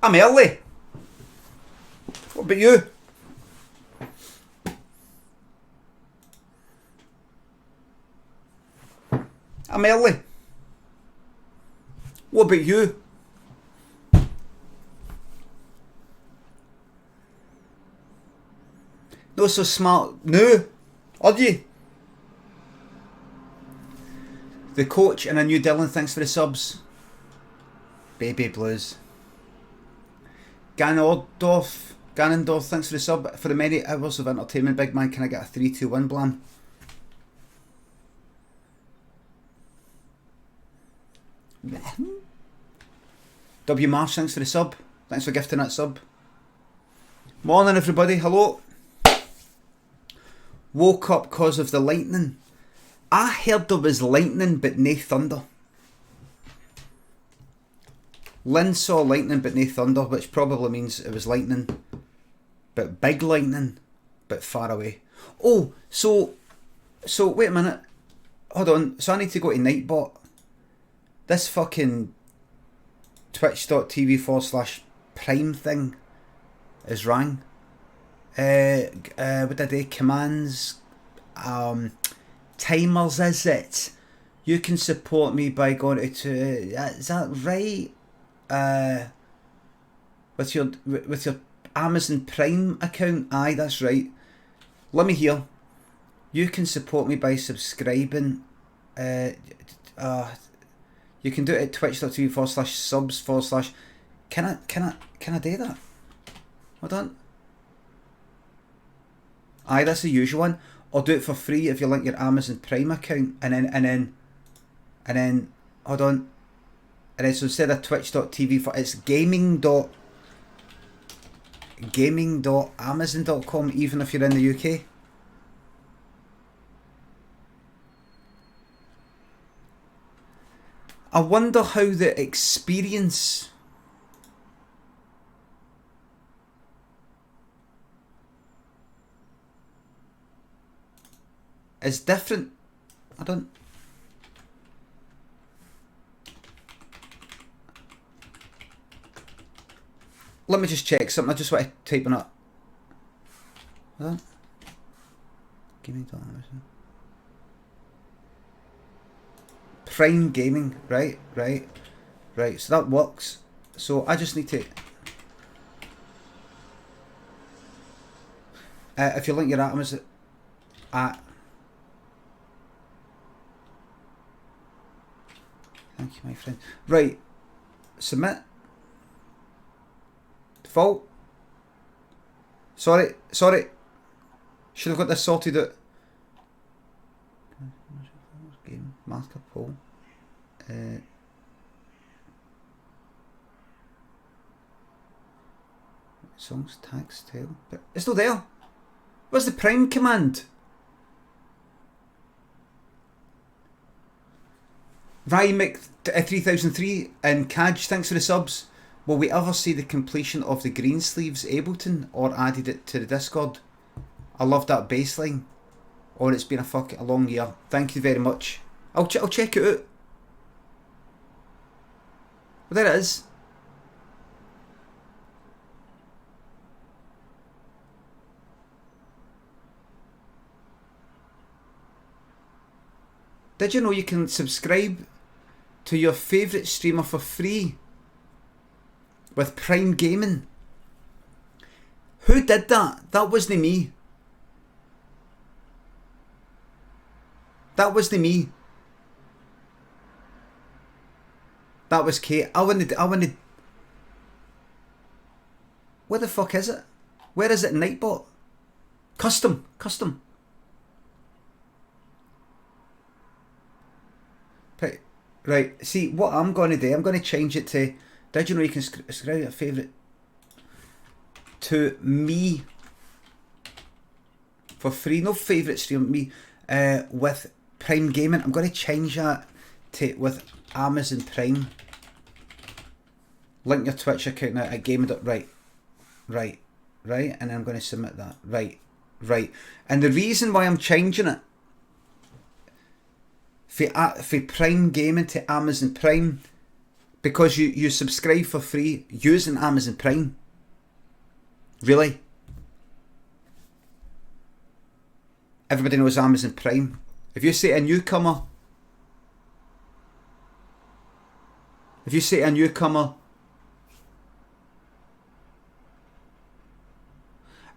I'm early. What about you? I'm early. What about you? Not so smart. No. Are you? The coach and a new Dylan, thanks for the subs. Baby Blues. Ganondorf, thanks for the sub. For the many hours of entertainment, big man, can I get a 3-2-1 blam? W Marsh, thanks for the sub. Thanks for gifting that sub. Morning everybody, hello. Woke up cause of the lightning. I heard there was lightning but nae thunder. Lynn saw lightning but nae thunder, which probably means it was lightning, but big lightning, but far away. Oh, so wait a minute. Hold on, so I need to go to Nightbot. This fucking twitch.tv/prime thing is rang. What did they commands? Timers, is it? You can support me by going to is that right? With your Amazon Prime account. Aye, that's right. Let me hear. You can support me by subscribing. You can do it at twitch.tv/subs/ Can I do that? Hold on. Aye, that's the usual one. Or do it for free if you link your Amazon Prime account, and then hold on. And then so instead of twitch.tv, it's gaming.amazon.com, even if you're in the UK. I wonder how the experience is different. I don't. Let me just check something. I just want to type it up. Hold on. Gaming.amazon. Prime Gaming, right. So that works. So I just need to. If you link your items at. Thank you, my friend. Right. Submit. Default. Sorry. Should have got this sorted out. Game marker poll. Songs, tags, tail. But it's not there. Where's the prime command? Rymic 3003 and Kaj, thanks for the subs. Will we ever see the completion of the Greensleeves Ableton or added it to the Discord? I love that bass line. Or it's been a long year. Thank you very much. I'll check it out. Well, there it is. Did you know you can subscribe to your favourite streamer for free with Prime Gaming? Who did that? That wasn't me. That wasn't me. That was Kate. I wanted. Where the fuck is it? Where is it in Nightbot? Custom. Right, see, what I'm going to do, I'm going to change it to, did you know you can subscribe your favourite to me for free? No favourite stream, me, with Prime Gaming. I'm going to change that to with Amazon Prime. Link your Twitch account now at gaming. Right, and then I'm going to submit that. Right, and the reason why I'm changing it for Prime Gaming to Amazon Prime, Because you subscribe for free using Amazon Prime. Really? Everybody knows Amazon Prime. If you say a newcomer,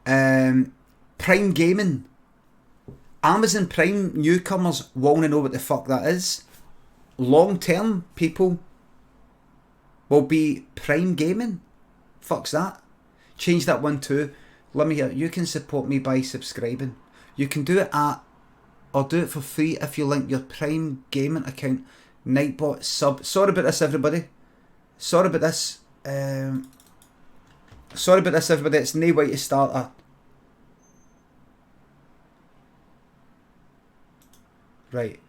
Prime Gaming, Amazon Prime newcomers want to know what the fuck that is. Long term people will be Prime Gaming. Fuck's that. Change that one too. Let me hear. You can support me by subscribing. You can do it at, or do it for free if you link your Prime Gaming account. Nightbot sub. Sorry about this, everybody. Sorry about this. Sorry about this, everybody. It's no way to start a. Right.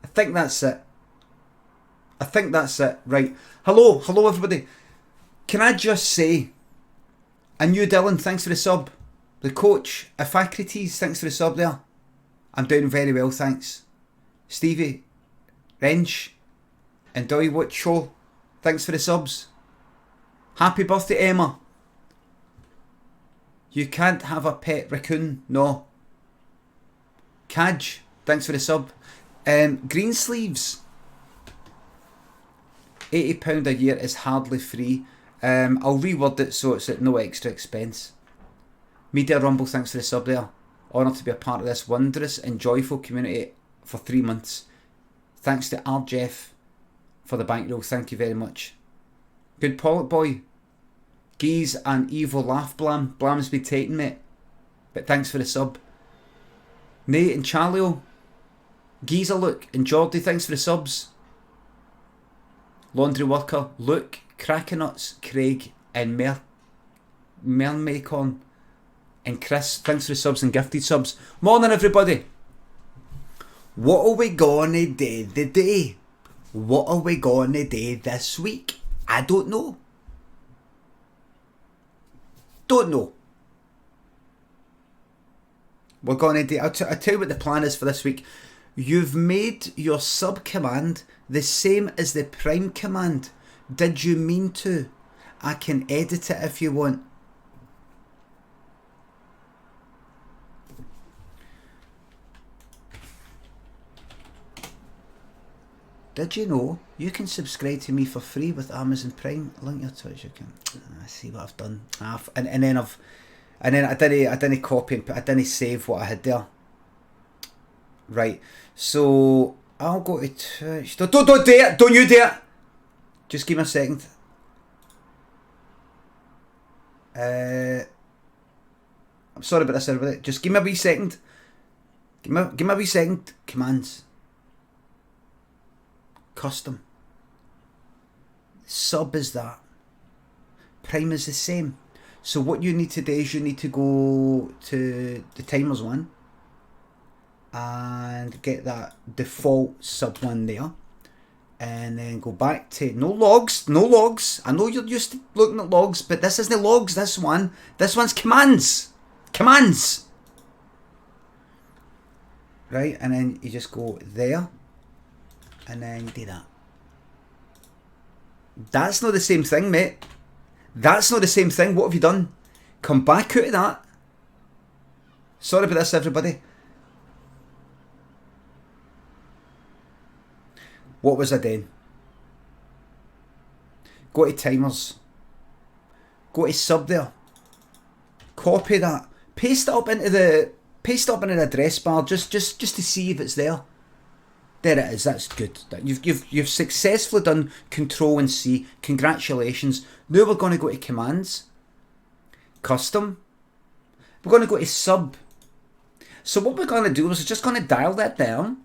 I think that's it. Right. Hello everybody. Can I just say, and you Dylan, thanks for the sub. The coach, Iphicrates, thanks for the sub there. I'm doing very well, thanks. Stevie, Wrench, and Doy Watch Show, thanks for the subs. Happy birthday, Emma. You can't have a pet raccoon, no. Kaj, thanks for the sub. Greensleeves, £80 a year is hardly free. I'll reword it so it's at no extra expense. Media Rumble, thanks for the sub there. Honoured to be a part of this wondrous and joyful community for 3 months. Thanks to RJF for the bankroll, thank you very much. Good Pollock boy. Geese and evil laugh blam. Blam's be taken, mate. But thanks for the sub. Nate and Charlio. Geezer Luke and Geordie, thanks for the subs. Laundry Worker, Luke, Crackernuts, Craig and Mermacon and Chris, thanks for the subs and gifted subs. Morning everybody. What are we gonna do today? What are we gonna do this week? I don't know. We're gonna do, I'll tell you what the plan is for this week. You've made your sub command the same as the prime command. Did you mean to? I can edit it if you want. Did you know you can subscribe to me for free with Amazon Prime? Link your Twitch account. I see what I've done. And then I didn't copy and I didn't save what I had there. Right. So I'll go to Twitch. Don't do it! Don't you dare! Just give me a second. I'm sorry about this, everybody. Just give me a wee second. Give me a wee second. Commands. Custom. Sub is that. Prime is the same. So what you need to do is you need to go to the timers one and get that default sub one there, and then go back to no logs. I know you're used to looking at logs, but this isn't logs. This one's commands. Right, and then you just go there, and then you do that. That's not the same thing, mate. That's not the same thing. What have you done? Come back out of that. Sorry about this, everybody. What was I doing? Go to timers. Go to sub there. Copy that. Paste it up into the address bar just to see if it's there. There it is. That's good. You've successfully done Control and C. Congratulations. Now we're going to go to commands. Custom. We're going to go to sub. So what we're going to do is we're just going to dial that down.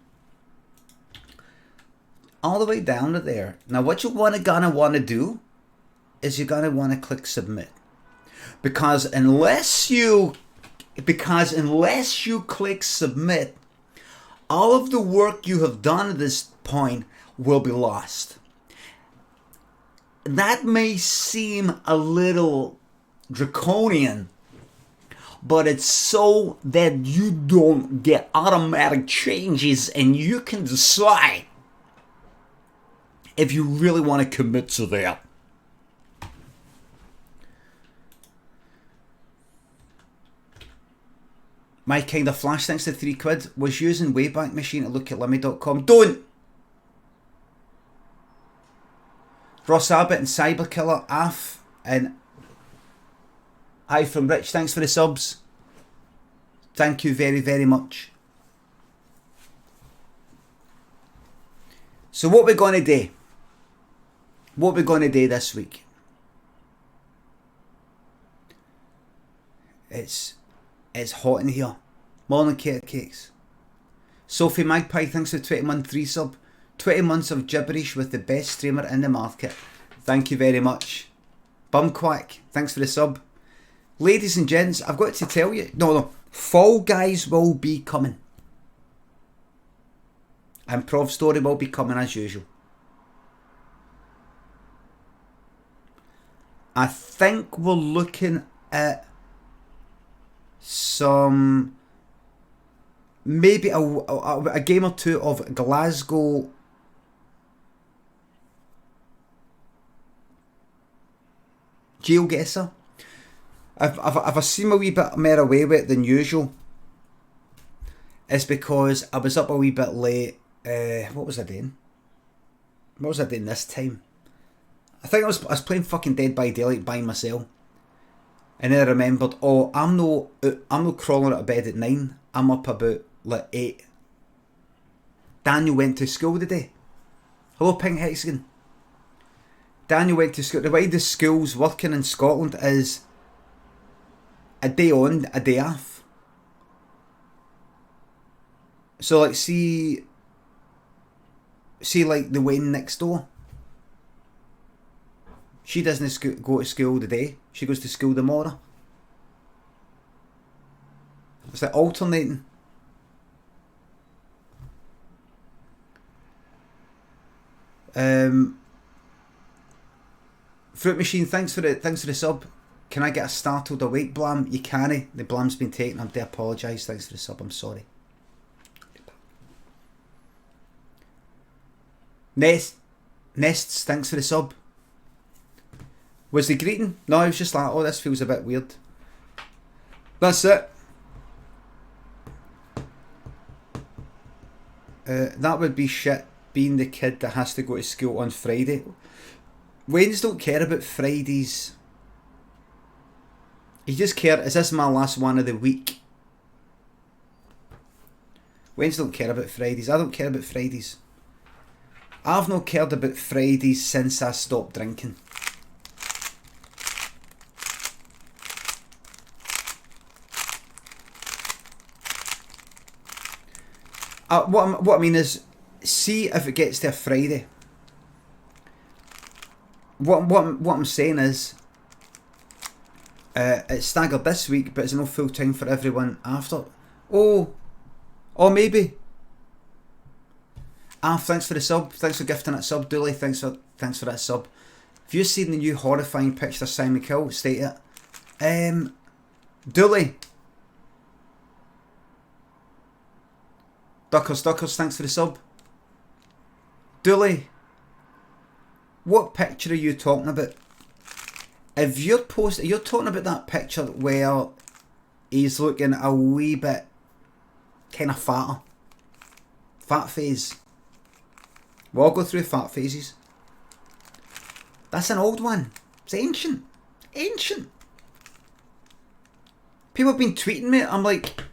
All the way down to there. Now what you're gonna want to do is you're going to want to click submit. Because unless you click submit, all of the work you have done at this point will be lost. That may seem a little draconian, but it's so that you don't get automatic changes and you can decide if you really want to commit to that. My kind of flash, thanks to £3, was using Wayback Machine to look at Limmy.com. Don't! Ross Abbott and Cyberkiller, Af, and Hi from Rich, thanks for the subs. Thank you very, very much. So what we're going to do? What we're going to do this week? It's hot in here. Morning cakes. Sophie Magpie, thanks for 20-month 3-sub. 20 months of gibberish with the best streamer in the market. Thank you very much. Bumquack, thanks for the sub. Ladies and gents, I've got to tell you, no, Fall Guys will be coming. Improv story will be coming as usual. I think we're looking at some, maybe a game or two of Glasgow GeoGuessr. If I seem a wee bit more away with it than usual, it's because I was up a wee bit late. What was I doing? What was I doing this time? I think I was playing fucking Dead by Daylight by myself, and then I remembered, oh, I'm no crawling out of bed at 9. I'm up about like 8. Daniel went to school today. Hello, Pink Hexagon. Daniel went to school. The way the school's working in Scotland is a day on, a day off. So like, see like the Wayne next door. She doesn't go to school today. She goes to school tomorrow. It's like alternating. Fruit Machine, thanks for the sub. Can I get a startled awake blam? You can't. The blam's been taken. I have to apologise. Thanks for the sub. I'm sorry. Nests, thanks for the sub. Was the greeting? No, I was just like, oh, this feels a bit weird. That's it. That would be shit, being the kid that has to go to school on Friday. Waynes don't care about Fridays. He just cares, is this my last one of the week? Waynes don't care about Fridays. I don't care about Fridays. I've not cared about Fridays since I stopped drinking. What I mean is, see if it gets to a Friday. What I'm saying is, it's staggered this week, but it's no full time for everyone after. Oh, maybe. Thanks for the sub. Thanks for gifting that sub, Dooley. Thanks for that sub. Have you seen the new horrifying picture of Simon Cowell? State it. Dooley. Duckers, thanks for the sub. Dooley, what picture are you talking about? If you're talking about that picture where he's looking a wee bit kind of fatter. Fat phase. We all go through fat phases. That's an old one. It's ancient. People have been tweeting me. I'm like,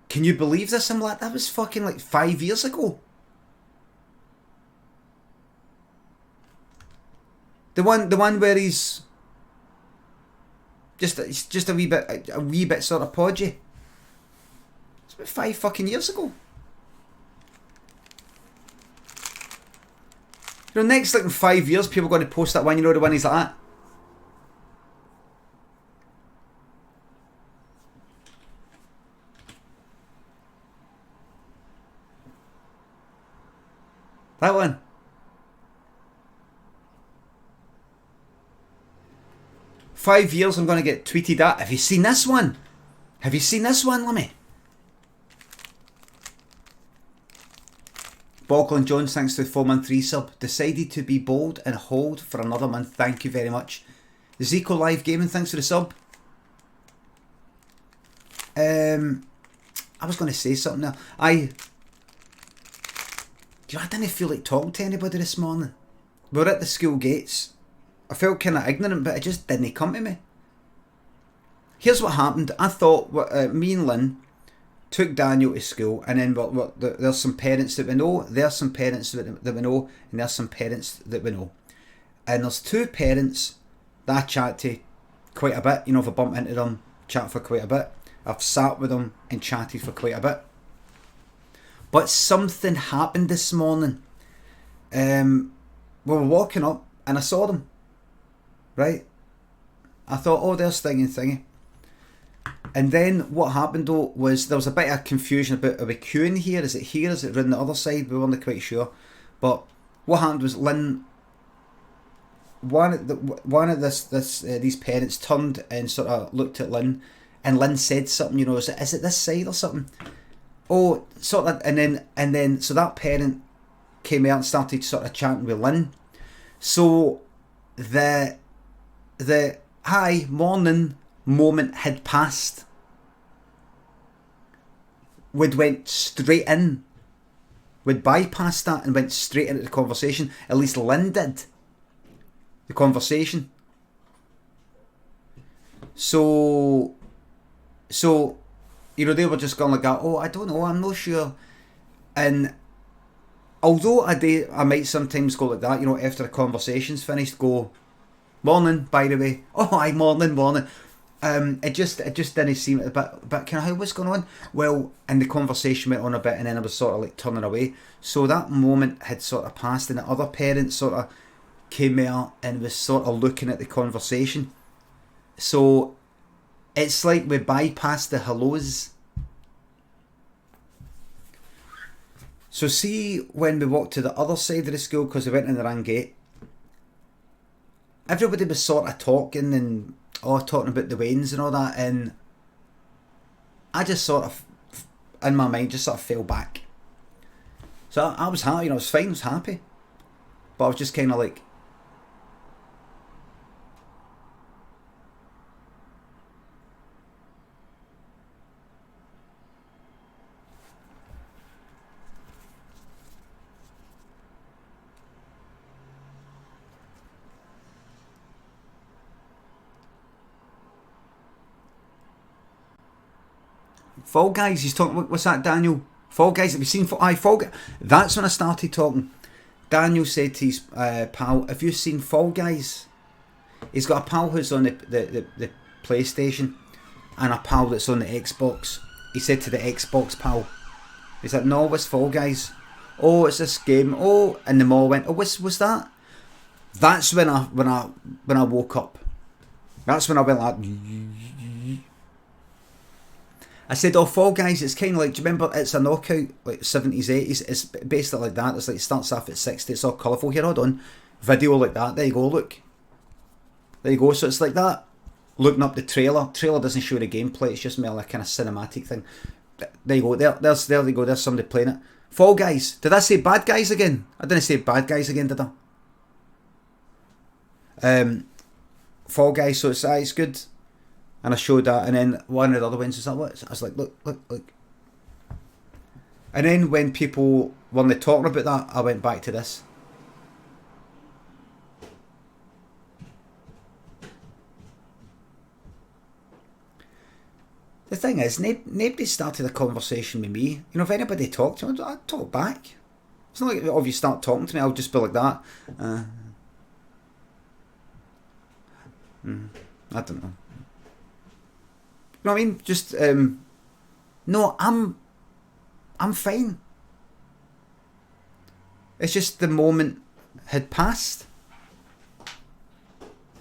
can you believe this? I'm like, that was fucking like 5 years ago. The one where he's just a wee bit sort of podgy. It's about 5 fucking years ago. You know, next like in 5 years, people are going to post that one. You know, the one he's like that. That one. 5 years I'm going to get tweeted at. Have you seen this one? Have you seen this one, Limmy? Bogland Jones, thanks to the 4-month resub. Decided to be bold and hold for another month. Thank you very much. Zico Live Gaming, thanks for the sub. I was going to say something there. I didn't feel like talking to anybody this morning. We were at the school gates. I felt kind of ignorant, but it just didn't come to me. Here's what happened. I thought me and Lynn took Daniel to school, and then there's some parents that we know, there's some parents that we know, and there's some parents that we know. And there's two parents that I chat to quite a bit. You know, if I bump into them, chat for quite a bit. I've sat with them and chatted for quite a bit. But something happened this morning. We were walking up and I saw them. Right? I thought, oh, there's thingy. And then what happened though was there was a bit of confusion about, are we queuing here? Is it here? Is it around the other side? We weren't quite sure. But what happened was Lynn, one of these parents turned and sort of looked at Lynn, and Lynn said something, you know, is it this side or something? Oh, sort of, and then so that parent came out and started sort of chatting with Lynn. So the hi, morning moment had passed. We'd went straight in. We'd bypassed that and went straight into the conversation. At least Lynn did. The conversation. So you know, they were just going like that, oh, I don't know, I'm not sure. And although I might sometimes go like that, you know, after a conversation's finished, go, morning, by the way. Oh, hi, morning. It just didn't seem a bit kind of, how, what's going on? Well, and the conversation went on a bit, and then I was sort of like turning away. So that moment had sort of passed, and the other parent sort of came out and was sort of looking at the conversation. So it's like we bypassed the hellos. So see, when we walked to the other side of the school, because we went in the wrong gate, everybody was sort of talking and talking about the Waynes and all that, and I just sort of, in my mind, just sort of fell back. So I was happy, you know, I was fine, I was happy, but I was just kind of like, Fall Guys, he's talking, what's that, Daniel? Fall Guys, have you seen Fall Guys? That's when I started talking. Daniel said to his pal, have you seen Fall Guys? He's got a pal who's on the PlayStation and a pal that's on the Xbox. He said to the Xbox pal, he's like, no, what's Fall Guys? Oh, it's this game. Oh, and the mall went, oh, what's that? That's when I woke up. That's when I went like, I said, oh, Fall Guys, it's kind of like, do you remember It's a Knockout, like 70s, 80s? It's basically like that. It's like, it starts off at 60, it's all colourful. Here, hold on. Video like that. There you go, look. There you go. So it's like that. Looking up the trailer. Trailer doesn't show the gameplay, it's just more like a kind of cinematic thing. There you go. There you go. There's somebody playing it. Fall Guys. Did I say Bad Guys again? I didn't say Bad Guys again, did I? Fall Guys, so it's good. And I showed that, and then one of the other ones was like, what? I was like, look. And then when people weren't talking about that, I went back to this. The thing is, nobody started a conversation with me. You know, if anybody talked to me, I'd talk back. It's not like, oh, if you start talking to me, I'll just be like that. I don't know. You know what I mean? Just, no, I'm fine. It's just the moment had passed.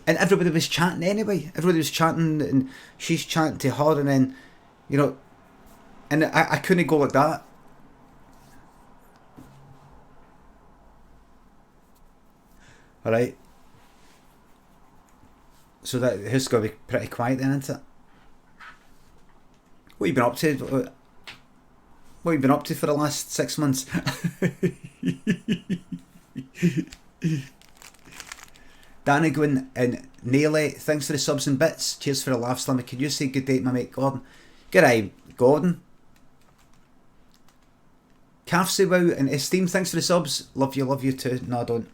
And everybody was chatting anyway. Everybody was chatting, and she's chatting to her, and then, you know, and I couldn't go like that. Alright. So that it's got to be pretty quiet then, isn't it? What have you been up to? What have you been up to for the last 6 months? Danny Gwyn and Naylor, thanks for the subs and bits. Cheers for the laughs, Limmy. Can you say good day to my mate Gordon? Good day, Gordon. Calfsy Wow and Esteem, thanks for the subs. Love you too. No, I don't.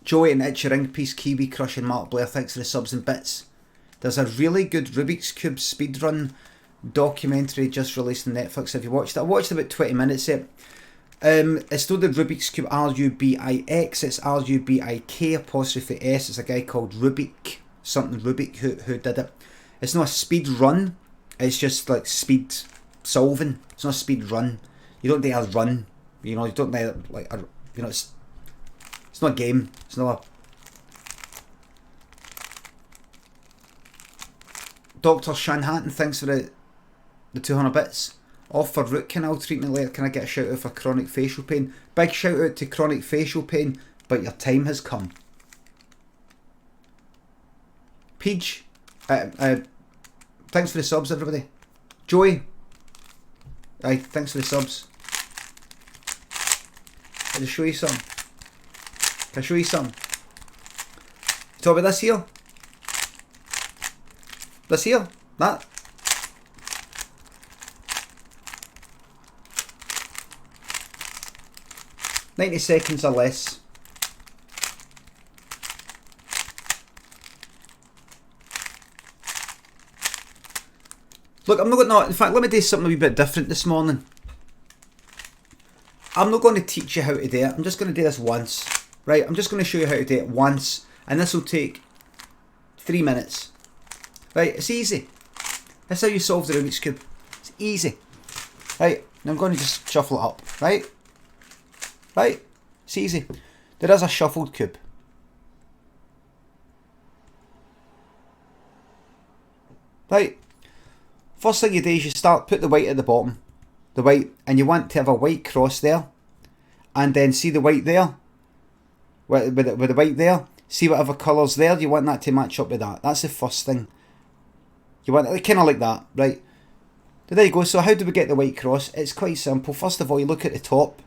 Joey and Itchy Ring Piece, Kiwi Crush and Mark Blair, thanks for the subs and bits. There's a really good Rubik's Cube speedrun documentary just released on Netflix. Have you watched it? I watched about 20 minutes of it. It's not the Rubik's Cube Rubix, it's Rubik''S. It's a guy called Rubik, something Rubik, who did it. It's not a speed run, it's just like speed solving. It's not a speed run. You don't do a run, you know, you don't do like a, you know, it's not a game, it's not a... Dr. Shanhattan, thanks for the 200 bits. Off for root canal treatment later. Can I get a shout out for chronic facial pain? Big shout out to chronic facial pain, but your time has come. Peach, thanks for the subs, everybody. Joey, thanks for the subs. I'll just show you some. Can I show you some? Talk about this here. This here. That. "90 seconds or less." Look, I'm not going to... In fact, let me do something a wee bit different this morning. I'm not going to teach you how to do it. I'm just going to do this once. Right? I'm just going to show you how to do it once. And this will take 3 minutes. Right? It's easy. That's how you solve the Rubik's Cube. It's easy. Right? Now I'm going to just shuffle it up. Right? Right? It's easy. There is a shuffled cube. Right? First thing you do is you put the white at the bottom. The white, and you want to have a white cross there. And then see the white there? With the white there? See whatever colour's there, you want that to match up with that. That's the first thing. You want it kind of like that, right? There you go. So how do we get the white cross? It's quite simple. First of all, you look at the top.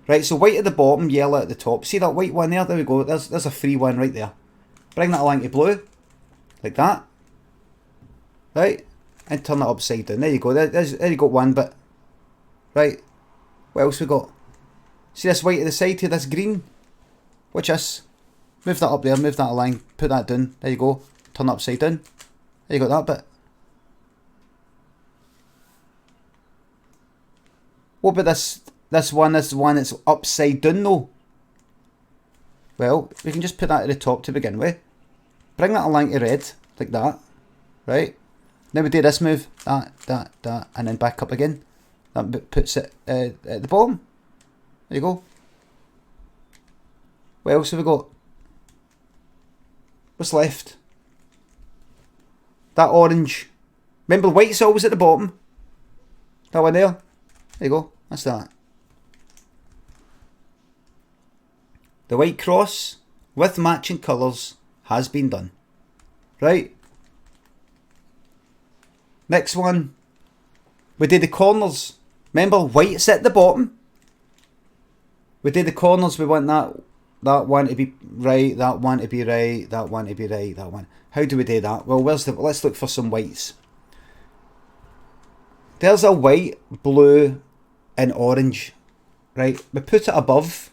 Right, so white at the bottom, yellow at the top. See that white one there? There we go. There's a free one right there. Bring that along to blue. Like that. Right? And turn it upside down. There you go. There you got one bit. Right. What else we got? See this white at the side here? This green? Watch this. Move that up there. Move that along. Put that down. There you go. Turn it upside down. There you got that bit. What about this one that's upside down though? Well, we can just put that at the top to begin with. Bring that along to red, like that. Right? Now we do this move. That, and then back up again. That puts it at the bottom. There you go. What else have we got? What's left? That orange. Remember the white's always at the bottom? That one there? There you go. That's that. The white cross with matching colours has been done. Right? Next one. We did the corners. Remember, white's at the bottom. We did the corners. We want that one to be right, that one to be right, that one to be right, that one. How do we do that? Well, let's look for some whites. There's a white, blue, and orange. Right? We put it above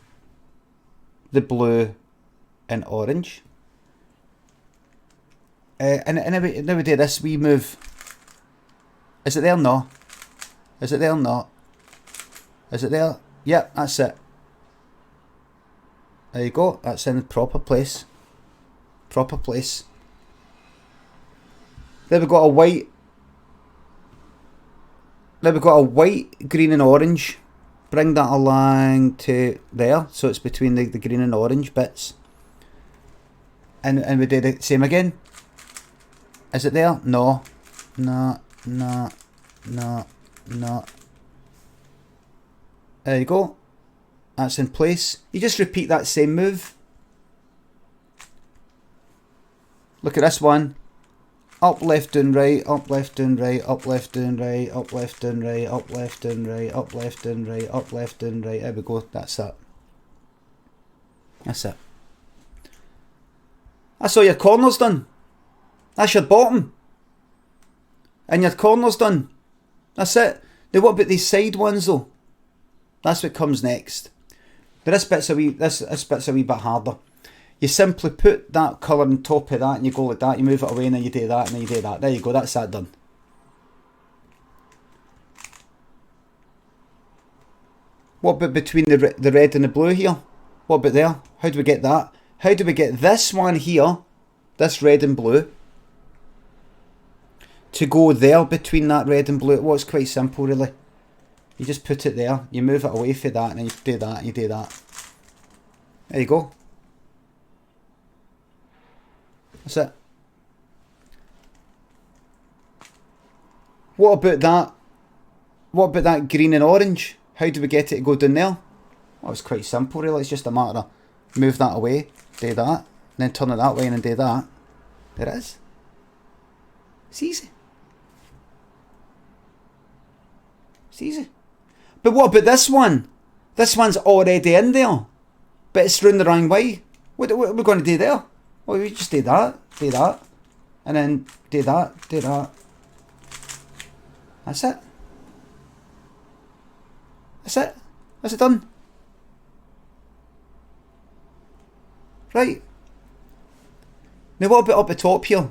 the blue and orange. And now we do this wee move. Is it there? No. Is it there? No. Is it there? Yep, that's it. There you go. That's in the proper place. Proper place. Then we've got a white. Then we've got a white, green and orange. Bring that along to there. So it's between the green and orange bits. And we do the same again. Is it there? No. No. No. No. No. There you go. That's in place. You just repeat that same move. Look at this one. Up, left, down, right, up, left, down, right, up, left, down, right, up, left, down, right, up, left, down, right, up, left, down, right, up, left, down, right. There we go. That's it. That's it. That's all your corners done. That's your bottom. And your corners done. That's it. Now what about these side ones though? That's what comes next. Now this bit's a wee bit harder. You simply put that colour on top of that and you go like that, you move it away and then you do that and then you do that. There you go, that's that done. What about between the red and the blue here? What about there? How do we get that? How do we get this one here, this red and blue, to go there between that red and blue? Well, it's quite simple really. You just put it there, you move it away from that and then you do that and you do that. There you go. That's it. What about that? What about that green and orange? How do we get it to go down there? Well, it's quite simple really. It's just a matter of move that away, do that, and then turn it that way and then do that. There it is. It's easy. It's easy. But what about this one? This one's already in there, but it's round the wrong way. What are we going to do there? Well, we just do that, and then do that. That's it. That's it. That's it done. Right. Now what about up the top here?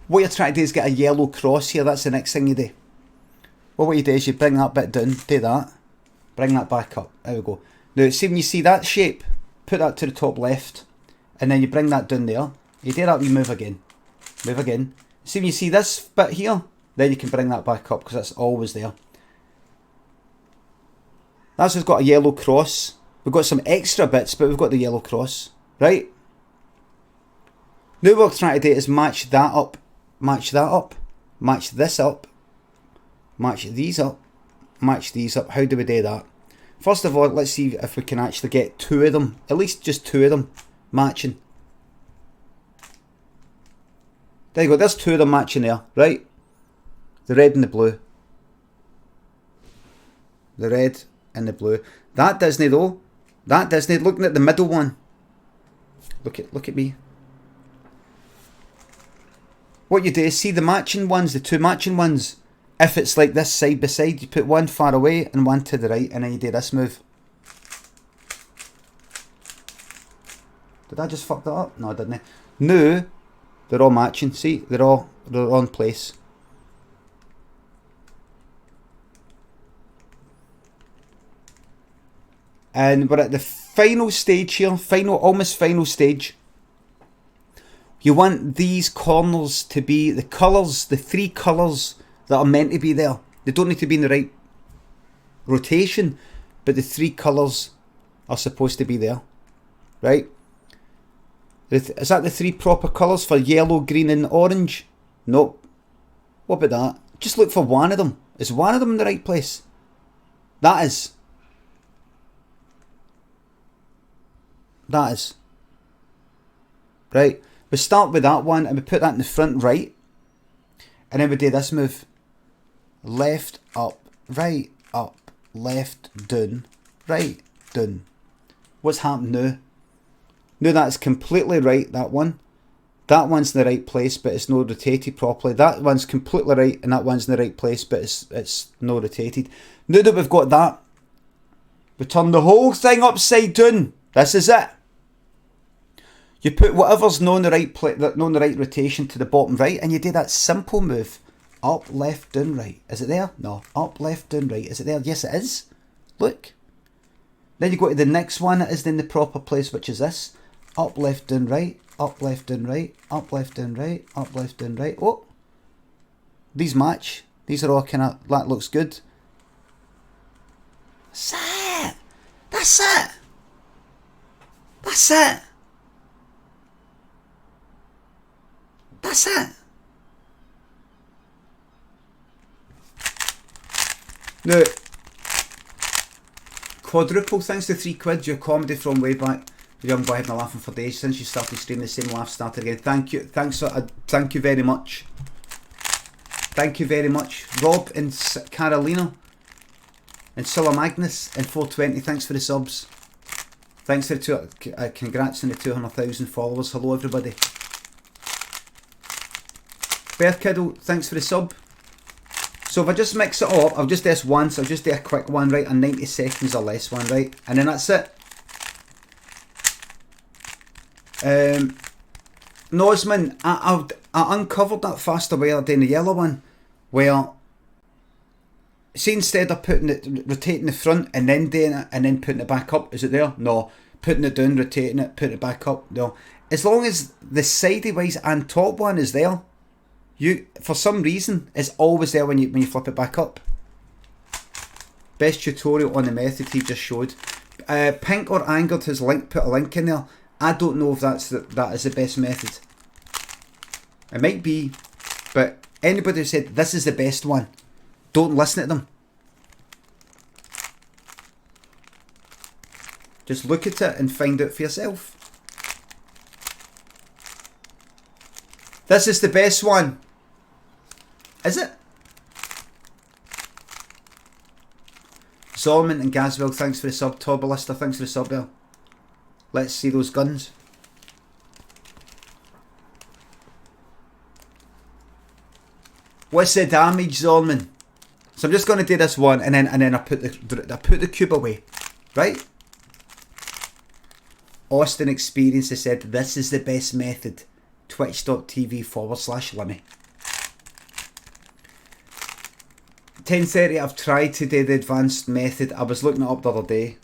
What you're trying to do is get a yellow cross here. That's the next thing you do. Well, what you do is you bring that bit down, do that, bring that back up. There we go. Now, see when you see that shape, put that to the top left. And then you bring that down there. You do that, you move again. Move again. See when you see this bit here, then you can bring that back up because that's always there. That's just got a yellow cross. We've got some extra bits, but we've got the yellow cross. Right? Now what we're trying to do is match that up. Match that up. Match this up. Match these up. Match these up. How do we do that? First of all, let's see if we can actually get two of them. At least just two of them. Matching. There you go, there's two of them matching there, right? The red and the blue. The red and the blue. That Disney though. That Disney, looking at the middle one. Look at me. What you do is see the matching ones, the two matching ones. If it's like this side by side, you put one far away and one to the right, and then you do this move. Did I just fuck that up? No, I didn't. Now, they're all matching. See, they're all in place. And we're at the final stage here, almost final stage. You want these corners to be the colours, the three colours that are meant to be there. They don't need to be in the right rotation, but the three colours are supposed to be there, right? Is that the three proper colours for yellow, green and orange? Nope. What about that? Just look for one of them. Is one of them in the right place? That is. That is. Right. We start with that one and we put that in the front right. And then we do this move. Left, up, left, down, right, down. What's happened now? Now that's completely right, that one. That one's in the right place, but it's not rotated properly. That one's completely right, and that one's in the right place, but it's not rotated. Now that we've got that, we turn the whole thing upside down. This is it. You put whatever's not in the right not in the right rotation to the bottom right, and you do that simple move. Up, left, down, right. Is it there? No. Up, left, down, right. Is it there? Yes, it is. Look. Then you go to the next one that is in the proper place, which is this. Up, left, down, right. Up, left, down, right. Up, left, down, right. Up, left, down, right. Oh. These match. These are all kind of... That looks good. That's it. That's it. That's it. That's it. Now, Quadruple, thanks to £3. Your comedy from way back. The young boy had me laughing for days since you started streaming. The same laugh started again. Thank you. Thank you very much. Thank you very much. Rob and Carolina and Silla Magnus and 420. Thanks for the subs. Thanks for the congrats on the 200,000 followers. Hello everybody. Bear Kiddle, thanks for the sub. So if I just mix it up, I'll just do this once. I'll just do a quick one, right? A 90 seconds or less one, right? And then that's it. Nosman, I uncovered that faster way doing the yellow one, where see, instead of rotating the front and then doing it and then putting it back up, is it there? No. Putting it down, rotating it, putting it back up, no. As long as the sideways and top one is there, you, for some reason, it's always there when you flip it back up. Best tutorial on the method he just showed. Pink or Angered has put a link in there. I don't know if that is the best method. It might be, but anybody who said this is the best one, don't listen to them. Just look at it and find out for yourself. This is the best one. Is it? Zorman and Gazwell, thanks for the sub. Torbalista, thanks for the sub there. Let's see those guns. What's the damage, Zorman? So I'm just going to do this one, and then I put the cube away, right? Austin Experience has said this is the best method. Twitch.tv/Limmy. 10:30. I've tried to do the advanced method. I was looking it up the other day.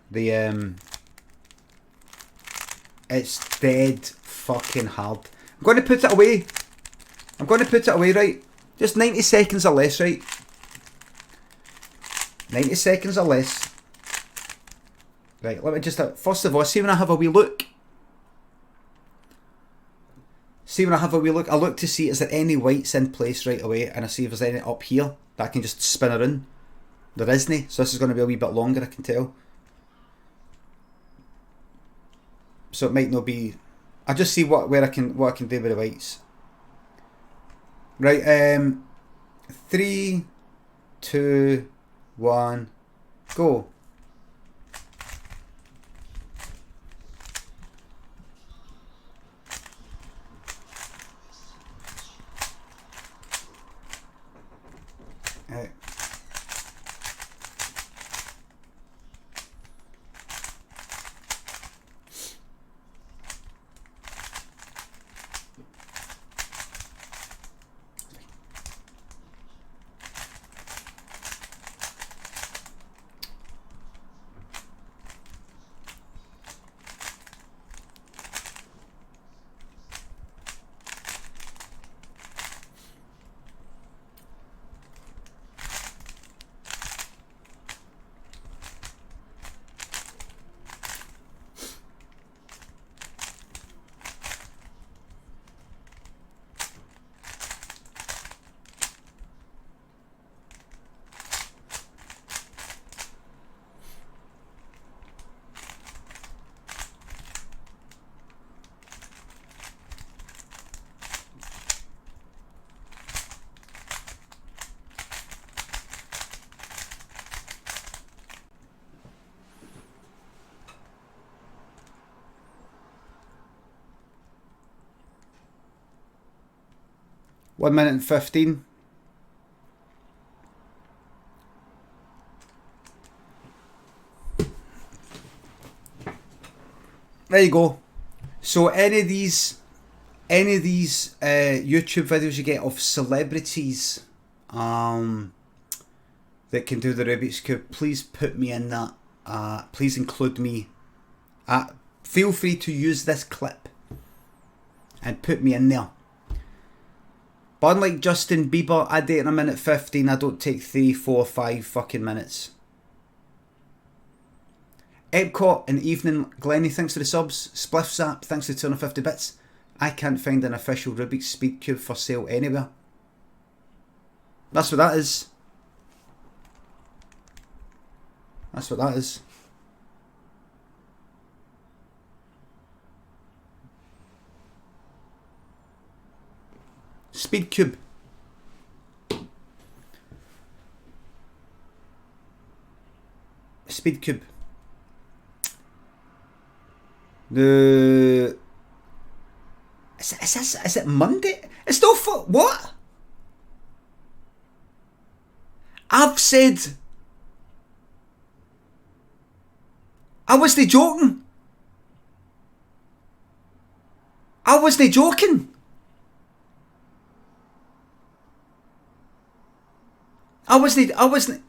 It's dead fucking hard. I'm going to put it away. I'm going to put it away, right? Just 90 seconds or less, right? 90 seconds or less. Right, let me just, first of all, see when I have a wee look. See when I have a wee look, I look to see is there any whites in place right away, and I see if there's any up here that I can just spin around. There isn't, so this is going to be a wee bit longer, I can tell. So it might not be. I just see what I can do with the whites. Right, 3, 2, 1, go. Right. One minute and 15. There you go. So any of these YouTube videos you get of celebrities that can do the Rubik's Cube, please put me in that. Please include me. Feel free to use this clip and put me in there. But unlike Justin Bieber, I do it in a minute 15. I don't take 3, 4, 5 fucking minutes. Epcot and Evening Glennie, thanks for the subs. Spliffzap, thanks for 250 bits. I can't find an official Rubik's Speed Cube for sale anywhere. That's what that is. That's what that is. Speed cube. Speed cube. The is it Monday? It's no what? I've said I wasn't joking. I wasn't joking. I wasn't.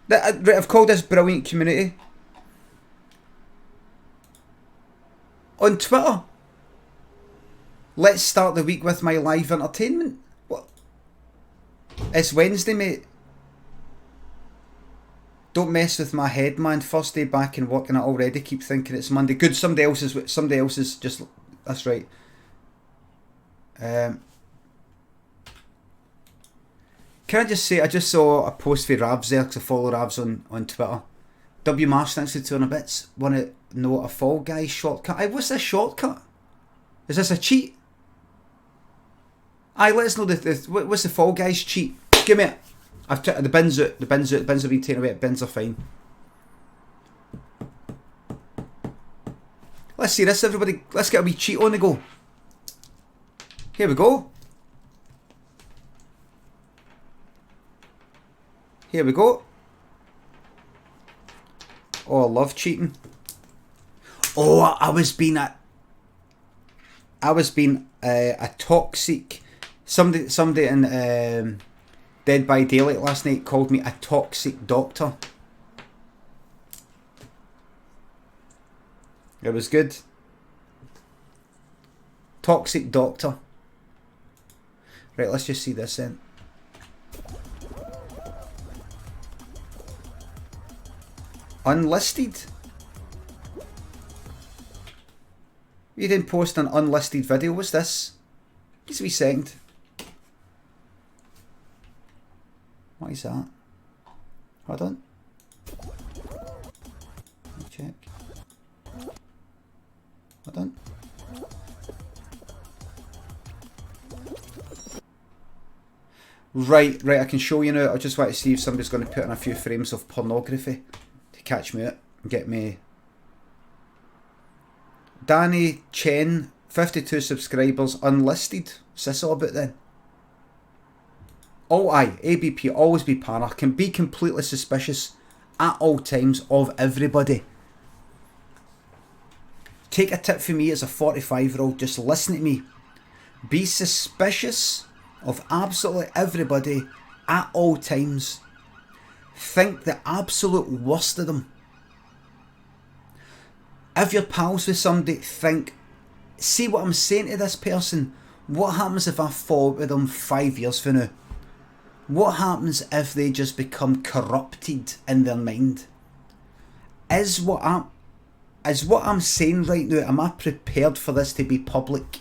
I've called this brilliant community on Twitter. Let's start the week with my live entertainment. What? It's Wednesday, mate. Don't mess with my head, man. First day back in work and I already keep thinking it's Monday. Good, somebody else is just. That's right. Can I just say, I just saw a post for Ravs there, because I follow Ravs on Twitter. W Marsh, thanks for 200 bits. Want to know a Fall Guys shortcut? Aye, what's this shortcut? Is this a cheat? Aye, let us know what's the Fall Guys cheat. Give me it. The bins out. The bins have been taken away. The bins are fine. Let's see this, everybody. Let's get a wee cheat on the go. Here we go. Here we go. Oh, I love cheating. Oh, I was being a toxic. Somebody in Dead by Daylight last night called me a toxic doctor. It was good. Toxic doctor. Right, let's just see this then. Unlisted? You didn't post an unlisted video. What's this? Just a wee second. What is that? Hold on. Let me check. Hold on. Right, I can show you now. I just want to see if somebody's going to put in a few frames of pornography to catch me out and get me. Danny Chen, 52 subscribers, unlisted. What's this all about then? Oh aye, ABP, always be para. Can be completely suspicious at all times of everybody. Take a tip from me as a 45-year-old, just listen to me. Be suspicious of absolutely everybody at all times. Think the absolute worst of them. If you're pals with somebody, think, see what I'm saying to this person. What happens if I fall out with them 5 years from now? What happens if they just become corrupted in their mind? Is what I'm saying right now, am I prepared for this to be public?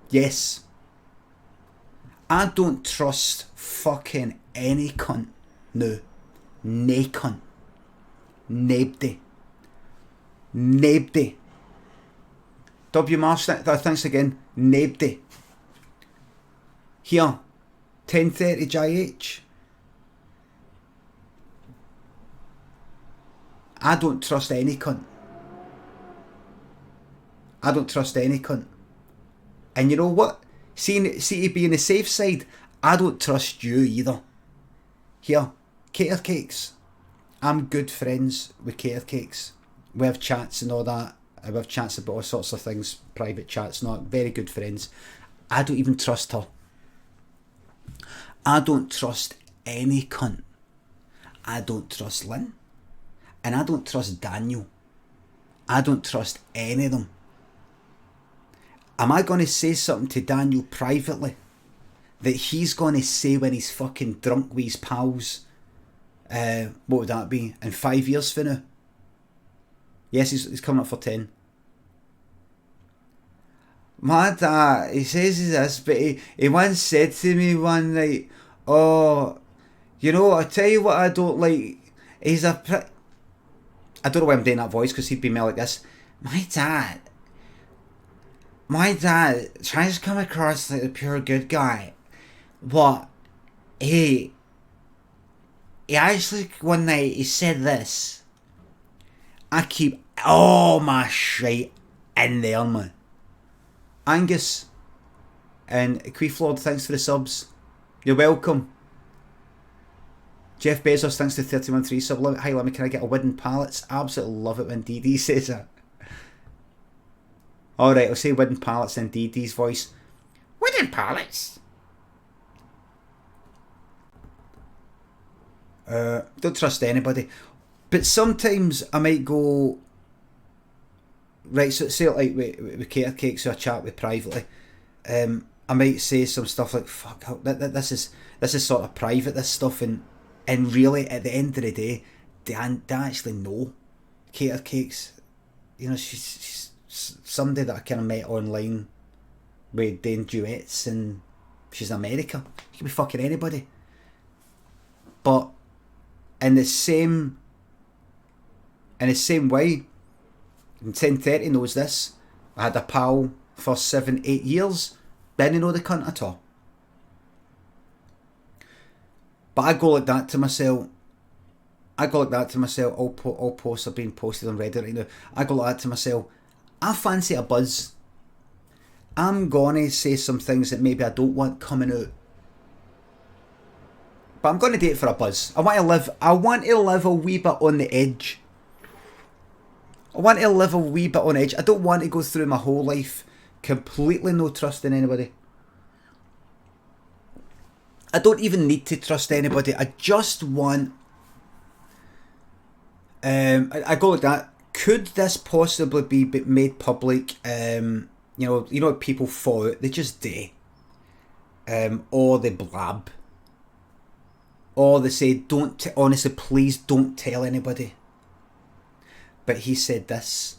Yes. I don't trust fucking any cunt. No. Nae cunt. Nobody. Nobody. W Marsh, thanks again. Nobody. Here. 10:30 JH. I don't trust any cunt. I don't trust any cunt. And you know what? See to be on the safe side, I don't trust you either. Here, Cater Cakes. I'm good friends with Cater Cakes. We have chats and all that. We have chats about all sorts of things, private chats, not very good friends. I don't even trust her. I don't trust any cunt. I don't trust Lynn. And I don't trust Daniel. I don't trust any of them. Am I going to say something to Daniel privately that he's going to say when he's fucking drunk with his pals? What would that be? In 5 years from now? Yes, he's coming up for 10. My dad, he says he's this, but he once said to me one night, oh, you know, I tell you what I don't like, he's a I don't know why I'm doing that voice, because he'd be more like this. My dad tries to come across like a pure good guy, but he actually, one night, he said this: I keep all my shit in there, man. Angus and Queeflord, thanks for the subs. You're welcome. Jeff Bezos, thanks to 31.3 sub. Hi Limmy, can I get a wooden pallets? Absolutely love it when DD says that. Alright, I'll say wooden pallets in DD's voice. Wooden pallets? Don't trust anybody. But sometimes I might go... Right, so say like with Cater Cakes, so I chat with privately. I might say some stuff like, fuck, this is sort of private, this stuff, and really, at the end of the day, they actually know Cater Cakes. You know, she's somebody that I kind of met online with doing duets, and she's in America. She could be fucking anybody. But in the same way, and 1030 knows this, I had a pal for 7-8 years, didn't know the cunt at all. But I go like that to myself. All posts are being posted on Reddit right now. I go like that to myself. I fancy a buzz. I'm gonna say some things that maybe I don't want coming out. But I'm gonna do it for a buzz. I want to live a wee bit on the edge. I don't want to go through my whole life completely no trust in anybody. I don't even need to trust anybody. I just want... I go like that. Could this possibly be made public? You know, people fall out. They just do. Or they blab. Or they say, honestly, please don't tell anybody. But he said this.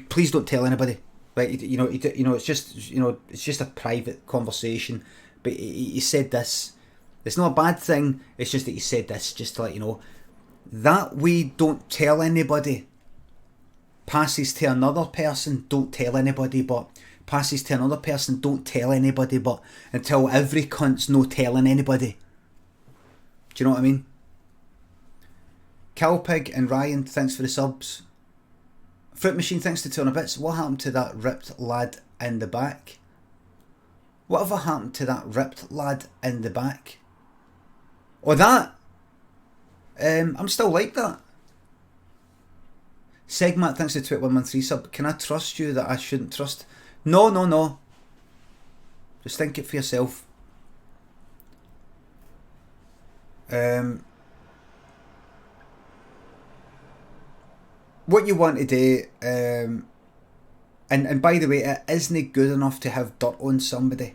Please don't tell anybody. Right? It's just a private conversation. But he said this. It's not a bad thing. It's just that he said this, just to let you know. That we don't tell anybody passes to another person, don't tell anybody, but passes to another person, don't tell anybody, but until every cunt's no telling anybody. Do you know what I mean? Cowpig and Ryan, thanks for the subs. Fruit Machine, thanks to 200 bits. What happened to that ripped lad in the back? Whatever happened to that ripped lad in the back? Or that? I'm still like that. Segmat, thanks to 2113 sub. Can I trust you that I shouldn't trust? No. Just think it for yourself. What you want to do, and by the way, it isn't good enough to have dirt on somebody.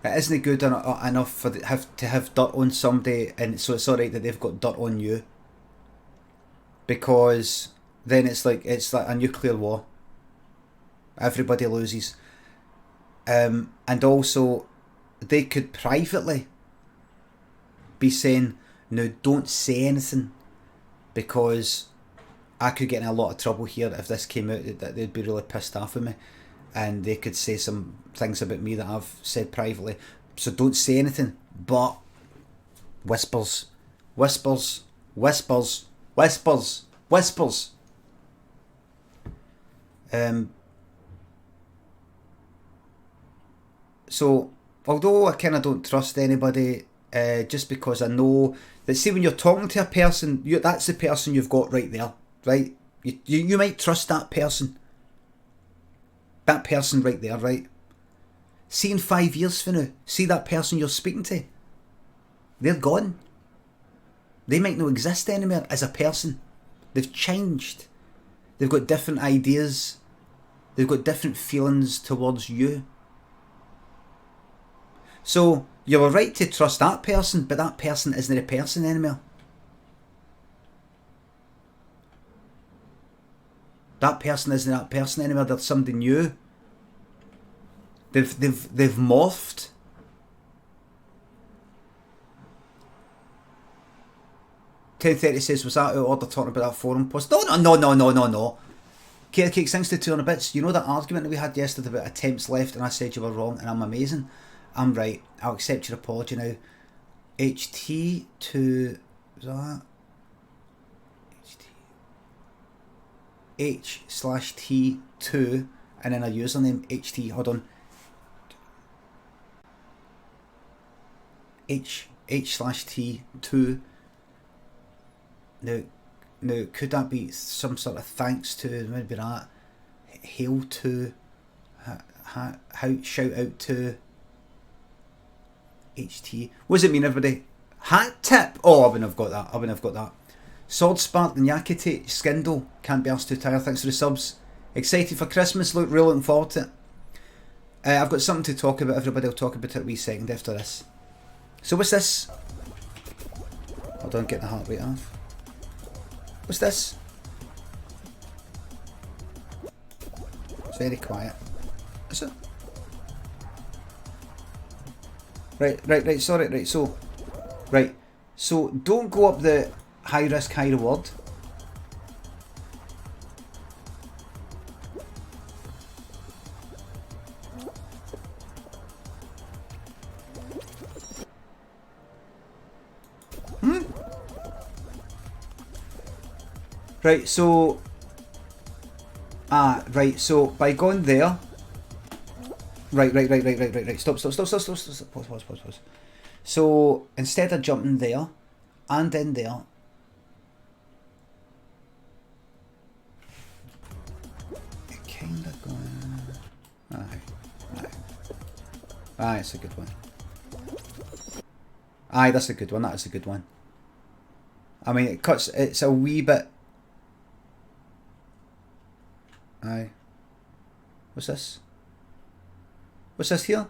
It isn't good enough to have dirt on somebody, and so it's alright that they've got dirt on you. Because then it's like a nuclear war. Everybody loses. And also, they could privately be saying, no, don't say anything, because I could get in a lot of trouble here if this came out, that they'd be really pissed off with me, and they could say some things about me that I've said privately. So don't say anything, but whispers. So although I kind of don't trust anybody, just because I know that, see, when you're talking to a person, that's the person you've got right there, right? You might trust that person right there, right? See, in 5 years from now, see that person you're speaking to, they're gone. They might not exist anymore as a person. They've changed. They've got different ideas. They've got different feelings towards you. So you were right to trust that person, but that person isn't a person anymore. That person isn't that person anymore. They're somebody new. They've morphed. 10:30 says, was that out of order talking about that forum post? No. Kate Cake sings to 200 bits. You know that argument that we had yesterday about attempts left and I said you were wrong and I'm amazing? I'm right. I'll accept your apology now. HT to... Was that? H/T2 and then a username HT. Hold on. H/T2. Now, could that be some sort of thanks to, maybe that, hail to, shout out to, HT. What does it mean, everybody? Hat tip? Oh, I wouldn't have got that. Sword Spark and Yakite Skindle. Can't be asked too tired. Thanks for the subs. Excited for Christmas. Really looking forward to it. I've got something to talk about. Everybody will talk about it a wee second after this. So what's this? Hold on, get the heart rate off. What's this? It's very quiet. Is it? Right, sorry, right, so don't go up the high risk, high reward. Right, so... so by going there... Right. Stop. Pause. So instead of jumping there and in there, it kind of going. Aye, it's a good one. Aye, that's a good one. That is a good one. I mean, it cuts. It's a wee bit. Aye. What's this? What's this here?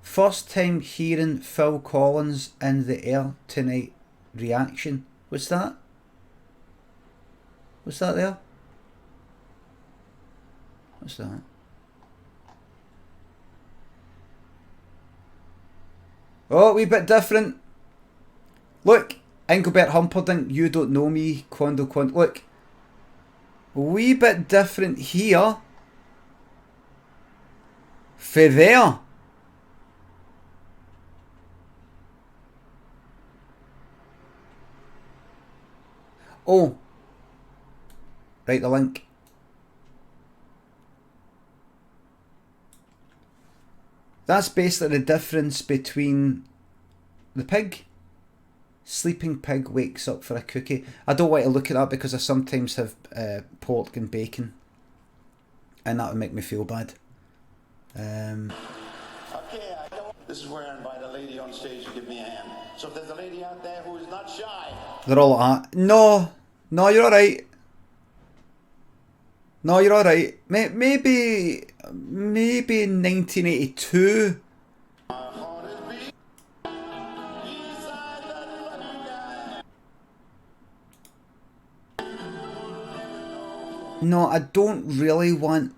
First time hearing Phil Collins in the air tonight reaction. What's that? What's that there? What's that? Oh, a wee bit different. Look, Engelbert Humperdinck, you don't know me, Quando. Look, a wee bit different here. For there. Oh. Right, the link. That's basically the difference between the pig. Sleeping pig wakes up for a cookie. I don't want to look at that because I sometimes have pork and bacon. And that would make me feel bad. Okay, this is where I invite a lady on stage to give me a hand. So if there's a lady out there who is not shy. They're all like that. No, you're alright. No, you're alright. Maybe in 1982. No, I don't really want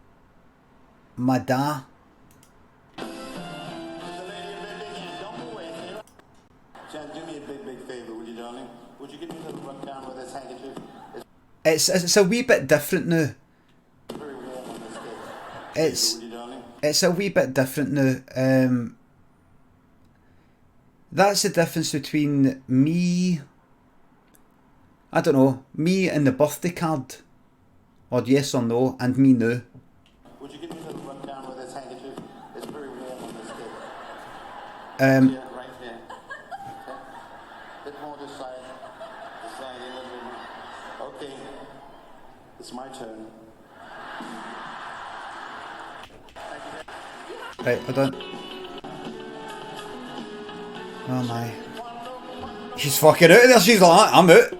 my da. It's a wee bit different now. It's a wee bit different now. That's the difference between me, I don't know, me and the birthday card, or yes or no, and me now. Would you give me a little rundown with this handkerchief? It's very warm on this cake. Yeah, right here. Okay. Bit more this side. This side a little bit more. Okay. It's my turn. Right, hold on. Oh my. She's fucking out of there, she's like, I'm out.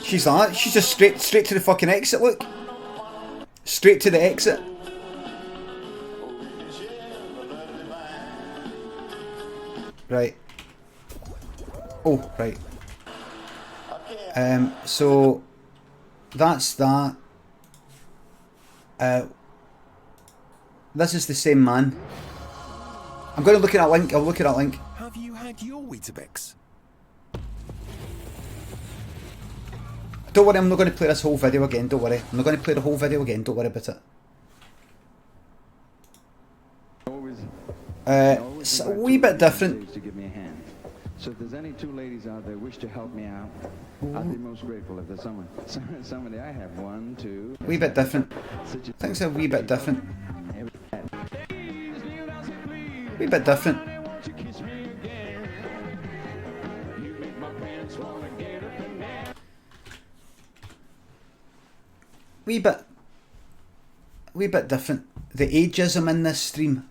She's like that, she's just straight to the fucking exit, look. Straight to the exit. Right. Oh, right. So that's that. This is the same man. I'm going to look at that link. I'll look at that link. Have you had your Weetabix? Don't worry, I'm not going to play this whole video again. Don't worry. I'm not going to play the whole video again. Don't worry about it. It's a wee bit different. To give me a hand. So if there's any two ladies out there wish to help me out, I'd be most grateful if there's somebody I have. One, two. Wee bit different. Things are a wee bit different. Wee bit different. Wee bit different. The ageism in this stream.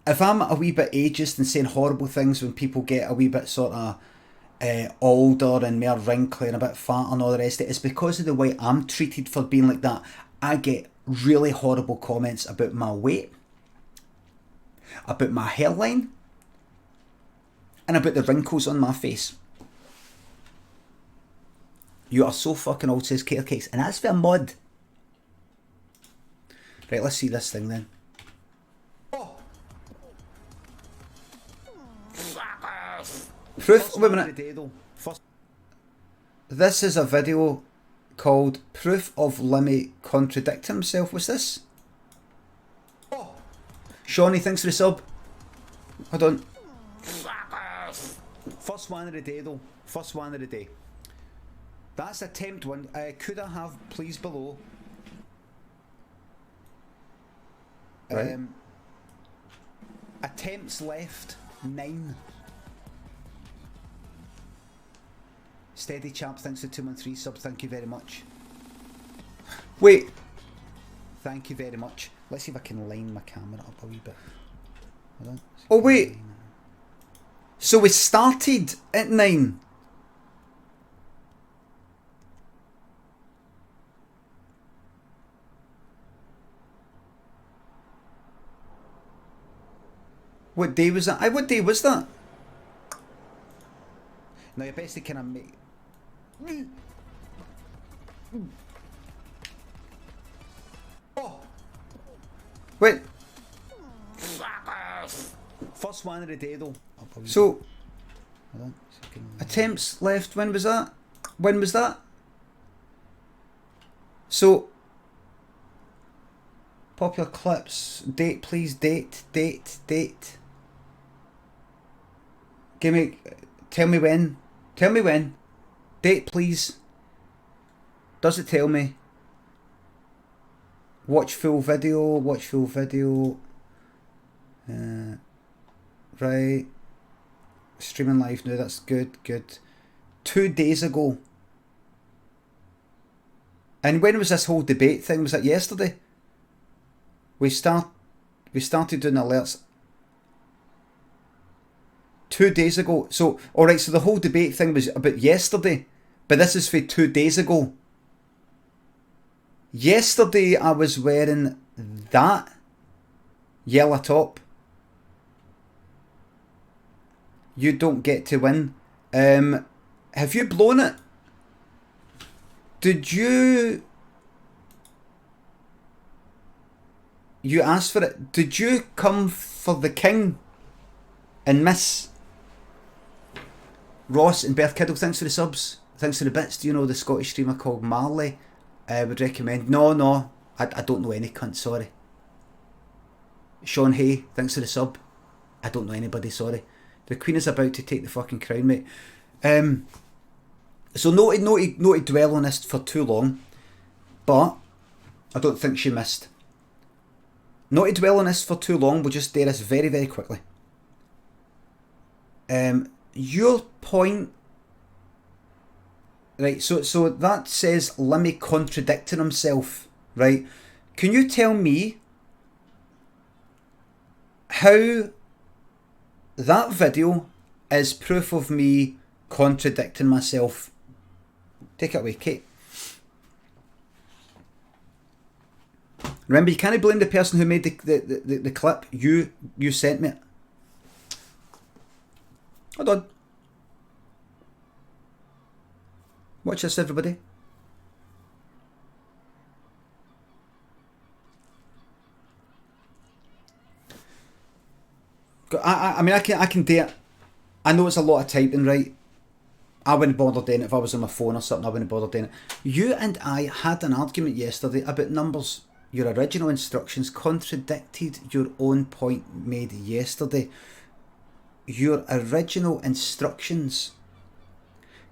If I'm a wee bit ageist and saying horrible things when people get a wee bit sort of older and more wrinkly and a bit fat and all the rest of it, it's because of the way I'm treated for being like that. I get really horrible comments about my weight, about my hairline, and about the wrinkles on my face. You are so fucking old, says Care Cakes, and that's for a mod. Right, let's see this thing then. Proof. Wait a minute. This is a video called Proof of Limmy Contradicting Himself. What's this? Shawnee, thanks for the sub. Hold on. First one of the day though. First one of the day. That's attempt one. Could I have please below? Right. Attempts left 9. Steady champ, thanks for 213 subs. Thank you very much. Wait. Thank you very much. Let's see if I can line my camera up a wee bit. Oh wait. So we started at 9. What day was that? What day was that? Now you basically kind of make... Oh! Wait. First one of the day though. So, attempts left, when was that? When was that? So, popular clips, date please, date. Give me, tell me when, date please. Does it tell me? Watch full video. Right. Streaming live now, that's good. 2 days ago. And when was this whole debate thing? Was that yesterday? We started doing alerts 2 days ago. So, alright, so the whole debate thing was about yesterday. But this is for 2 days ago. Yesterday I was wearing that yellow top. You don't get to win. Have you blown it? Did you... You asked for it. Did you come for the king and miss? Ross and Beth Kiddle, thanks for the subs. Thanks for the bits. Do you know the Scottish streamer called Marley? Would recommend. No. I don't know any cunt, sorry. Sean Hay, thanks for the sub. I don't know anybody, sorry. The Queen is about to take the fucking crown, mate. So not to dwell on this for too long, but I don't think she missed. Not to dwell on this for too long, we'll just do this very, very quickly. Your point... Right, so that says Limmy contradicting himself, right? Can you tell me how that video is proof of me contradicting myself? Take it away, Kate. Remember, you can't blame the person who made the clip. You sent me it. Hold on. Watch this, everybody. I mean, I can do it. I know it's a lot of typing, right? I wouldn't bother doing it if I was on my phone or something. I wouldn't bother doing it. You and I had an argument yesterday about numbers. Your original instructions contradicted your own point made yesterday. Your original instructions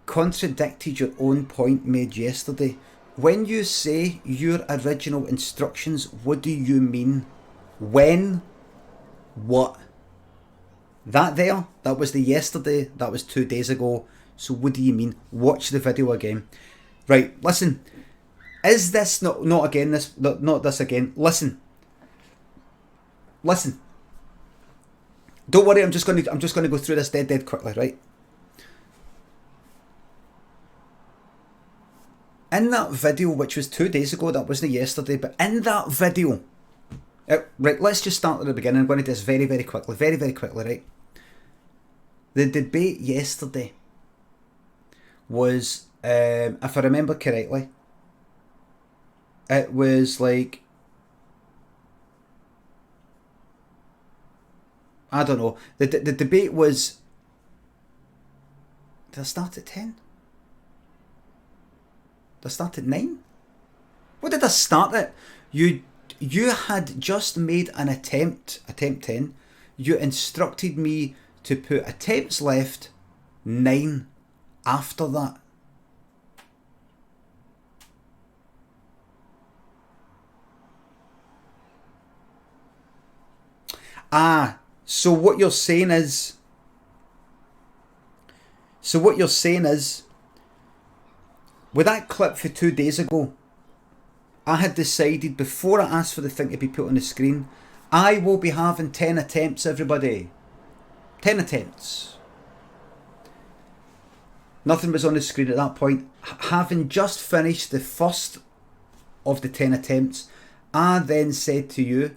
contradicted your own point made yesterday. When you say your original instructions, what do you mean? When? What? That there, that was the yesterday, that was 2 days ago. So what do you mean? Watch the video again. Right, listen. Is this not again this not this again? Listen. Don't worry, I'm just gonna go through this dead quickly, right? In that video, which was 2 days ago, that wasn't yesterday, but in that video, right, let's just start at the beginning. I'm going to do this very quickly, very quickly, right? The debate yesterday was, if I remember correctly, it was like, I don't know, the debate was, did I start at 10? Did I start at 9? What did I start at? You had just made an attempt 10. You instructed me to put attempts left 9 after that. So what you're saying is, with that clip for 2 days ago, I had decided before I asked for the thing to be put on the screen, I will be having 10 attempts, everybody. 10 attempts. Nothing was on the screen at that point. Having just finished the first of the 10 attempts, I then said to you,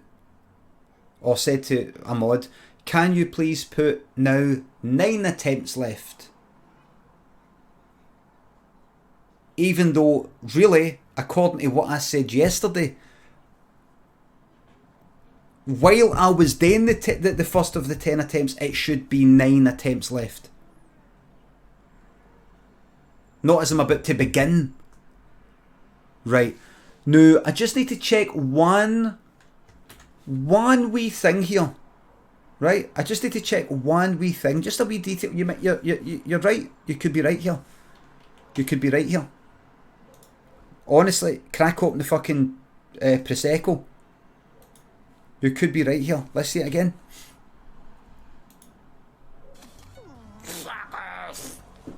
or said to Ahmad, can you please put now 9 attempts left? Even though, really, according to what I said yesterday, while I was doing the first of the 10 attempts, it should be 9 attempts left. Not as I'm about to begin. Right. Now, I just need to check one wee thing here. Right? I just need to check one wee thing. Just a wee detail. You're right. You could be right here. You could be right here. Honestly, crack open the fucking Prosecco. You could be right here. Let's see it again.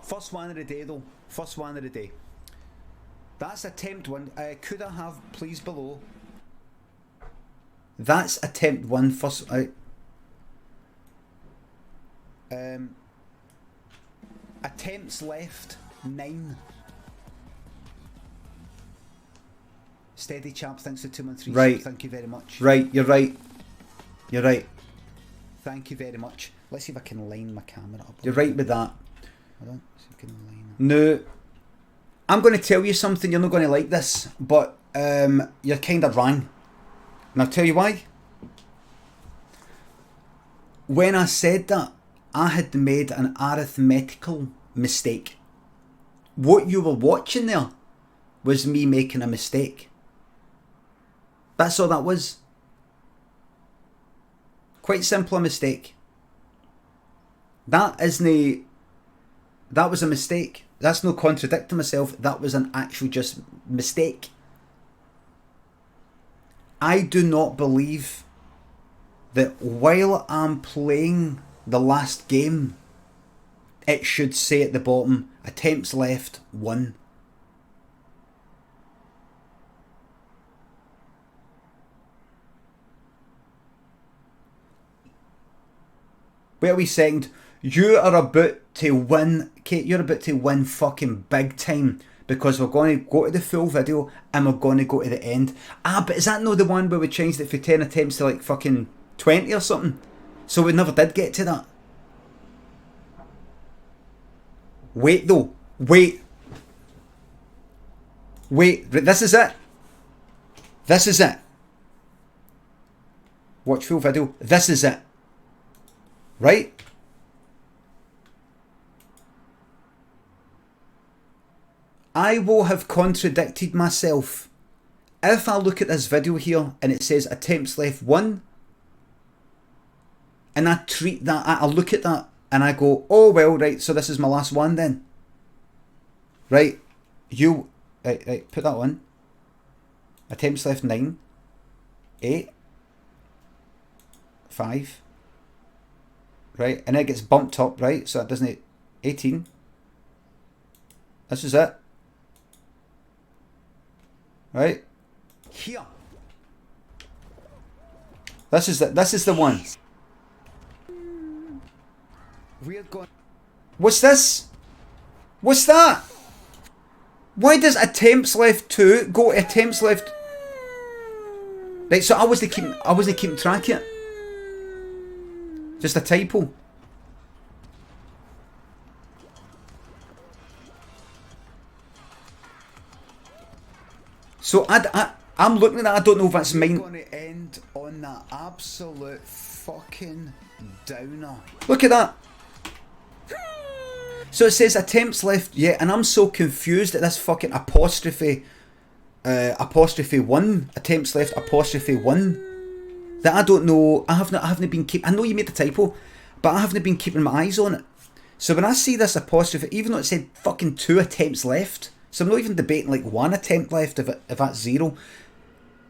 First one of the day though. First one of the day. That's attempt 1. Could I have please below? That's attempt 1. First. Attempts left 9. Steady champ, thanks for 213. Right. Thank you very much. Right, you're right. You're right. Thank you very much. Let's see if I can line my camera up. You're right with that. I don't see if I can line it. No. I'm going to tell you something, you're not going to like this, but you're kind of wrong. And I'll tell you why. When I said that, I had made an arithmetical mistake. What you were watching there was me making a mistake. That's all that was. Quite simple a mistake. That was a mistake. That's no contradicting myself. That was an actual just mistake. I do not believe that while I'm playing the last game, it should say at the bottom, attempts left 1. Wait a wee second. You are about to win, Kate, you're about to win fucking big time, because we're going to go to the full video and we're going to go to the end. But is that not the one where we changed it for 10 attempts to like fucking 20 or something? So we never did get to that. Wait though. Wait. This is it. This is it. Watch full video. This is it. Right? I will have contradicted myself if I look at this video here and it says attempts left 1, and I treat that, I look at that and I go, oh well, right, so this is my last one then. Right, right, put that on. Attempts left 9, 8, 5, right, and it gets bumped up, right, so that doesn't, 18. This is it. Right? Here. This is the one. We're going. What's this? What's that? Why does attempts left 2 go to attempts left? Right, so I wasn't keeping track of it. Just a typo. So I'm looking at that, I don't know if that's mine. Going to end on that absolute fucking downer. Look at that. So it says attempts left, yeah, and I'm so confused at this fucking apostrophe 1, attempts left apostrophe 1, that I don't know. I haven't been keeping. I know you made the typo, but I haven't been keeping my eyes on it. So when I see this apostrophe, even though it said fucking 2 attempts left, so I'm not even debating like 1 attempt left if that's 0.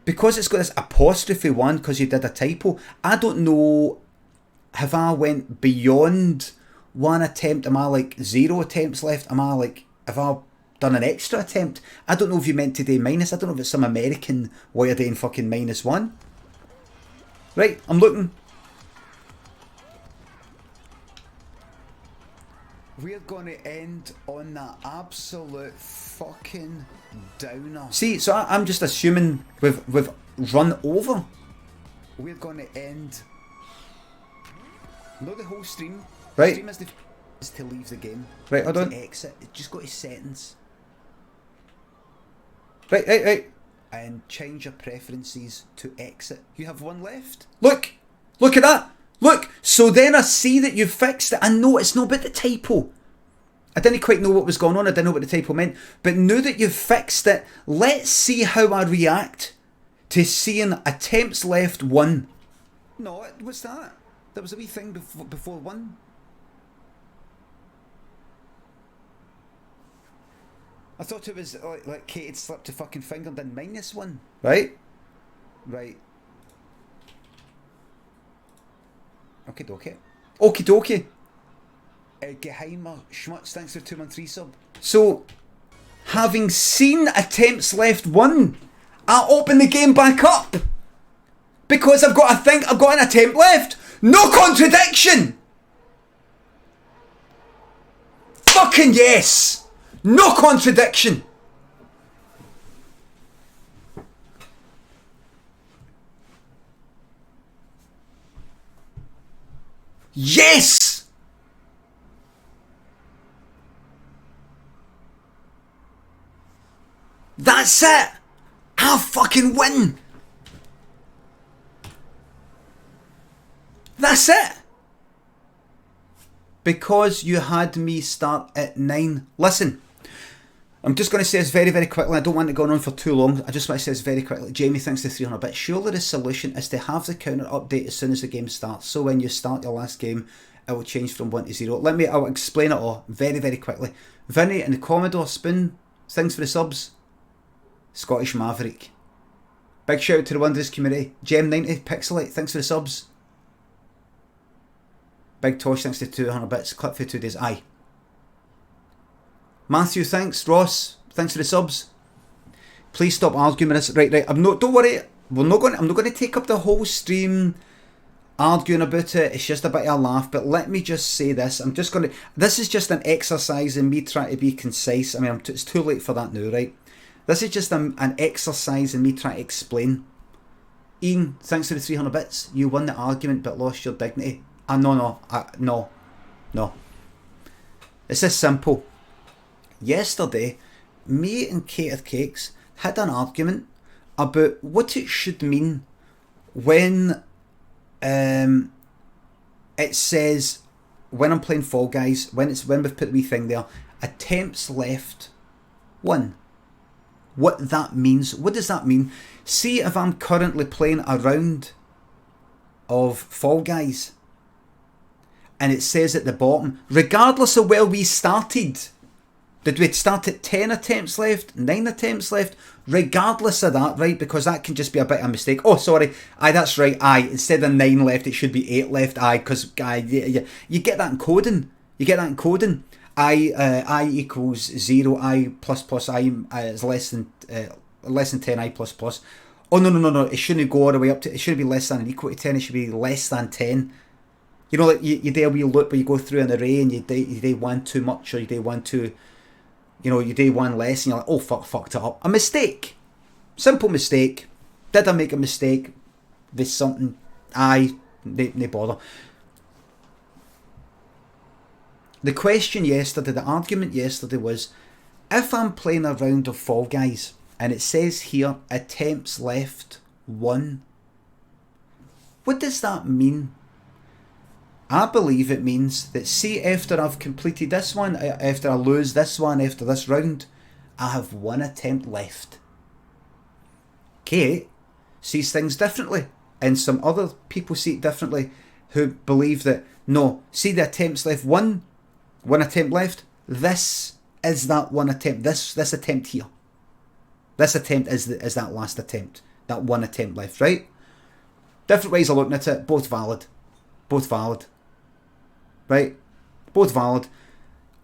Because it's got this apostrophe 1 because you did a typo, I don't know, have I went beyond 1 attempt? Am I like 0 attempts left? Am I like, have I done an extra attempt? I don't know if you meant to do minus. I don't know if it's some American way of doing fucking -1. Right, I'm looking. We're going to end on that absolute fucking downer. See, so I'm just assuming we've run over. We're going to end. Not the whole stream. Right. The stream is to leave the game. Right, hold on. Exit. Just go to settings. Right. And change your preferences to exit. You have 1 left. Look at that. Look, so then I see that you've fixed it. I know it's not about the typo. I didn't quite know what was going on. I didn't know what the typo meant. But now that you've fixed it, let's see how I react to seeing attempts left 1. No, what's that? There was a wee thing before 1. I thought it was like Kate had slipped a fucking finger and done -1. Right. Okie dokie. Geheimer Schmutz, thanks for 2-month resub. So, having seen attempts left 1, I open the game back up. Because I've got an attempt left. No contradiction! Fucking yes! No contradiction! Yes! That's it! I fucking win! That's it! Because you had me start at 9. Listen, I'm just going to say this very, very quickly. I don't want it going on for too long. I just want to say this very quickly. Jamie thinks the 300 bits. Surely the solution is to have the counter update as soon as the game starts. So when you start your last game, it will change from 1 to 0. I'll explain it all very, very quickly. Vinny and the Commodore Spoon, thanks for the subs. Scottish Maverick. Big shout out to the Wondrous community. Gem90, Pixelite, thanks for the subs. Big Tosh, thanks to 200 bits. Clip for 2 days. Aye. Matthew, thanks. Ross, thanks for the subs. Please stop arguing with this. Right. Don't worry. I'm not going to take up the whole stream arguing about it. It's just a bit of a laugh. But let me just say this. This is just an exercise in me trying to be concise. I mean, it's too late for that now, right? This is just an exercise in me trying to explain. Ian, thanks for the 300 bits. You won the argument but lost your dignity. No. It's this simple. Yesterday, me and Kate of Cakes had an argument about what it should mean when it says, when I'm playing Fall Guys, when we've put the wee thing there, attempts left 1. What that means, what does that mean? See if I'm currently playing a round of Fall Guys, and it says at the bottom, regardless of where we started, did we start at 10 attempts left, 9 attempts left, regardless of that, right, because that can just be a bit of a mistake. Oh, sorry, that's right, instead of 9 left, it should be 8 left, because you get that in coding, I equals 0, I plus plus, I is less than 10, I plus plus. Oh, no, it shouldn't go all the way up to, it shouldn't be less than and equal to 10, it should be less than 10. You know, like you do a wee loop where you go through an array and you do 1 too much, or you do 1 too, you do 1 less, and you're like, oh, fucked it up. A mistake. Simple mistake. Did I make a mistake with something? No bother. The question yesterday, the argument yesterday was, if I'm playing a round of Fall Guys, and it says here, attempts left 1, what does that mean? I believe it means that, see, after I've completed this one, after I lose this one, after this round, I have 1 attempt left. Kate sees things differently, and some other people see it differently, who believe that, no, see the attempts left, 1 attempt left, this is that 1 attempt, this attempt here. This attempt is that last attempt, that 1 attempt left, right? Different ways of looking at it, both valid. Right? Both valid.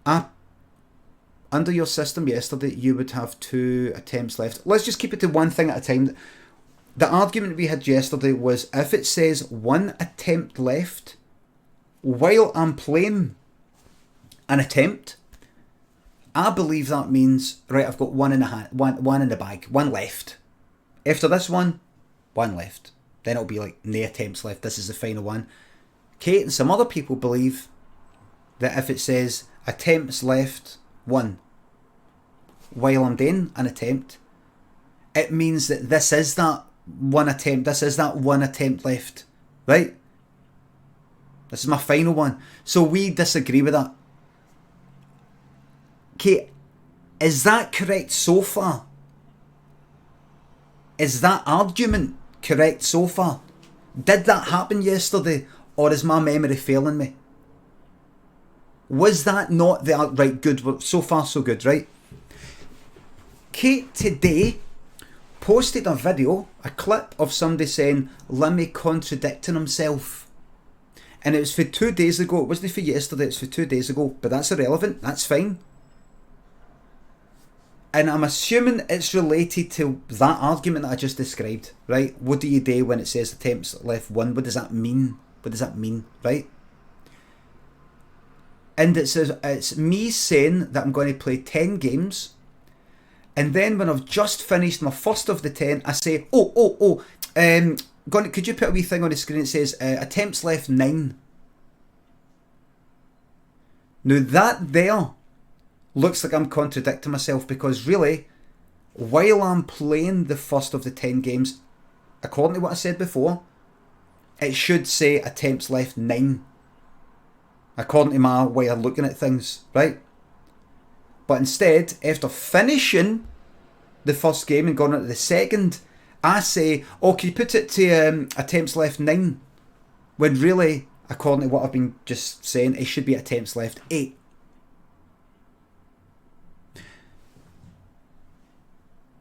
Under your system yesterday, you would have 2 attempts left. Let's just keep it to one thing at a time. The argument we had yesterday was, if it says 1 attempt left, while I'm playing an attempt, I believe that means, right, I've got 1 in the hand, one in the bag, 1 left. After this one, 1 left. Then it'll be like, no attempts left, this is the final one. Kate and some other people believe that if it says attempts left 1 while I'm doing an attempt, it means that this is that 1 attempt, this is that 1 attempt left, right? This is my final one. So we disagree with that. Kate, is that correct so far? Is that argument correct so far? Did that happen yesterday, or is my memory failing me? Was that not the... Right, good. So far, so good, right? Kate today posted a video, a clip of somebody saying, Limmy contradicting himself. And it was for 2 days ago. It wasn't for yesterday, it was for 2 days ago. But that's irrelevant. That's fine. And I'm assuming it's related to that argument that I just described, right? What do you do when it says attempts left 1? What does that mean? What does that mean, right? And it says, it's me saying that I'm going to play 10 games. And then when I've just finished my first of the 10, I say, could you put a wee thing on the screen that says, attempts left 9. Now that there looks like I'm contradicting myself, because really, while I'm playing the first of the 10 games, according to what I said before, it should say attempts left 9. According to my way of looking at things, right? But instead, after finishing the first game and going into the second, I say, can you put it to attempts left 9? When really, according to what I've been just saying, it should be attempts left 8.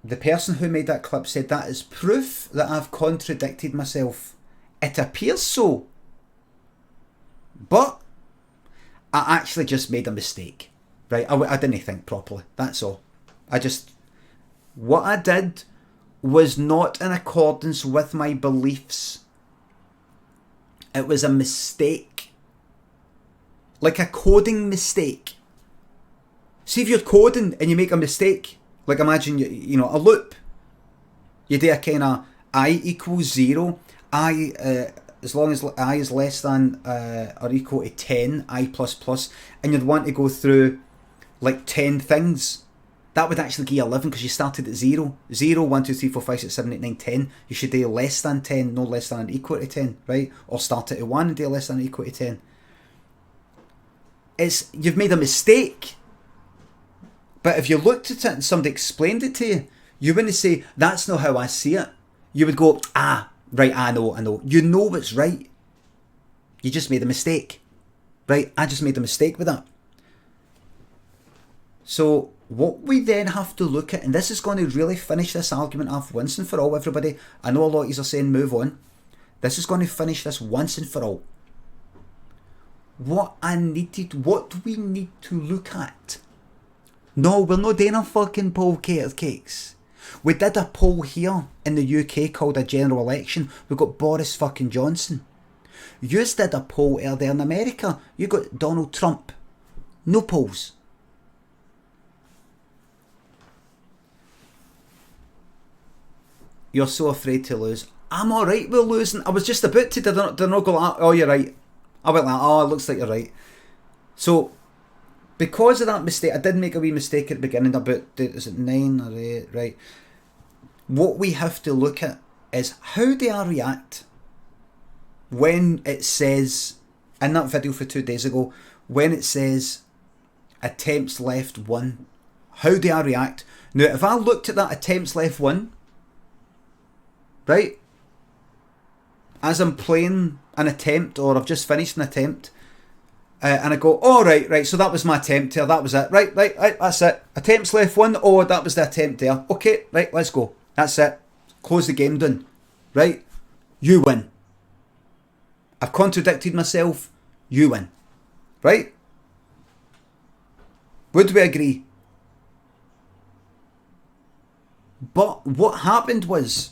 The person who made that clip said that is proof that I've contradicted myself. It appears so. But I actually just made a mistake, right? I didn't think properly, that's all. What I did was not in accordance with my beliefs. It was a mistake. Like a coding mistake. See, if you're coding and you make a mistake, like imagine, a loop. You do a kind of I equals 0, as long as I is less than or equal to 10, I plus plus, and you'd want to go through like 10 things. that would actually give you 11 because you started at 0. 0, 1, 2, 3, 4, 5, 6, 7, 8, 9, 10. You should do less than 10, no less than or equal to 10, right? Or start it at 1 and do less than or equal to 10. You've made a mistake. But if you looked at it and somebody explained it to you, you wouldn't say, that's not how I see it. You would go, right, I know. You know what's right. You just made a mistake. Right? I just made a mistake with that. So what we then have to look at, and this is going to really finish this argument off once and for all, everybody. I know a lot of you are saying move on. This is going to finish this once and for all. What do we need to look at? No, we're not doing a fucking poll, cakes. We did a poll here in the UK called a general election. We got Boris fucking Johnson. You did a poll earlier in America. You got Donald Trump. No polls. You're so afraid to lose. I'm alright with losing. I was just about to. Did I not go like, oh, you're right. I went like, oh, it looks like you're right. So, because of that mistake, I did make a wee mistake at the beginning about, is it 9 or 8, right? What we have to look at is, how do I react when it says, in that video for 2 days ago, when it says, attempts left 1, how do I react? Now, if I looked at that attempts left 1, right, as I'm playing an attempt, or I've just finished an attempt, and I go, oh, right, so that was my attempt there, that was it, right, that's it, attempts left 1, oh, that was the attempt there, okay, right, let's go, that's it, close the game down, right, you win. I've contradicted myself, you win, right? Would we agree? But what happened was,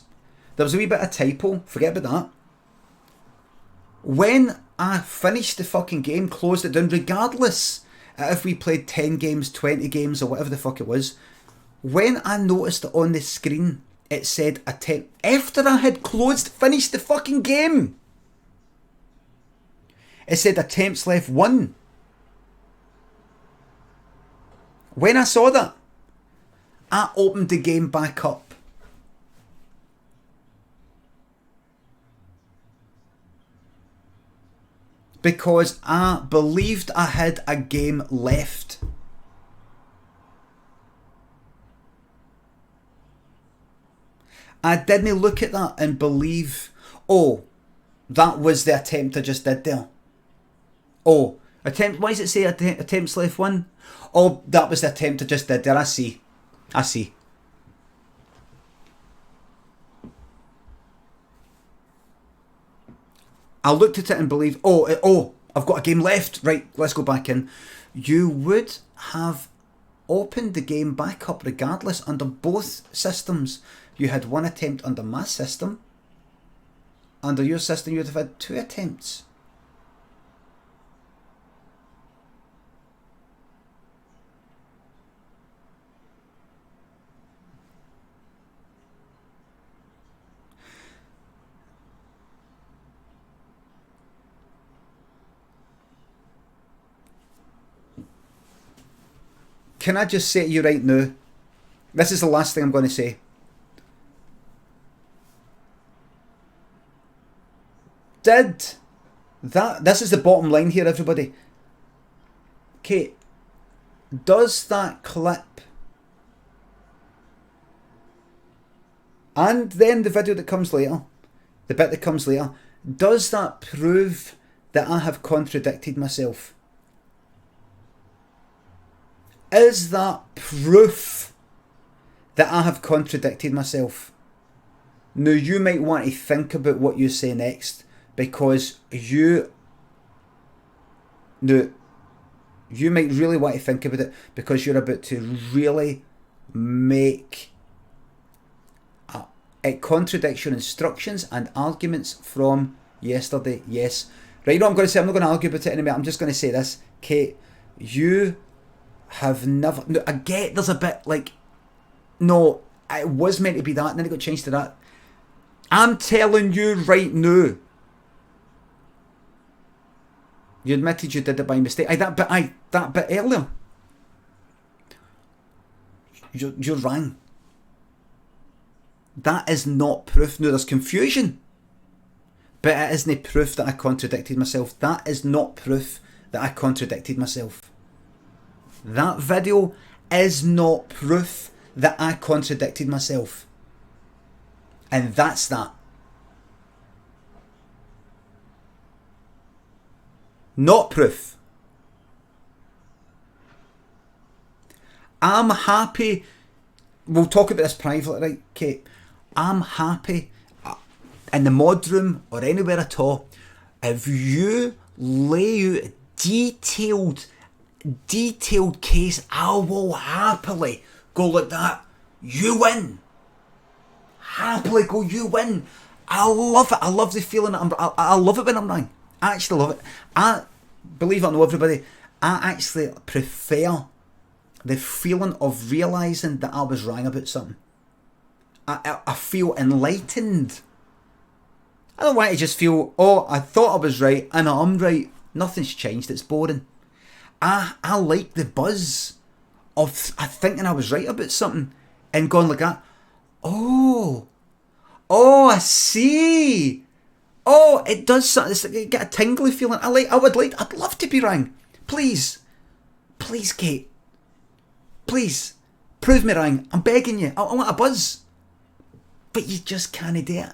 there was a wee bit of typo, forget about that. When I finished the fucking game, closed it down, regardless if we played 10 games, 20 games, or whatever the fuck it was, when I noticed it on the screen, it said attempt, after I had finished the fucking game, it said attempts left 1. When I saw that, I opened the game back up. Because I believed I had a game left. I didn't look at that and believe, oh, that was the attempt I just did there. Oh, why does it say attempts left 1? Oh, that was the attempt I just did there, I see. I looked at it and believed, oh, I've got a game left. Right, let's go back in. You would have opened the game back up regardless under both systems. You had 1 attempt under my system. Under your system, you would have had 2 attempts. Can I just say to you right now, this is the last thing I'm going to say. This is the bottom line here, everybody. Okay, does that clip and then the video that comes later, the bit that comes later, does that prove that I have contradicted myself? Is that proof that I have contradicted myself? Now, you might want to think about what you say next, because you might really want to think about it, because you're about to really make a contradiction instructions and arguments from yesterday. Yes. Right, you know what I'm going to say? I'm not going to argue about it anymore. I'm just going to say this. Kate, you have never... No, I get there's a bit like... No, it was meant to be that, and then it got changed to that. I'm telling you right now. You admitted you did it by mistake. That bit earlier. you're wrong. That is not proof. No, there's confusion. But it isn't proof that I contradicted myself. That is not proof that I contradicted myself. That video is not proof that I contradicted myself. And that's that. Not proof. I'm happy. We'll talk about this privately, right, Kate? I'm happy in the mod room or anywhere at all if you lay out detailed case. I will happily go like that. You win. Happily go, you win. I love it. I love the feeling. I love it when I'm wrong. I actually love it. I believe it or not, everybody, I actually prefer the feeling of realising that I was wrong about something. I feel enlightened. I don't want to just feel, oh, I thought I was right and I'm right. Nothing's changed. It's boring. I like the buzz of thinking I was right about something and going like that. Oh, I see. Oh, it does something. It's like you get a tingly feeling. I'd love to be wrong. Please, Kate. Please, prove me wrong. I'm begging you. I want a buzz. But you just can't do it.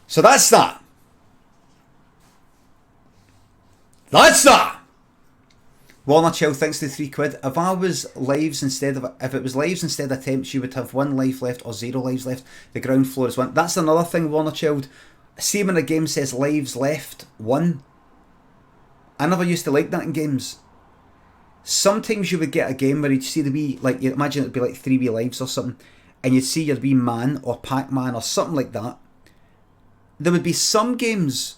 So that's that. That's that. Warner Chill, thanks to £3. If it was lives instead of attempts, you would have 1 life left or 0 lives left. The ground floor is 1. That's another thing, Warner Child. See when a game says lives left 1. I never used to like that in games. Sometimes you would get a game where you'd see the wee, like, you imagine it'd be like 3 wee lives or something, and you'd see your wee man or Pac-Man or something like that. There would be some games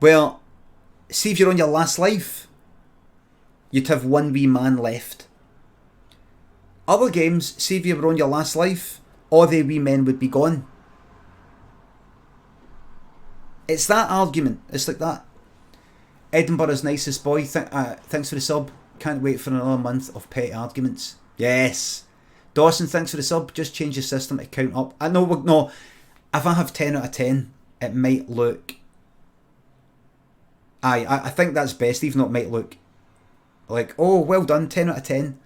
where, see if you're on your last life, you'd have 1 wee man left. Other games, see if you were on your last life, all the wee men would be gone. It's that argument. It's like that. Edinburgh's nicest boy, thanks for the sub. Can't wait for another month of petty arguments. Yes. Dawson, thanks for the sub. Just change the system to count up. I know, no. If I have 10 out of 10, it might look... I think that's best, even though it might look like, oh, well done, 10 out of 10.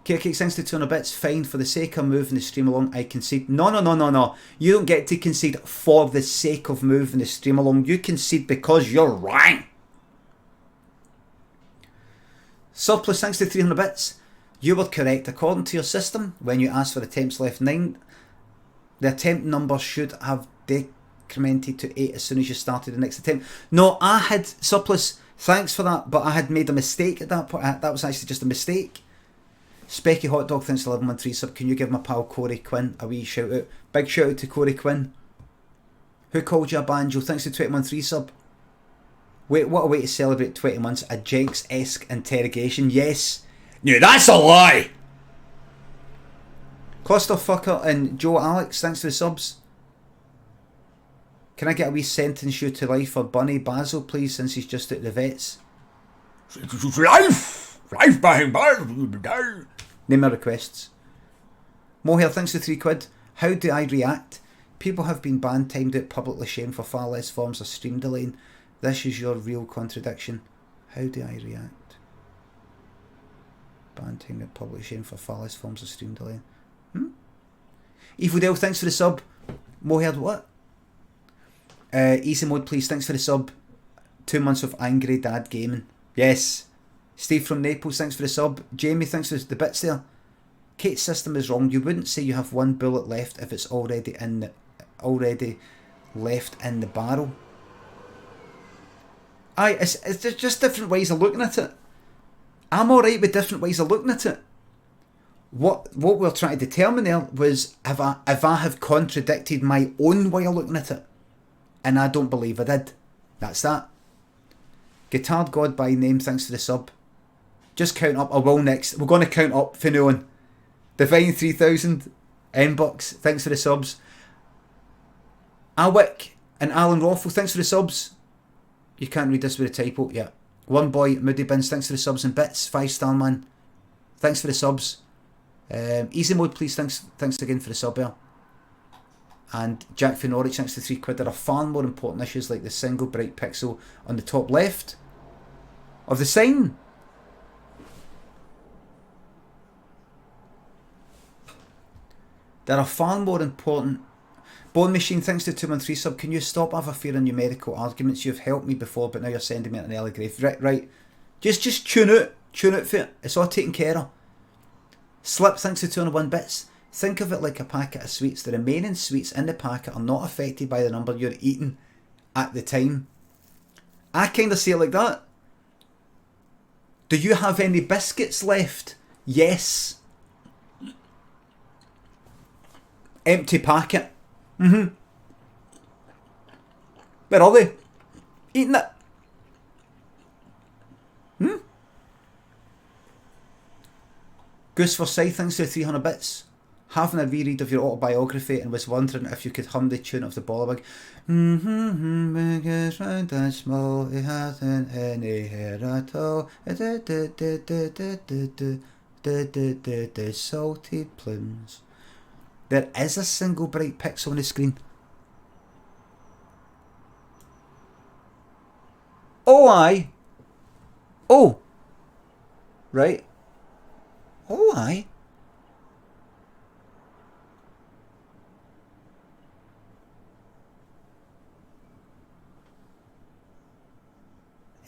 Cake, thanks to 200 bits. Fine, for the sake of moving the stream along, I concede. No. You don't get to concede for the sake of moving the stream along. You concede because you're wrong. Surplus, thanks to 300 bits. You were correct. According to your system, when you asked for attempts left 9, the attempt number should have decremented to 8 as soon as you started the next attempt. No, I had, Surplus, thanks for that, but I had made a mistake at that point. That was actually just a mistake. Specky Hot Dog, thanks to 1113 sub. Can you give my pal Corey Quinn a wee shout out? Big shout out to Corey Quinn. Who called you a banjo? Thanks to 213 sub. Wait, what a way to celebrate 20 months. A Jenks-esque interrogation. Yes. No, that's a lie. Clusterfucker and Joe Alex, thanks for the subs. Can I get a wee sentence you to life for Bunny Basil, please, since he's just at the vets? Life behind bars. Name my requests. Mohair, thanks for £3. How do I react? People have been banned, timed out, publicly shamed for far less forms of stream delaying. This is your real contradiction. How do I react? Banned, timed out, publicly shamed for far less forms of stream delaying. Evil Dale, thanks for the sub. Mohair, what? Easy Mode, please, thanks for the sub. 2 months of angry dad gaming. Yes. Steve from Naples, thanks for the sub. Jamie, thanks for the bits there. Kate's system is wrong. You wouldn't say you have 1 bullet left if it's already left in the barrel. Aye, it's just different ways of looking at it. I'm alright with different ways of looking at it. What we're trying to determine there was if I have contradicted my own way of looking at it. And I don't believe I did. That's that. Guitar God by name, thanks for the sub. Just count up. I will next. We're going to count up for now on. Divine 3000, N-Bucks, thanks for the subs. Awick and Alan Roffle, thanks for the subs. You can't read this with a typo. Yeah. One Boy, Moody Bins, thanks for the subs and bits. 5-star man, thanks for the subs. Easy Mode, please, thanks again for the sub here. And Jack for Norwich, thanks for £3. There are far more important issues like the single bright pixel on the top left of the sign. There are far more important... Bone Machine, thanks to 213 sub. Can you stop interfering in numerical arguments? You've helped me before, but now you're sending me at an early grave. Right. Just tune out for it. It's all taken care of. Slip, thanks to 201 bits. Think of it like a packet of sweets. The remaining sweets in the packet are not affected by the number you're eating at the time. I kind of see it like that. Do you have any biscuits left? Yes. Empty packet. Where are they? Eating it. Goose for Scythe, thanks to 300 bits. Having a reread of your autobiography and was wondering if you could hum the tune of the Bollywig. Because round and small, he hasn't any hair at all. The salted plumes. There is a single bright pixel on the screen. Oh, aye. Oh. Right. Oh, aye.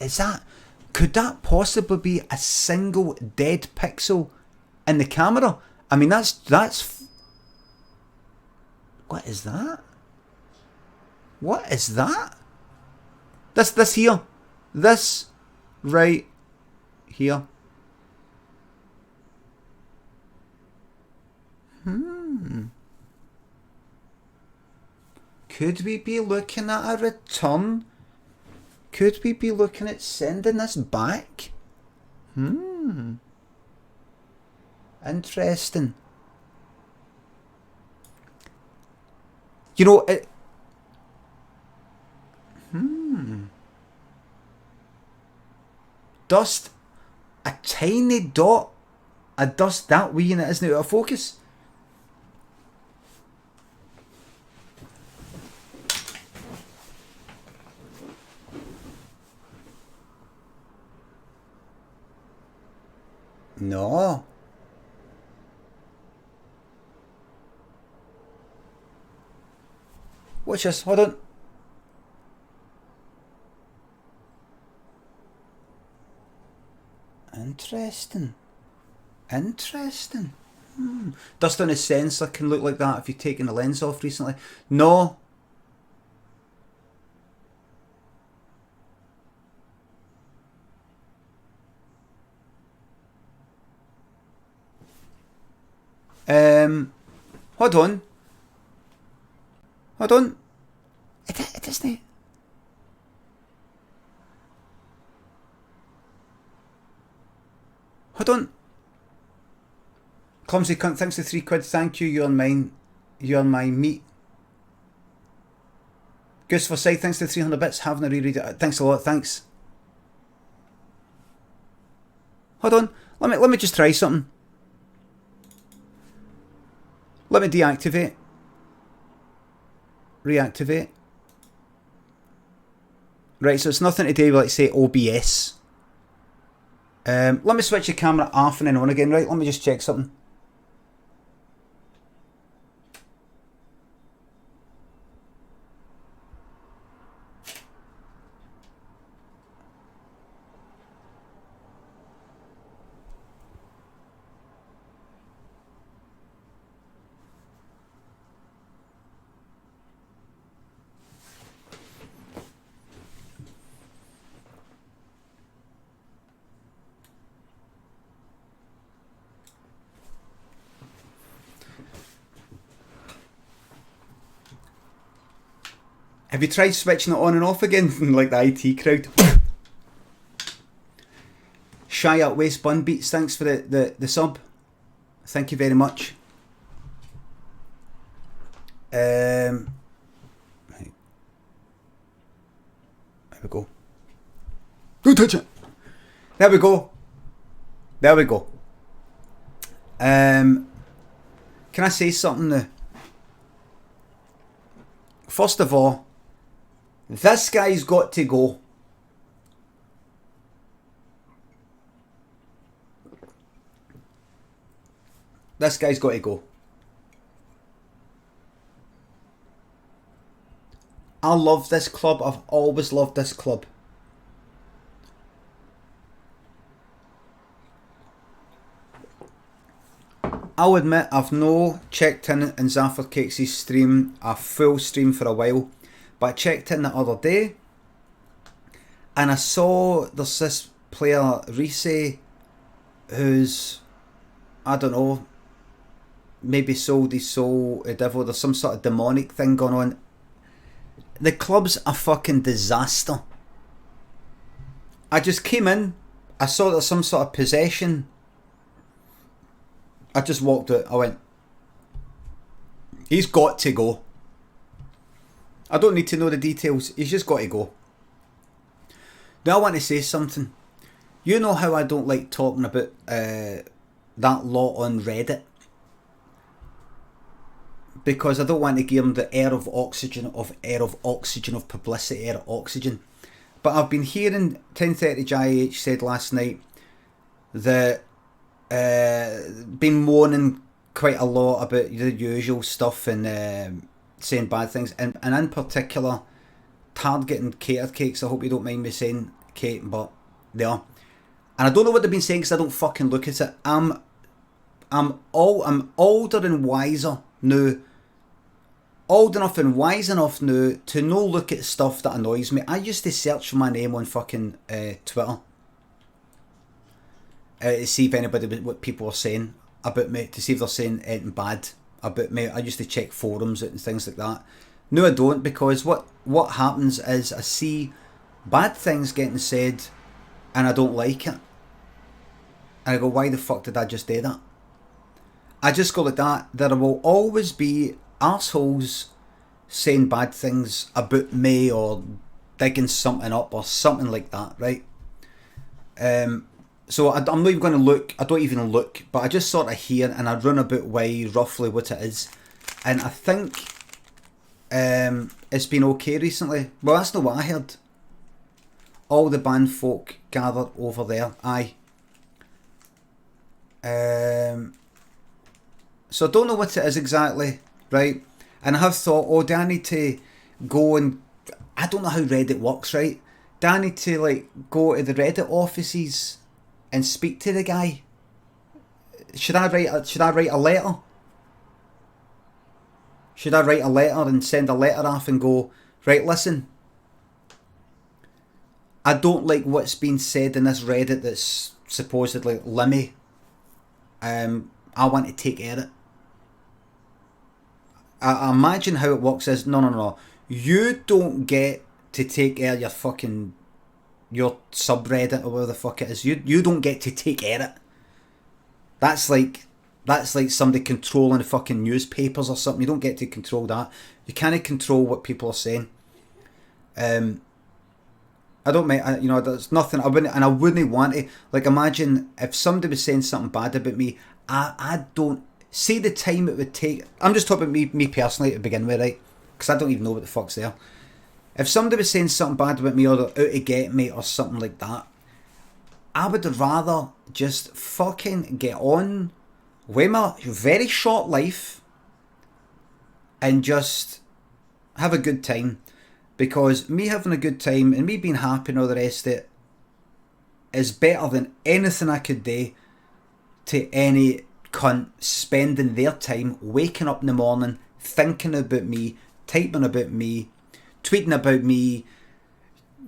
Is that... Could that possibly be a single dead pixel in the camera? I mean, that's... What is that? What is that? This here. This right here. Could we be looking at a return? Could we be looking at sending this back? Interesting. You know, it... Dust. A tiny dot. A dust that wee and it isn't out of focus. No. Watch this, hold on. Interesting. Dust on a sensor can look like that if you've taken the lens off recently. No. Hold on. It isn't. Hold on. Clumsy cunt, thanks to £3. Thank you, you're on mine. You're on my meat. Goose for Scythe, thanks to 300 bits. Having a reread it. Thanks a lot, thanks. Hold on. Let me just try something. Let me deactivate. Reactivate. Right, so it's nothing to do with, like, say, OBS. Let me switch the camera off and then on again, right? Let me just check something. Have you tried switching it on and off again, like the IT crowd? Shy at Waste Bun Beats, thanks for the sub. Thank you very much. Right. There we go. Don't touch it! There we go. There we go. Can I say something now? First of all, this guy's got to go. This guy's got to go. I love this club. I've always loved this club. I'll admit I've no checked in Zaffer Cakes' stream, a full stream for a while, but I checked in the other day and I saw there's this player Reese who's, I don't know, maybe sold his soul to devil. There's some sort of demonic thing going on. The club's a fucking disaster. I just came in, I saw there's some sort of possession. I just walked out. I went, he's got to go. I don't need to know the details. He's just got to go. Now I want to say something. You know how I don't like talking about that lot on Reddit? Because I don't want to give him the air of oxygen, of publicity, air of oxygen. But I've been hearing 1030 JH said last night that been moaning quite a lot about the usual stuff and saying bad things, and in particular targeting catered cakes. I hope you don't mind me saying Kate, but they are. And I don't know what they've been saying because I don't fucking look at it. I'm older and wiser now. Old enough and wise enough now to no look at stuff that annoys me. I used to search for my name on fucking Twitter. To see if anybody, what people are saying about me, to see if they're saying anything bad about me. I used to check forums and things like that. No, I don't, because what happens is I see bad things getting said and I don't like it. And I go, why the fuck did I just do that? I just go like that. There will always be arseholes saying bad things about me or digging something up or something like that, right? So I'm not even going to look, I don't even look, but I just sort of hear and I run about why roughly what it is. And I think it's been okay recently. Well, that's not what I heard. All the band folk gathered over there, aye. So I don't know what it is exactly, right? And I have thought, oh, do I need to go and, I don't know how Reddit works, right? Do I need to like go to the Reddit offices and speak to the guy? Should I write a letter? Should I write a letter and send a letter off and go, right, listen, I don't like what's been said in this Reddit that's supposedly Limmy. I want to take care of it. I imagine how it works is, no. You don't get to take care of your subreddit or whatever the fuck it is. You don't get to take care of it. That's like somebody controlling the fucking newspapers or something. You don't get to control that. You can't control what people are saying. I don't mind, there's nothing, I wouldn't want to, like, imagine if somebody was saying something bad about me, I don't, see the time it would take, I'm just talking about me personally to begin with, right, because I don't even know what the fuck's there. If somebody was saying something bad about me or they're out to get me or something like that, I would rather just fucking get on with my very short life and just have a good time. Because me having a good time and me being happy and all the rest of it is better than anything I could do to any cunt spending their time waking up in the morning, thinking about me, typing about me, tweeting about me.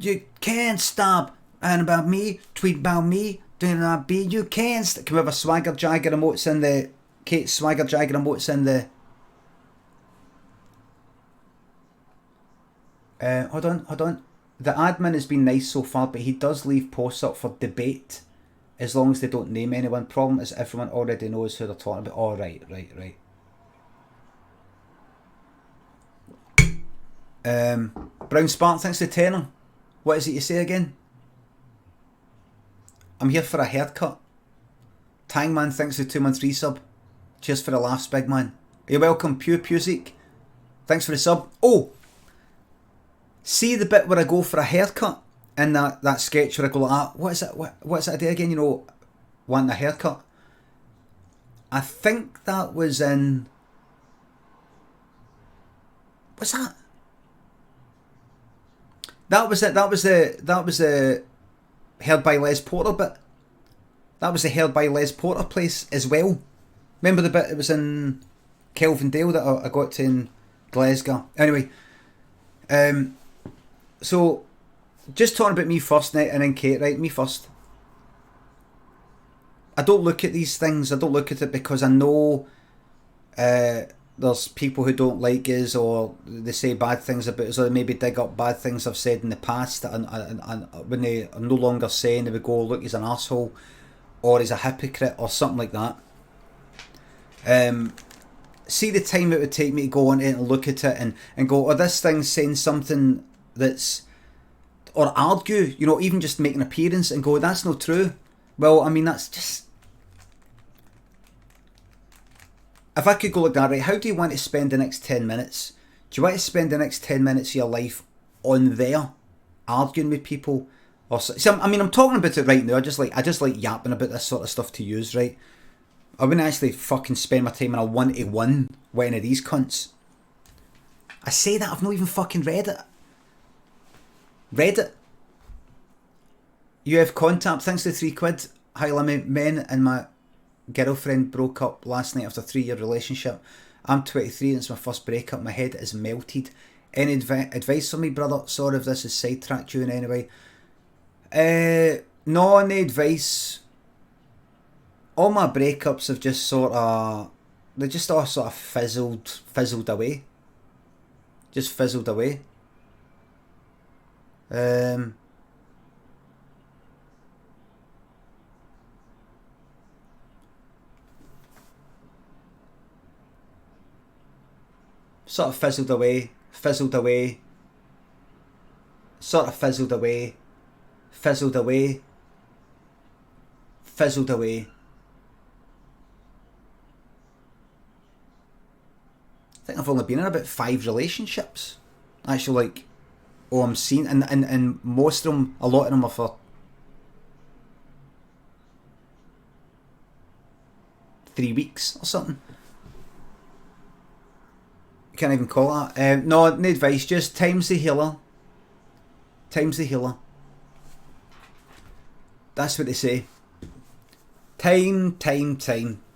You can't stop. And about me, tweet about me, do not be. You can't stop. Can we have a Swagger Jagger emotes in the... Kate Swagger Jagger emotes in the... Hold on. The admin has been nice so far, but he does leave posts up for debate as long as they don't name anyone. Problem is everyone already knows who they're talking about. Oh, right. Brown Spartan, thanks for the tenner. What is it you say again? I'm here for a haircut. Tangman, thanks for the 2-month resub. Cheers for the laughs, big man. You're welcome, Pew Pusic. Thanks for the sub. Oh! See the bit where I go for a haircut in that sketch where I go like, what's it I do again, you know, wanting a haircut? I think that was in... What's that? That was it. That was the Held by Les Porter bit. That was the Held by Les Porter place as well. Remember the bit it was in Kelvindale that I got to in Glasgow? Anyway, so just talking about me first, and then Kate, right? Me first. I don't look at these things. I don't look at it because I know there's people who don't like us, or they say bad things about us, or they maybe dig up bad things I've said in the past, and when they are no longer saying, they would go, look, he's an asshole, or he's a hypocrite, or something like that. See the time it would take me to go on it and look at it and go, oh, this thing's saying something that's, or argue, you know, even just make an appearance and go, that's not true. Well, I mean, that's just... If I could go like that, right, how do you want to spend the next 10 minutes? Do you want to spend the next 10 minutes of your life on there, arguing with people? Or so, I mean, I'm talking about it right now. I just like yapping about this sort of stuff to use, right? I wouldn't actually fucking spend my time in a 1-to-1 with any of these cunts. I say that, I've not even fucking read it. You have contact, thanks to £3. Hi Limmy, men and my girlfriend broke up last night after a 3-year relationship. I'm 23 and it's my first breakup. My head is melted. Any advice for me, brother? Sorry if this has sidetracked you in any way. No, any advice. All my breakups have just they just all sort of fizzled away. Just fizzled away. Sort of fizzled away, sort of fizzled away, I think I've only been in about 5 relationships. Actually, like, I'm seeing, and most of them, a lot of them are for 3 weeks or something. Can't even call that. No advice, just time's the healer. Time's the healer. That's what they say. Time.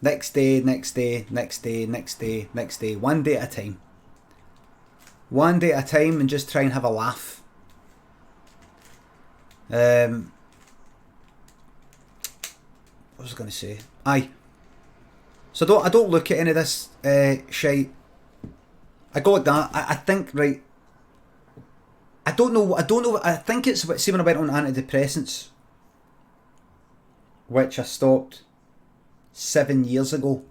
Next day. 1 day at a time. 1 day at a time, and just try and have a laugh. What was I going to say? Aye. So I don't look at any of this shite. I go like that. I think, right, I don't know, I think it's, see, when I went on antidepressants, which I stopped 7 years ago.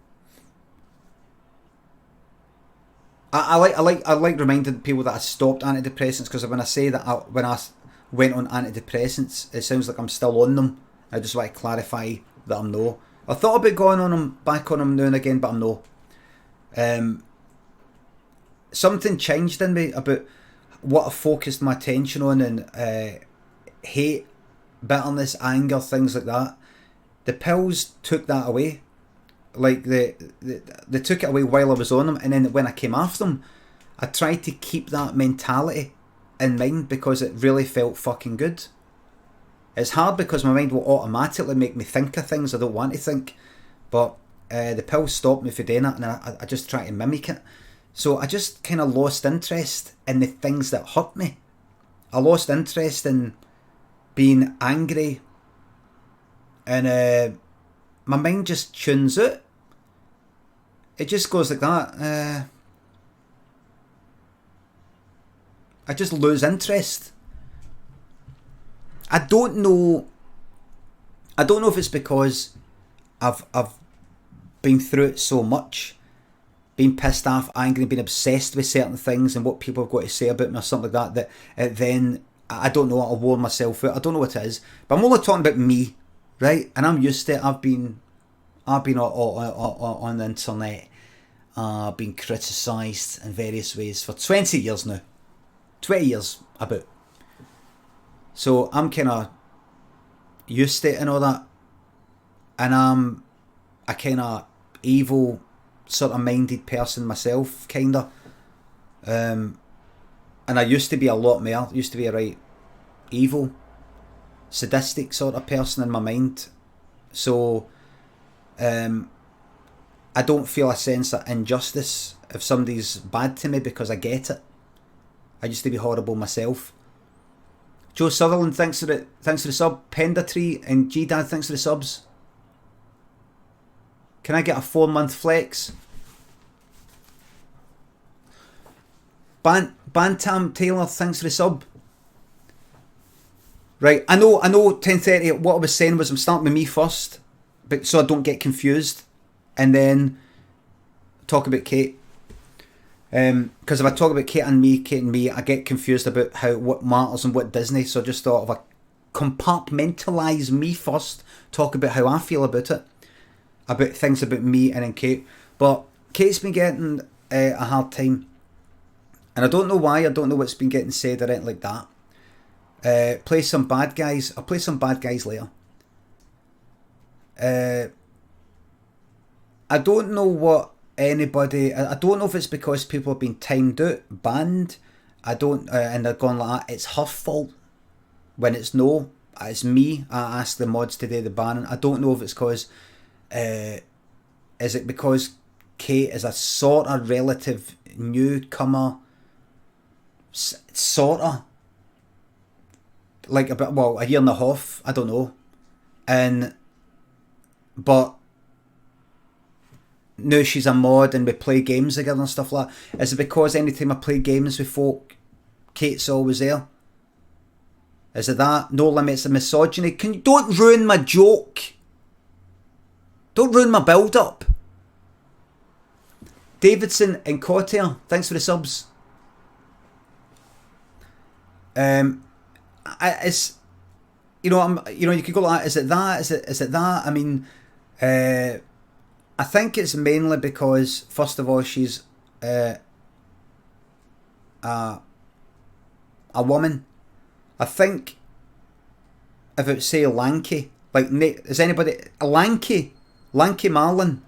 I like reminding people that I stopped antidepressants, because when I say that when I went on antidepressants, it sounds like I'm still on them. I just want to clarify that I'm no. I thought about going on them, back on them now and again, but I'm no. Something changed in me about what I focused my attention on, and hate, bitterness, anger, things like that. The pills took that away. Like, they took it away while I was on them, and then when I came off them, I tried to keep that mentality in mind, because it really felt fucking good. It's hard because my mind will automatically make me think of things I don't want to think, but the pills stopped me from doing that, and I just try to mimic it. So I just kind of lost interest in the things that hurt me. I lost interest in being angry, and my mind just tunes out. It just goes like that. I just lose interest. I don't know if it's because I've been through it so much, being pissed off, angry, being obsessed with certain things and what people have got to say about me or something like that, then, I don't know, I'll warn myself out. I don't know what it is. But I'm only talking about me, right? And I'm used to it. I've been on the internet, been criticised in various ways for 20 years now. 20 years, about. So I'm kind of used to it and all that. And I'm a kind of evil sort of minded person myself, kind of. And I used to be a lot more. Used to be a right evil, sadistic sort of person in my mind. So I don't feel a sense of injustice if somebody's bad to me because I get it. I used to be horrible myself. Joe Sutherland, thanks for the sub. Penda Tree and G Dad, thanks for the subs. Can I get a 4-month flex? Bantam Taylor, thanks for the sub. Right, I know 10:30. What I was saying was I'm starting with me first, but so I don't get confused, and then talk about Kate. Because if I talk about Kate and me, I get confused about what matters and what Disney. So I just thought if I compartmentalise me first, talk about how I feel about it, about things about me, and then Kate. But Kate's been getting a hard time, and I don't know why. I don't know what's been getting said or anything like that. Play some bad guys. I'll play some bad guys later. I don't know what anybody. I don't know if it's because people have been timed out, banned. I don't, and they're going like that. It's her fault when it's no. It's me. I asked the mods to do the banning. I don't know if it's because. Is it because Kate is a sort of relative newcomer? Sort of. Like a year and a half, I don't know. But now she's a mod and we play games together and stuff like that. Is it because anytime I play games with folk, Kate's always there? Is it that? No Limits of misogyny? Don't ruin my joke. Don't ruin my build up. Davidson and Cotter, thanks for the subs. It's, you could go like that. Is it that? Is it that? I mean, I think it's mainly because, first of all, she's a woman. I think if it say lanky, like, is anybody lanky Marlon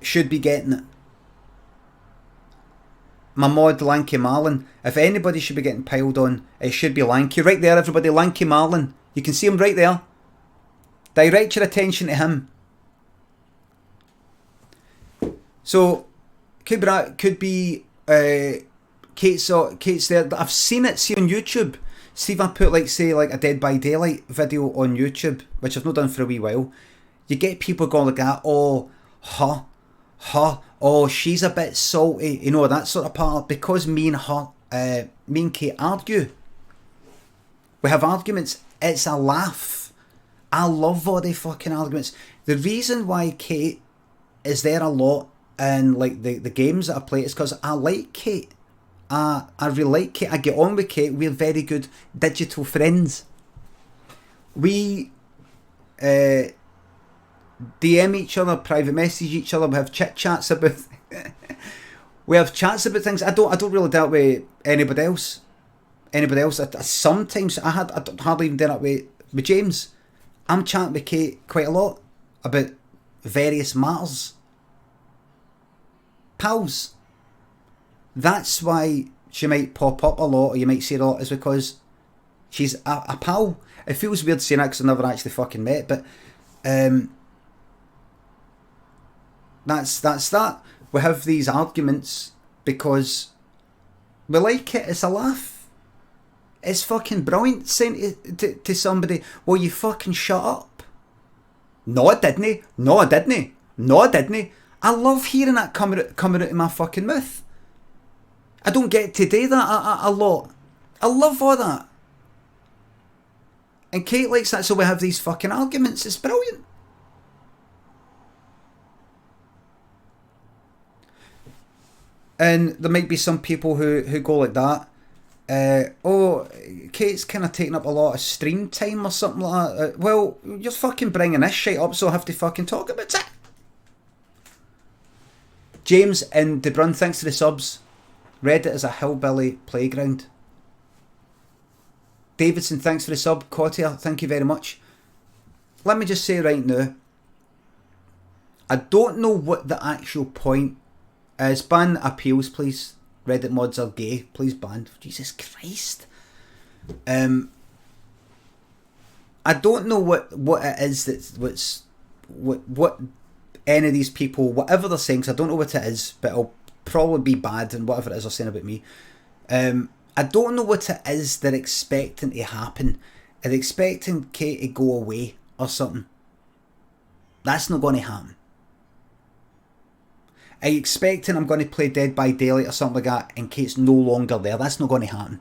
should be getting it. My mod Lanky Marlon. If anybody should be getting piled on, it should be Lanky. Right there, everybody, Lanky Marlon. You can see him right there. Direct your attention to him. So, could be Kate's there. I've seen it, see on YouTube. See if I put a Dead by Daylight video on YouTube, which I've not done for a wee while. You get people going like that, oh, oh, she's a bit salty, that sort of part. Because me and Kate argue. We have arguments. It's a laugh. I love all the fucking arguments. The reason why Kate is there a lot in the games that I play is because I like Kate. I really like Kate. I get on with Kate. We're very good digital friends. We DM each other, private message each other. We have chats about. We have chats about things. I don't really deal with anybody else. Sometimes I hardly even done it with James. I'm chatting with Kate quite a lot about various matters. Pals. That's why she might pop up a lot, or you might see it a lot, is because she's a pal. It feels weird saying that because I've never actually fucking met, but that's that. We have these arguments because we like it. It's a laugh. It's fucking brilliant saying to somebody, well, you fucking shut up. No, I didn't. No, I didn't. No, I didn't. I love hearing that coming out of my fucking mouth. I don't get to do that a lot. I love all that. And Kate likes that, so we have these fucking arguments. It's brilliant. And there might be some people who go like that. Oh, Kate's kind of taking up a lot of stream time or something like that. Well, you're fucking bringing this shit up, so I have to fucking talk about it. James in DeBrun, thanks to the subs. Reddit is a hillbilly playground. Davidson, thanks for the sub. Cotier, thank you very much. Let me just say right now, I don't know what the actual point is. Ban appeals, please. Reddit mods are gay. Please ban. Jesus Christ. I don't know what it is what any of these people, whatever they're saying, 'cause I don't know what it is, but it'll probably be bad and whatever it is they're saying about me. I don't know what it is they're expecting to happen. Are they expecting Kate to go away or something? That's not going to happen. Are you expecting I'm going to play Dead by Daylight or something like that and Kate's no longer there? That's not going to happen.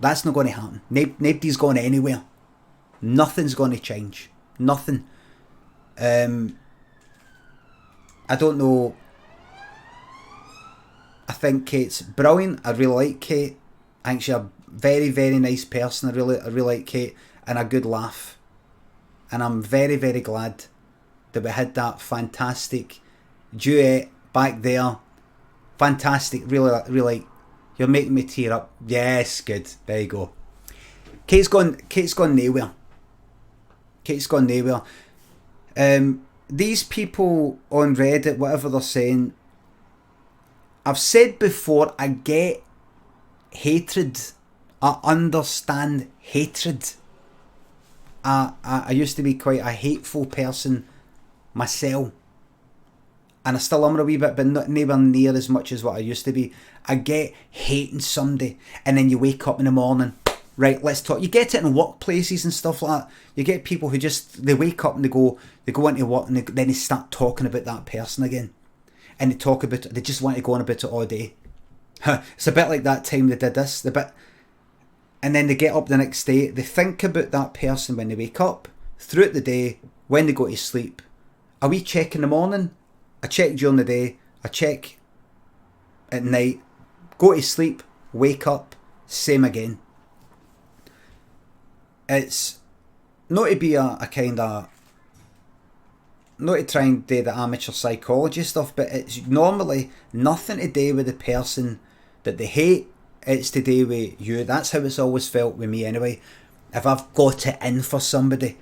That's not going to happen. Nobody's going anywhere. Nothing's going to change. Nothing. I don't know. I think Kate's brilliant. I really like Kate. I think she's a very, very nice person. I really like Kate, and a good laugh. And I'm very, very glad that we had that fantastic duet back there. Fantastic. Really, you're making me tear up. Yes, good. There you go. Kate's gone nowhere. Kate's gone nowhere. These people on Reddit, whatever they're saying, I've said before, I get hatred. I understand hatred. I used to be quite a hateful person myself. And I still am a wee bit, but not nowhere near as much as what I used to be. I get hating somebody, and then you wake up in the morning, right, let's talk. You get it in workplaces and stuff like that. You get people who just, they wake up and they go into work and then they start talking about that person again. And they talk about it, they just want to go on about it all day. It's a bit like that time they did this. And then they get up the next day, they think about that person when they wake up, throughout the day, when they go to sleep. A wee check in the morning, a check during the day, a check at night, go to sleep, wake up, same again. It's not to be a kind of, not to try and do the amateur psychology stuff, but it's normally nothing to do with the person that they hate. It's to do with you. That's how it's always felt with me anyway. If I've got it in for somebody,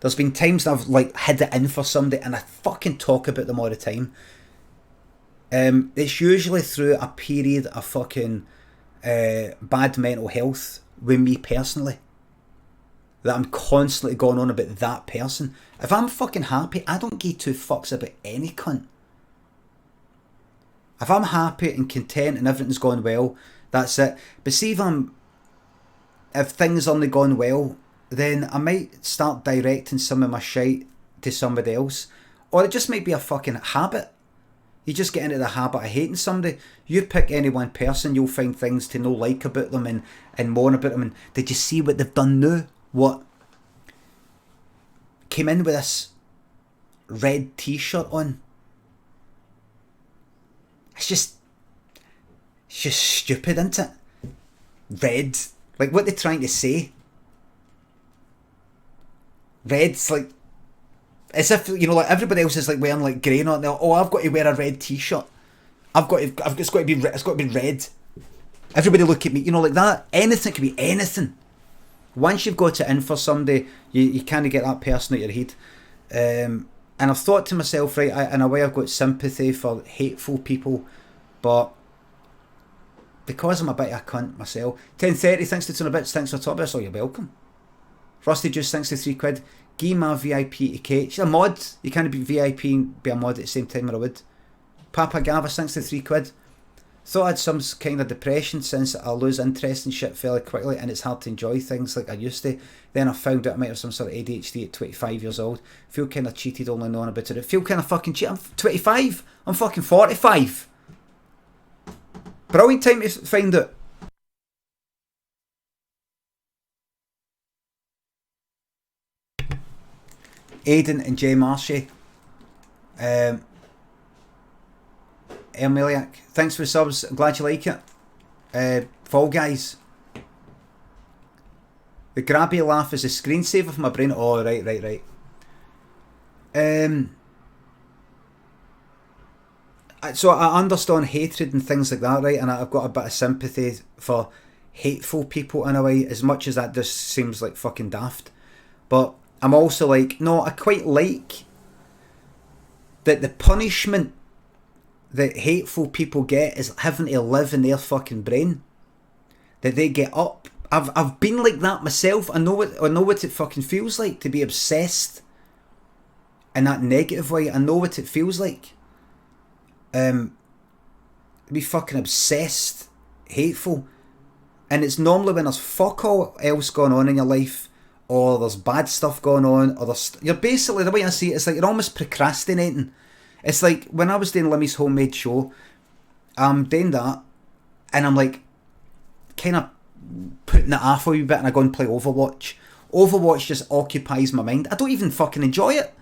there's been times I've like had it in for somebody and I fucking talk about them all the time. It's usually through a period of fucking bad mental health with me personally, that I'm constantly going on about that person. If I'm fucking happy, I don't give two fucks about any cunt. If I'm happy and content and everything's going well, that's it. But see if things aren't going well, then I might start directing some of my shite to somebody else. Or it just might be a fucking habit. You just get into the habit of hating somebody. You pick any one person, you'll find things to no like about them and moan about them. And did you see what they've done now? What came in with this red t-shirt on? It's just stupid, isn't it? Red. Like, what they're trying to say. Red's like, as if, you know, like everybody else is like wearing like grey on there. Oh, I've got to wear a red t-shirt. It's got to be red. Everybody look at me, you know, like that. Anything can be anything. Once you've got it in for somebody, you kind of get that person out your head. And I've thought to myself, right, in a way I've got sympathy for hateful people, but because I'm a bit of a cunt myself. 10:30, thanks to 200 bits, thanks for top bits. Oh, you're welcome. Rusty Juice, thanks to £3. Give my VIP to Kate. She's a mod. You can't be VIP and be a mod at the same time, or I would. Papa Gavas, thanks to £3. Thought I had some kind of depression since I lose interest in shit fairly quickly and it's hard to enjoy things like I used to. Then I found out I might have some sort of ADHD at 25 years old. Feel kind of cheated only knowing about it. Feel kind of fucking cheated. I'm 25. I'm fucking 45. Brilliant time to find out. Aidan and Jay Marshy. Ermeliak, thanks for the subs. I'm glad you like it. Fall Guys. The grabby laugh is a screensaver for my brain. Oh, right. So I understand hatred and things like that, right? And I've got a bit of sympathy for hateful people in a way, as much as that just seems like fucking daft. But I'm also like, no, I quite like that the punishment that hateful people get is having to live in their fucking brain. That they get up. I've been like that myself. I know what it fucking feels like to be obsessed in that negative way. I know what it feels like. Be fucking obsessed, hateful, and it's normally when there's fuck all else going on in your life, or there's bad stuff going on, or you're basically, the way I see it, it's like you're almost procrastinating. It's like when I was doing Limmy's homemade show, I'm doing that, and I'm like kind of putting it off a wee bit, and I go and play Overwatch. Overwatch just occupies my mind. I don't even fucking enjoy it.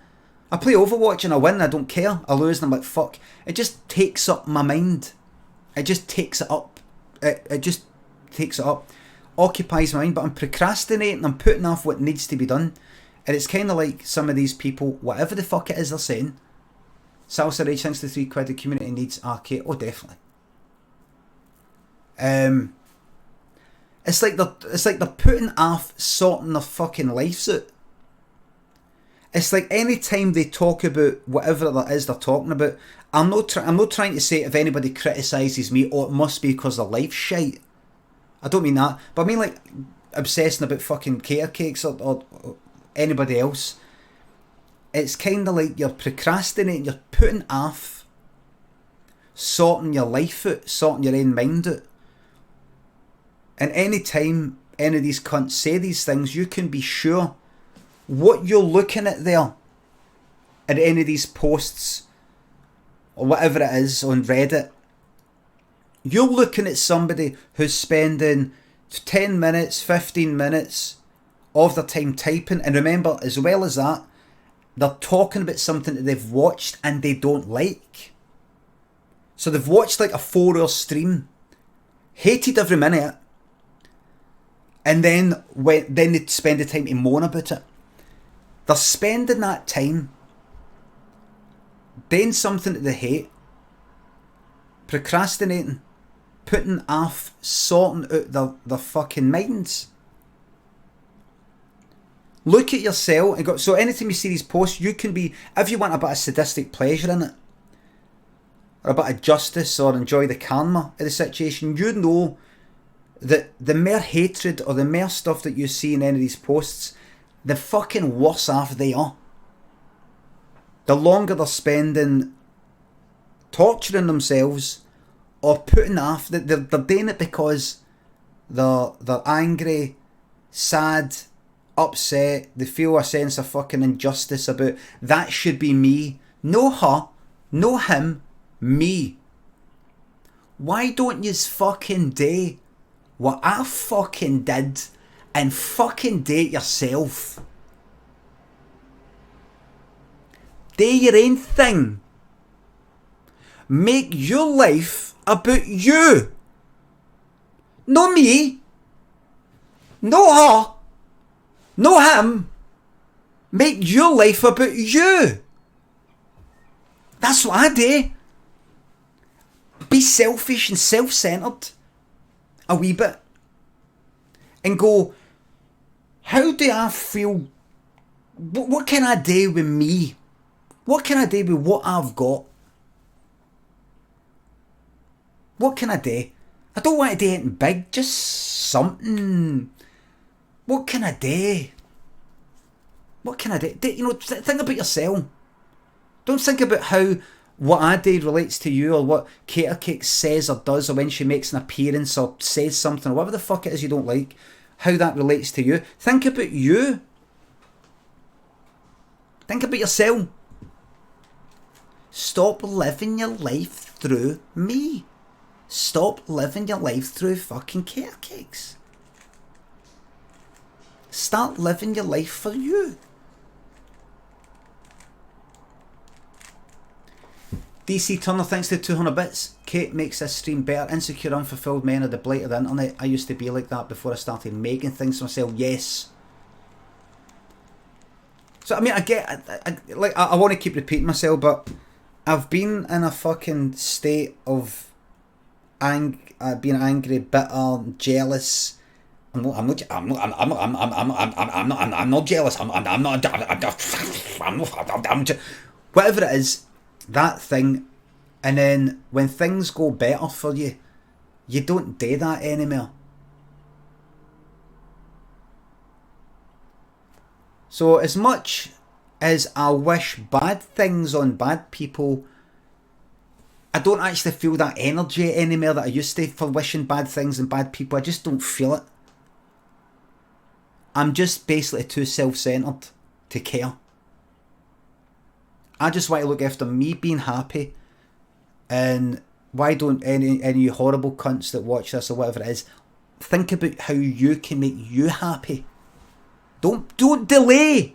I play Overwatch and I win, I don't care. I lose and I'm like, fuck. It just takes up my mind. It just takes it up. It just takes it up. Occupies my mind, but I'm procrastinating. I'm putting off what needs to be done. And it's kind of like some of these people, whatever the fuck it is they're saying. Salsa Rage, thanks to £3, the community needs arcade. Oh, definitely. It's like they're putting off sorting their fucking lives out. It's like any time they talk about whatever that is they're talking about, I'm not trying to say if anybody criticises me, oh, it must be because their life's shite. I don't mean that. But I mean like obsessing about fucking cater cakes or anybody else. It's kind of like you're procrastinating, you're putting off sorting your life out, sorting your own mind out. And any time any of these cunts say these things, you can be sure what you're looking at there in any of these posts or whatever it is on Reddit, you're looking at somebody who's spending 10 minutes, 15 minutes of their time typing. And remember, as well as that, they're talking about something that they've watched and they don't like. So they've watched like a 4-hour stream, hated every minute, and then they spend the time to moan about it. They're spending that time doing something that they hate, procrastinating, putting off, sorting out their fucking minds. Look at yourself and go. So anytime you see these posts, you can be, if you want a bit of sadistic pleasure in it, or a bit of justice, or enjoy the karma of the situation, you know that the mere hatred or the mere stuff that you see in any of these posts, the fucking worse off they are. The longer they're spending torturing themselves or putting off, they're doing it because they're angry, sad, upset, they feel a sense of fucking injustice about, that should be me. No her, no him, me. Why don't yous fucking do what I fucking did and fucking do it yourself? Do your own thing. Make your life about you. No me. No her. No him. Make your life about you. That's what I do. Be selfish and self-centred a wee bit. And go, how do I feel? What can I do with me? What can I do with what I've got? What can I do? I don't want to do anything big, just something. What can I do? What can I do? Think about yourself. Don't think about how what I do relates to you, or what Cater Cake says or does, or when she makes an appearance or says something, or whatever the fuck it is you don't like, how that relates to you. Think about you. Think about yourself. Stop living your life through me. Stop living your life through fucking Cater Cakes. Start living your life for you. DC Turner, thanks to 200 bits. Kate makes this stream better. Insecure, unfulfilled men are the blight of the internet. I used to be like that before I started making things for myself. Yes. So, I mean, I want to keep repeating myself, but I've been in a fucking state of being angry, bitter, jealous. I'm not jealous. Whatever it is, that thing. And then when things go better for you, you don't do that anymore. So as much as I wish bad things on bad people, I don't actually feel that energy anymore that I used to for wishing bad things on bad people. I just don't feel it. I'm just basically too self-centered to care. I just want to look after me being happy. And why don't any horrible cunts that watch this or whatever it is think about how you can make you happy. Don't delay.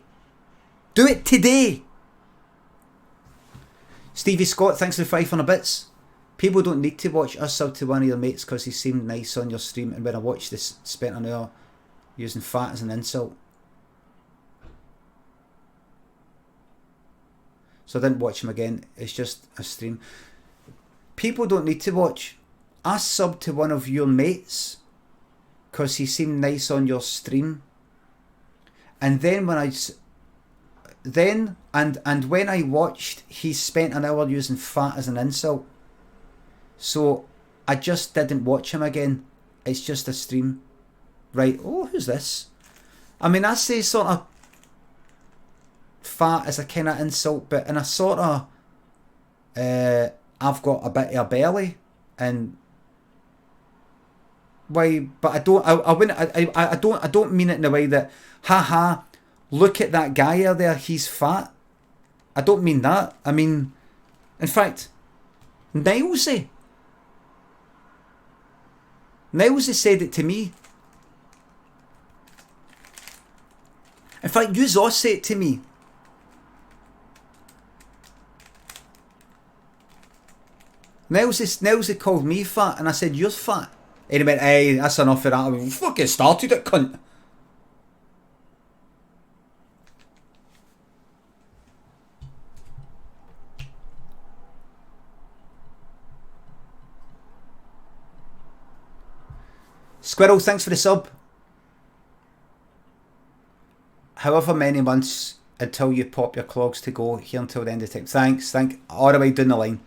Do it today. Stevie Scott, thanks for 500 bits. People don't need to watch us sub to one of your mates because he seemed nice on your stream, and when I watched this, spent an hour using fat as an insult. So I didn't watch him again. It's just a stream. People don't need to watch. I subbed to one of your mates because he seemed nice on your stream. And then when when I watched, he spent an hour using fat as an insult. So I just didn't watch him again. It's just a stream. Right, oh, who's this? I mean, I say sort of fat as a kind of insult, but in a sort of, I've got a bit of a belly, and why? But I don't mean it in a way that, haha, look at that guy out there, he's fat. I don't mean that. I mean, in fact, Nilesy said it to me. In fact, you all say it to me. Nilesy called me fat, and I said, you're fat. And he went, hey, that's enough of that. I mean, fucking started it, cunt. Squirrel, thanks for the sub. However many months until you pop your clogs to go here until the end of time. Thanks, all the way down the line.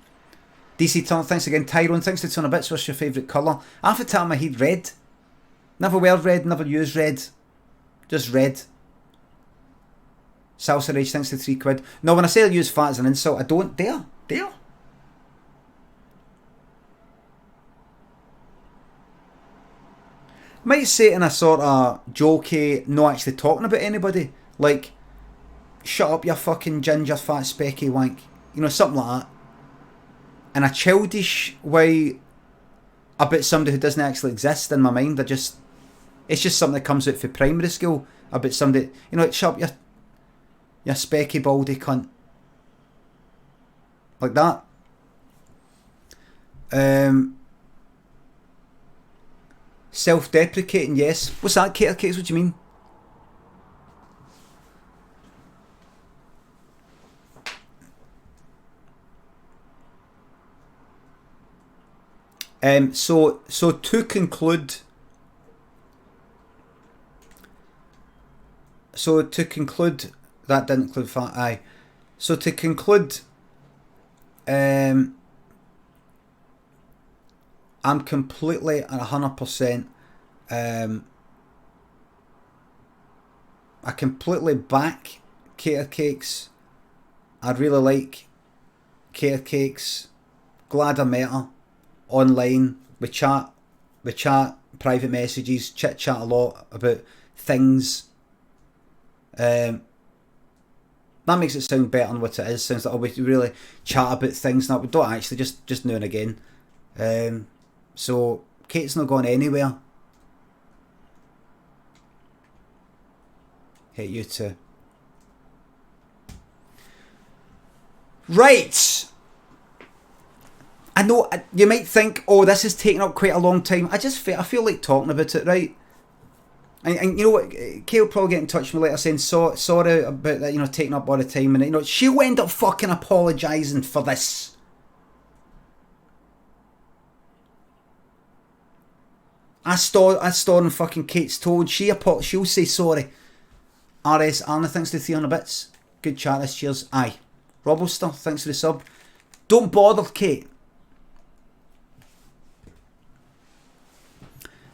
DC Turner, thanks again. Tyrone, thanks for 200 bits. What's your favourite colour? Half the time I heat red. Never wear red, never use red. Just red. Salsa Rage, thanks for £3. No, when I say I use fat as an insult, I don't dare. Might say it in a sort of jokey, not actually talking about anybody. Like, shut up, you fucking ginger fat specky wank. You know, something like that. In a childish way about somebody who doesn't actually exist in my mind. It's just something that comes out for primary school about somebody, you know, shut up, you specky baldy cunt. Like that. Self-deprecating, yes. What's that, Cater Cakes? What do you mean? So to conclude, that didn't include fat. Aye. So to conclude, I'm completely and 100%. I completely back Cater Cakes. I really like Cater Cakes. Glad I met her. Online, we chat, private messages, chit chat a lot about things. That makes it sound better than what it is. Sounds like, oh, we really chat about things. No, we don't actually, just now and again. So Kate's not going anywhere. Hate you too. Right. I know you might think, oh, this is taking up quite a long time. I feel like talking about it, right? And you know what, Kay will probably get in touch with me later saying sorry about that, you know, taking up all the time, and you know she'll end up fucking apologising for this. I store on fucking Kate's toe, and she'll say sorry. RS Arna, thanks for the 300 bits. Good chat, this, cheers. Aye. Roboster, thanks for the sub. Don't bother, Kate.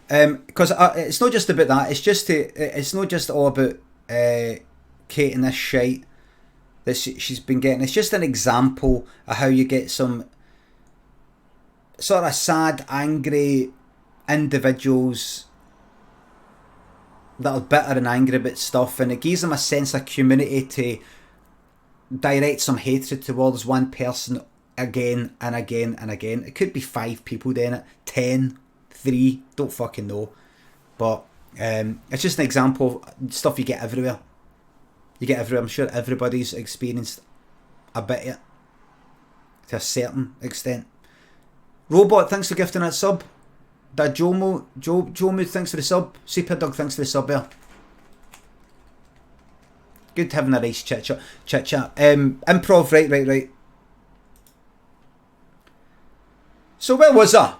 Because it's not just about that. It's not just all about Kate and this shite that she's been getting. It's just an example of how you get some sort of sad, angry individuals that are bitter and angry about stuff, and it gives them a sense of community to direct some hatred towards one person again and again and again. It could be 5 people doing it, 10, 3, don't fucking know. But it's just an example of stuff you get everywhere. I'm sure everybody's experienced a bit of it to a certain extent. Robot, thanks for gifting that sub. Jomo, thanks for the sub. Super Doug, thanks for the sub there. Good having a nice chit chat. Improv, right. So where was I?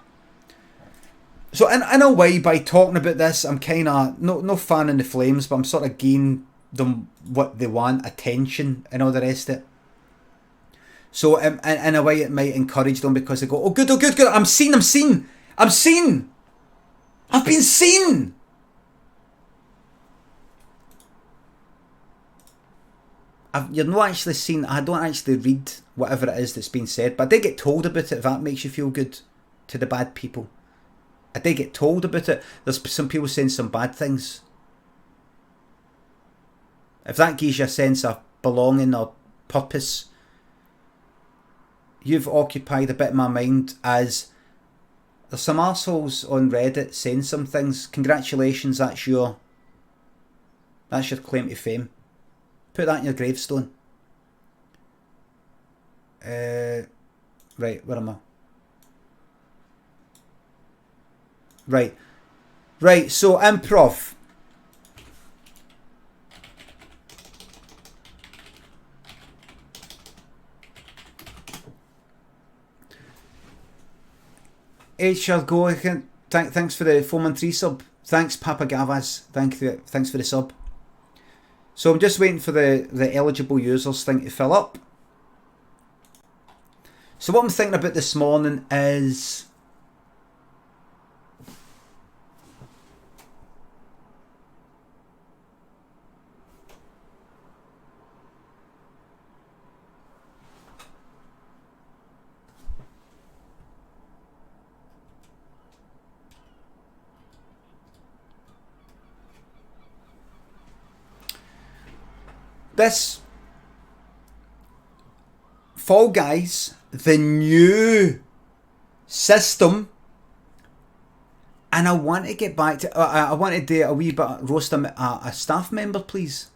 So in a way, by talking about this, I'm kind of no fan in the flames, but I'm sort of giving them what they want, attention and all the rest of it. So in a way, it might encourage them because they go, oh good, I'm seen. I've been seen. You're not actually seen. I don't actually read whatever it is that's been said, but I did get told about it, if that makes you feel good, to the bad people. I did get told about it. There's some people saying some bad things. If that gives you a sense of belonging or purpose, you've occupied a bit of my mind, as there's some arseholes on Reddit saying some things. Congratulations, that's your claim to fame. Put that in your gravestone. Right, where am I? Right, so improv. H shall go. Thanks for the 4-month sub. Thanks, Papa Gavaz. Thanks for the sub. So I'm just waiting for the eligible users thing to fill up. So what I'm thinking about this morning is this Fall Guys, the new system, and I want to get back to. I want to do a wee bit roast a staff member, please.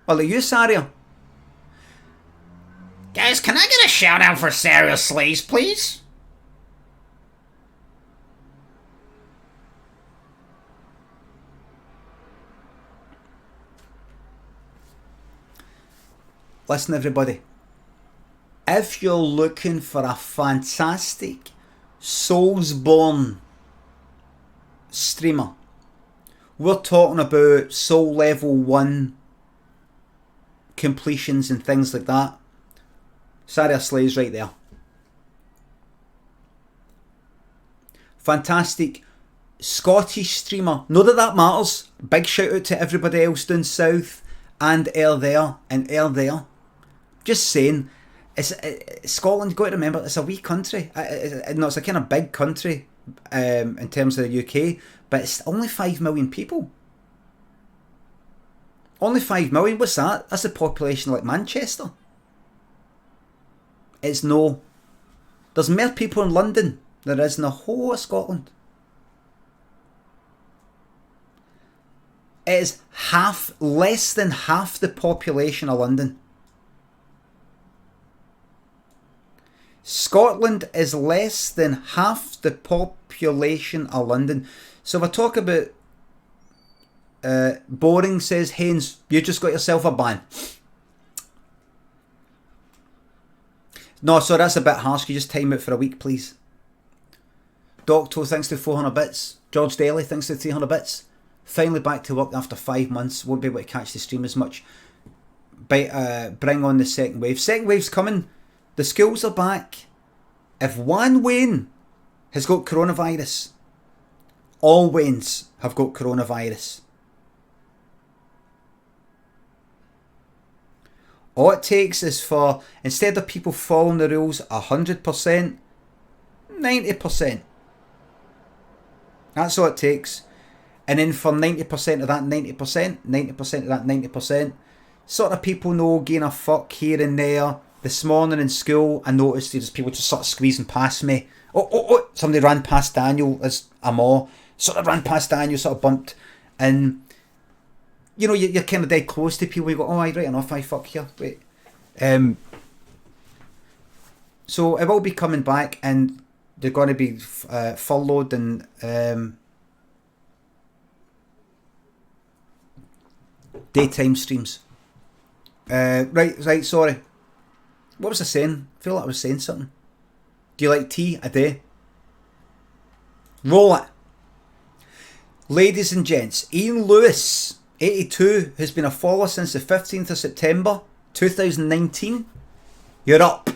Well, are you, Saria? Guys, can I get a shout out for Sarah Slays, please? Listen, everybody. If you're looking for a fantastic Soulsborne streamer, we're talking about Soul Level 1 completions and things like that. Sarah Slay's right there. Fantastic Scottish streamer. Not that matters. Big shout out to everybody else down south and there. Just saying, it's Scotland. You've got to remember, it's a wee country. It's a kind of big country in terms of the UK, but it's only 5 million people. Only 5 million. What's that? That's a population like Manchester. It's no. There's more people in London than there is in the whole of Scotland. It is less than half the population of London. Scotland is less than half the population of London. So if I talk about boring, says Haynes, you just got yourself a ban. No, sorry, that's a bit harsh. Can you just time it for a week, please? Docto, thanks to 400 bits. George Daly, thanks to 300 bits. Finally back to work after 5 months. Won't be able to catch the stream as much. Bring on the second wave. Second wave's coming. The schools are back. If one Wayne has got coronavirus, all Waynes have got coronavirus. All it takes is for, instead of people following the rules 100%, 90%. That's all it takes. And then for 90% of that 90%, 90% of that 90%, sort of people know, gain a fuck here and there. This morning in school, I noticed there's people just sort of squeezing past me. Oh, somebody ran past Daniel as I'm all. Sort of ran past Daniel, sort of bumped. And you know, you're kind of dead close to people. You go, oh, right enough, I fuck here. Wait. So it will be coming back, and they're going to be furloughed and daytime streams. Right. Sorry. What was I saying? I feel like I was saying something. Do you like tea a day? Roll it. Ladies and gents, Ian Lewis, 82, has been a follower since the 15th of September 2019. You're up.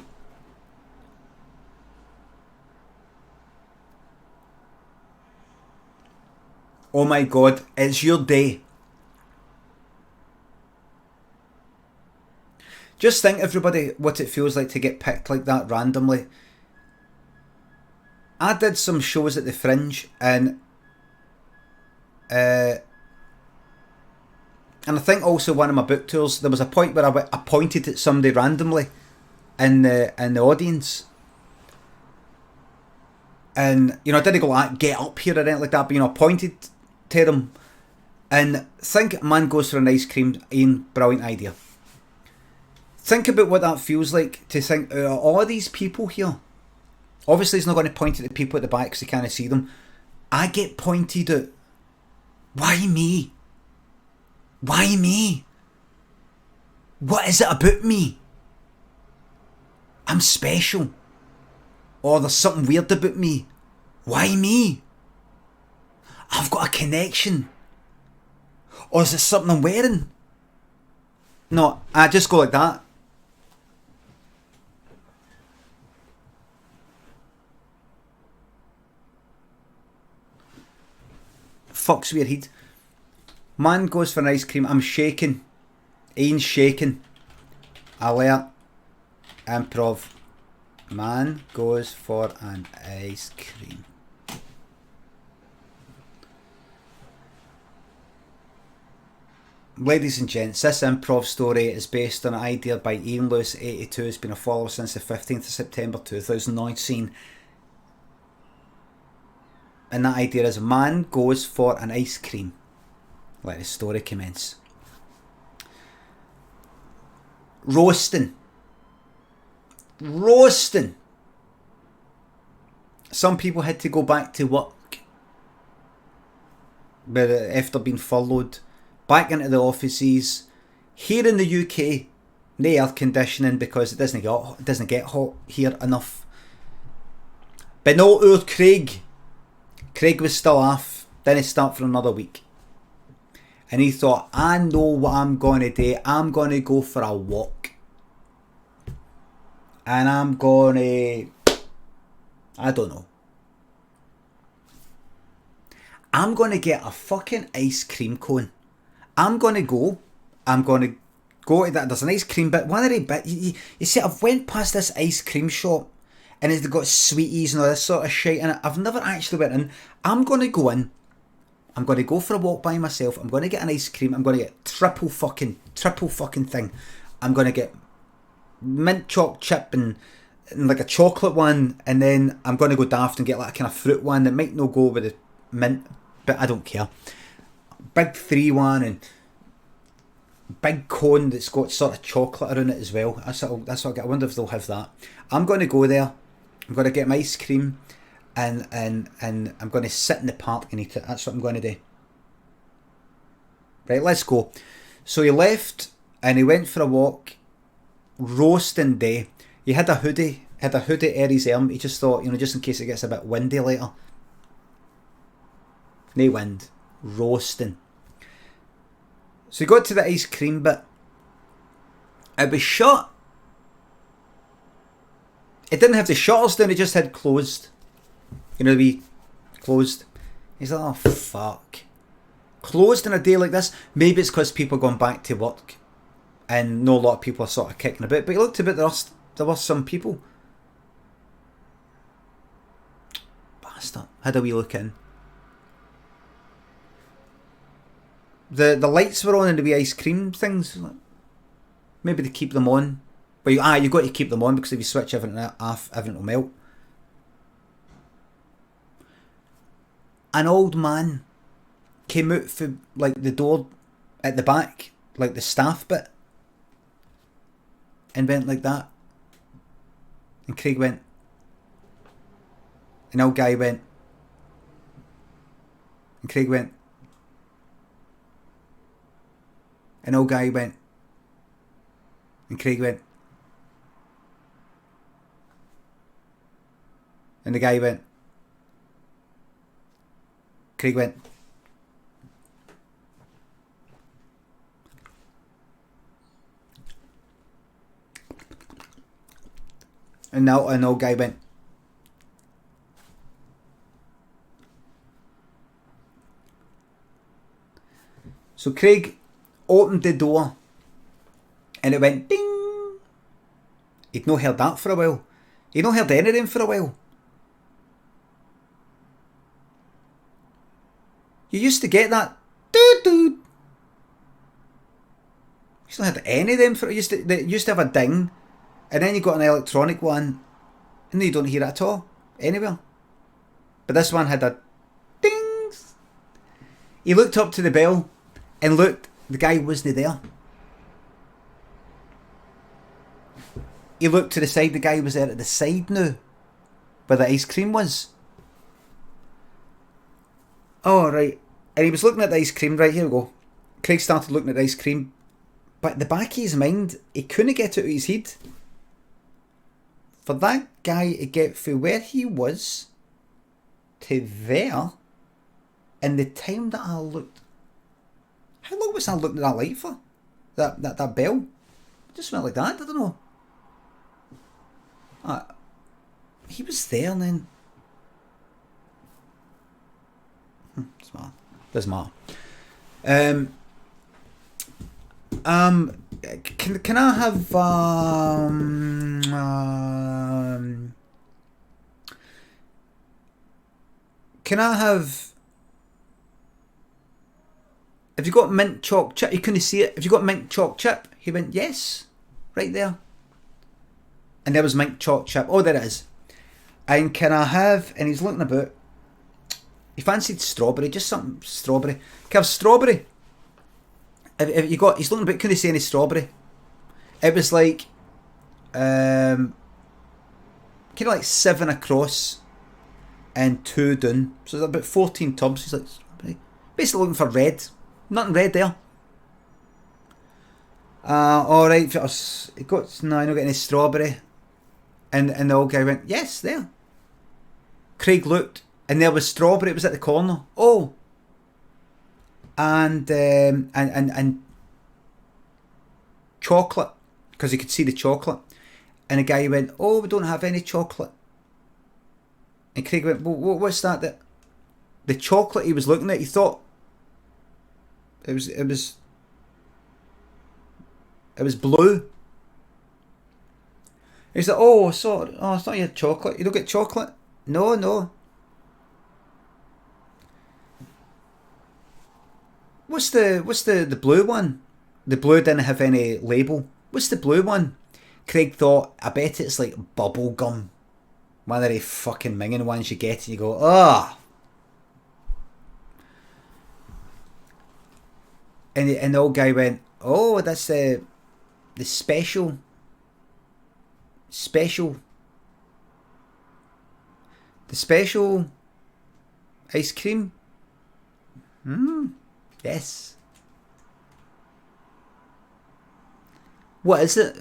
Oh my god, it's your day. Just think, everybody, what it feels like to get picked like that randomly. I did some shows at the Fringe, and I think also one of my book tours, there was a point where I pointed at somebody randomly in the audience, and you know, I didn't go like get up here or anything like that, but you know, I pointed to them. And think a man goes for an ice cream. Ian, brilliant idea. Think about what that feels like to think all of these people here. Obviously, he's not going to point at the people at the back because he can't see them. I get pointed at. Why me? Why me? What is it about me? I'm special. Or there's something weird about me. Why me? I've got a connection. Or is it something I'm wearing? No, I just go like that. Fuck's with your head. Man goes for an ice cream. I'm shaking. Ian's shaking. Alert. Improv. Man goes for an ice cream. Ladies and gents, this improv story is based on an idea by Ian Lewis, 82, who's been a follower since the 15th of September 2019. And that idea is, man goes for an ice cream. Let the story commence. Roasting. Some people had to go back to work after being furloughed. Back into the offices. Here in the UK, no air conditioning because it doesn't get hot here enough. But no, our Craig. Craig was still off. Didn't start for another week. And he thought, I know what I'm going to do. I'm going to go for a walk. And I'm going to... I don't know. I'm going to get a fucking ice cream cone. I'm going to go to that. There's an ice cream bit. One of the bit. You see, I've went past this ice cream shop and it's got sweeties and all this sort of shit in it. I've never actually went in. I'm going to go in. I'm going to go for a walk by myself. I'm going to get an ice cream. I'm going to get triple fucking thing. I'm going to get mint choc chip and like a chocolate one, and then I'm going to go daft and get like a kind of fruit one that might not go with the mint, but I don't care. Big 3 one, and big cone that's got sort of chocolate around it as well. That's what I get. I wonder if they'll have that. I'm going to go there. I'm going to get my ice cream, and I'm going to sit in the park and eat it. That's what I'm going to do. Right, let's go. So he left and he went for a walk. Roasting day. He had a hoodie air his arm. He just thought, just in case it gets a bit windy later. No wind. Roasting. So he got to the ice cream bit. It was shut. It didn't have the shutters down, it just had closed. The closed. He's like, oh fuck. Closed in a day like this. Maybe it's because people are going back to work and not a lot of people are sort of kicking about. But he looked a bit, there were some people. Bastard. Had a wee look in. The lights were on in the wee ice cream things. Maybe they keep them on. But you've got to keep them on because if you switch everything off, everything will melt. An old man came out for the door at the back, like the staff bit, and went like that. And Craig went. An old guy went. And Craig went. An old guy went. And Craig went. And the guy went. Craig went. And now an old guy went. So Craig opened the door and it went ding. He'd not heard that for a while. He'd not heard anything for a while. You used to get that doo-doo. You not had any of them for it. They used to have a ding, and then you got an electronic one, and then you don't hear it at all anywhere. But this one had a ding. He looked up to the bell, and looked, the guy wasn't there. He looked to the side, the guy was there at the side now, where the ice cream was. Oh, right. And he was looking at the ice cream. Right, here we go. Craig started looking at the ice cream. But at the back of his mind, he couldn't get it out of his head. For that guy to get from where he was to there, in the time that I looked... How long was I looking at that light for? That bell? It just went like that, I don't know. He was there and then... Smart. Doesn't matter. Can I have can I have you got mint chalk chip? You couldn't see it. Have you got mint chalk chip? He went, yes, right there. And there was mint chalk chip. Oh, there it is. And can I have, and he's looking about, he fancied strawberry, just something strawberry. Can I have strawberry? If you got, he's looking about, couldn't see any strawberry. It was like, kind of like 7 across and 2 down. So there's about 14 tubs. He's like, strawberry. Basically looking for red. Nothing red there. Alright, no, you're not getting any strawberry. And the old guy went, yes, there. Craig looked. And there was strawberry. It was at the corner. Oh, and chocolate, because he could see the chocolate. And the guy went, oh, we don't have any chocolate. And Craig went, well, what's that? The chocolate he was looking at, he thought it was blue. He's like, oh, sorry, it's not your chocolate. You don't get chocolate? No. What's the blue one? The blue didn't have any label. What's the blue one? Craig thought, I bet it's like bubble gum. One of the fucking minging ones you get and you go, oh. And the old guy went, Oh, that's the special ice cream. Yes. What is it?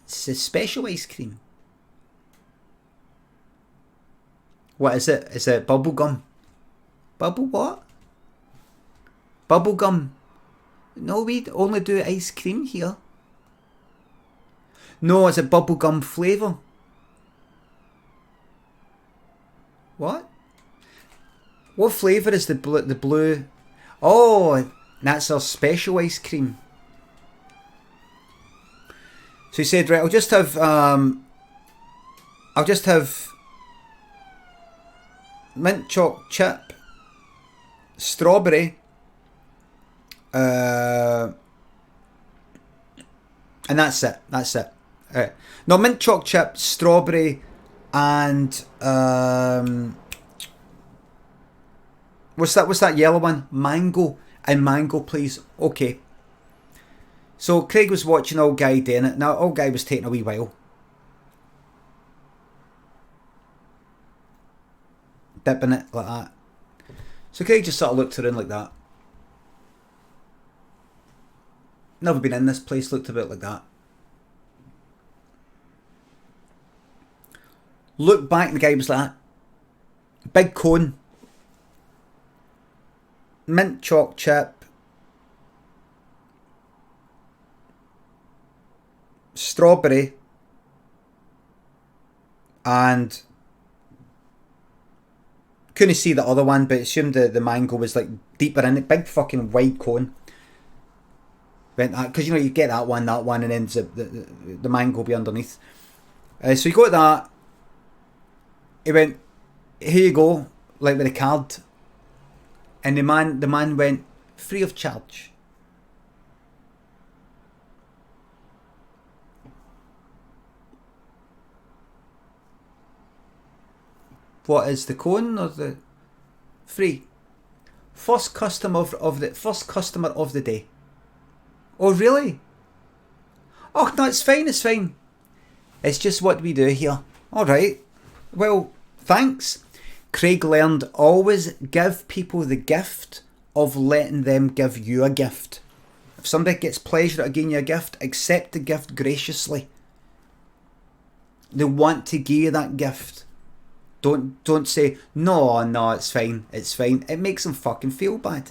It's a special ice cream. What is it? Is it bubble gum? Bubble what? Bubble gum. No, we only do ice cream here. No, it's a bubble gum flavour. What? What flavour is the blue? Oh, that's our special ice cream. So he said, right, I'll just have mint choc chip, strawberry, and that's it. No, mint choc chip, strawberry, and what's that yellow one? Mango. And mango, please. Okay. So Craig was watching old guy doing it. Now old guy was taking a wee while. Dipping it like that. So Craig just sort of looked around like that. Never been in this place, looked a bit like that. Looked back and the guy was like that. Big cone. Mint choc chip. Strawberry. And couldn't see the other one, but assumed the mango was like deeper in it. Big fucking wide cone. Went that because you know you get that one, and then the mango will be underneath. So he got that. He went, here you go, like with a card. And the man went, free of charge. What is the cone or the free? First customer of the day. Oh really? Oh no, it's fine. It's just what we do here. All right. Well, thanks. Craig learned always give people the gift of letting them give you a gift. If somebody gets pleasure out of giving you a gift, accept the gift graciously. They want to give you that gift. Don't say, no, it's fine. It makes them fucking feel bad.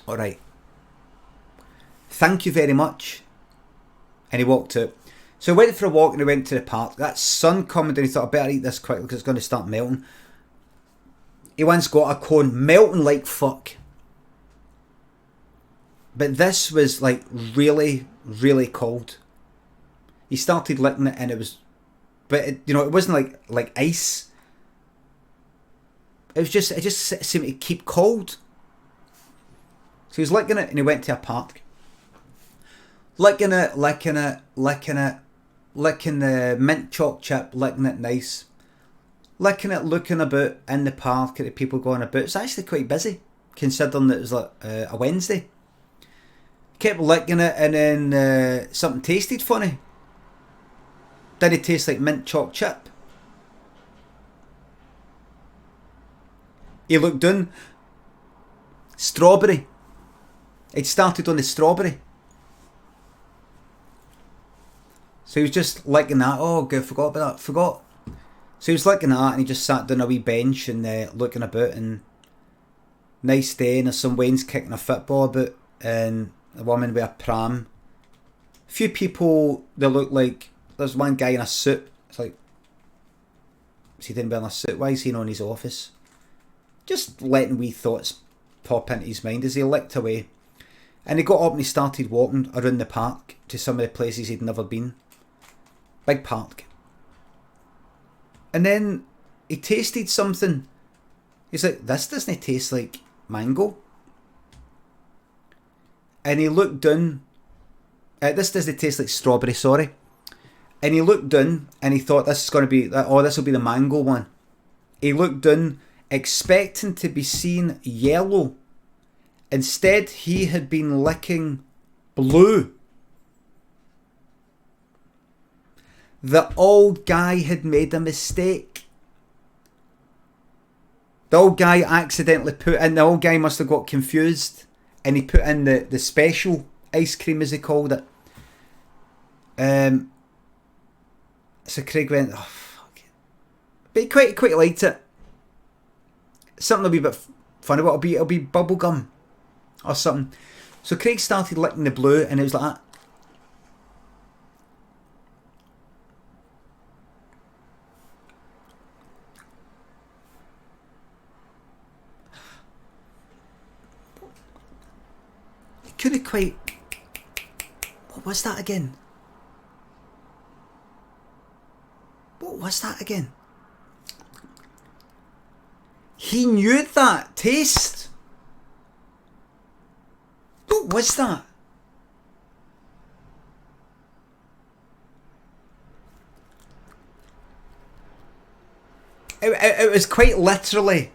Alright. Thank you very much. And he walked out. So he went for a walk and he went to the park. That sun coming down, he thought, I better eat this quickly because it's going to start melting. He once got a cone melting like fuck. But this was like really, really cold. He started licking it and it was, but it, you know, it wasn't like ice. It just seemed to keep cold. So he was licking it and he went to a park. Licking the mint choc chip, licking it nice. Licking it, looking about in the park at the people going about. It's actually quite busy, considering that it was like a Wednesday. Kept licking it and then something tasted funny. Didn't taste like mint choc chip. He looked down. Strawberry. It started on the strawberry. So he was just licking that. Oh, good, forgot about that. Forgot. So he was licking that and he just sat down a wee bench and looking about. And nice day, and there's some Waynes kicking a football about and a woman with a pram. A few people that look like, there's one guy in a suit. It's like, is he didn't wear a suit? Why is he not in his office? Just letting wee thoughts pop into his mind as he licked away. And he got up and he started walking around the park to some of the places he'd never been. Big park. And then he tasted something. He's like, this doesn't taste like mango. And he looked down. This doesn't taste like strawberry, sorry. And he looked down and he thought this is going to be, this will be the mango one. He looked down expecting to be seen yellow. Instead, he had been licking blue. The old guy had made a mistake. The old guy accidentally the old guy must have got confused, and he put in the special ice cream, as he called it. So Craig went, oh fuck it. But he quite liked it. Something will be a bit funny, but it'll be bubble gum or something. So Craig started licking the blue, and it was like that. He couldn't quite. What was that again? What was that again? He knew that taste. What was that? It was quite literally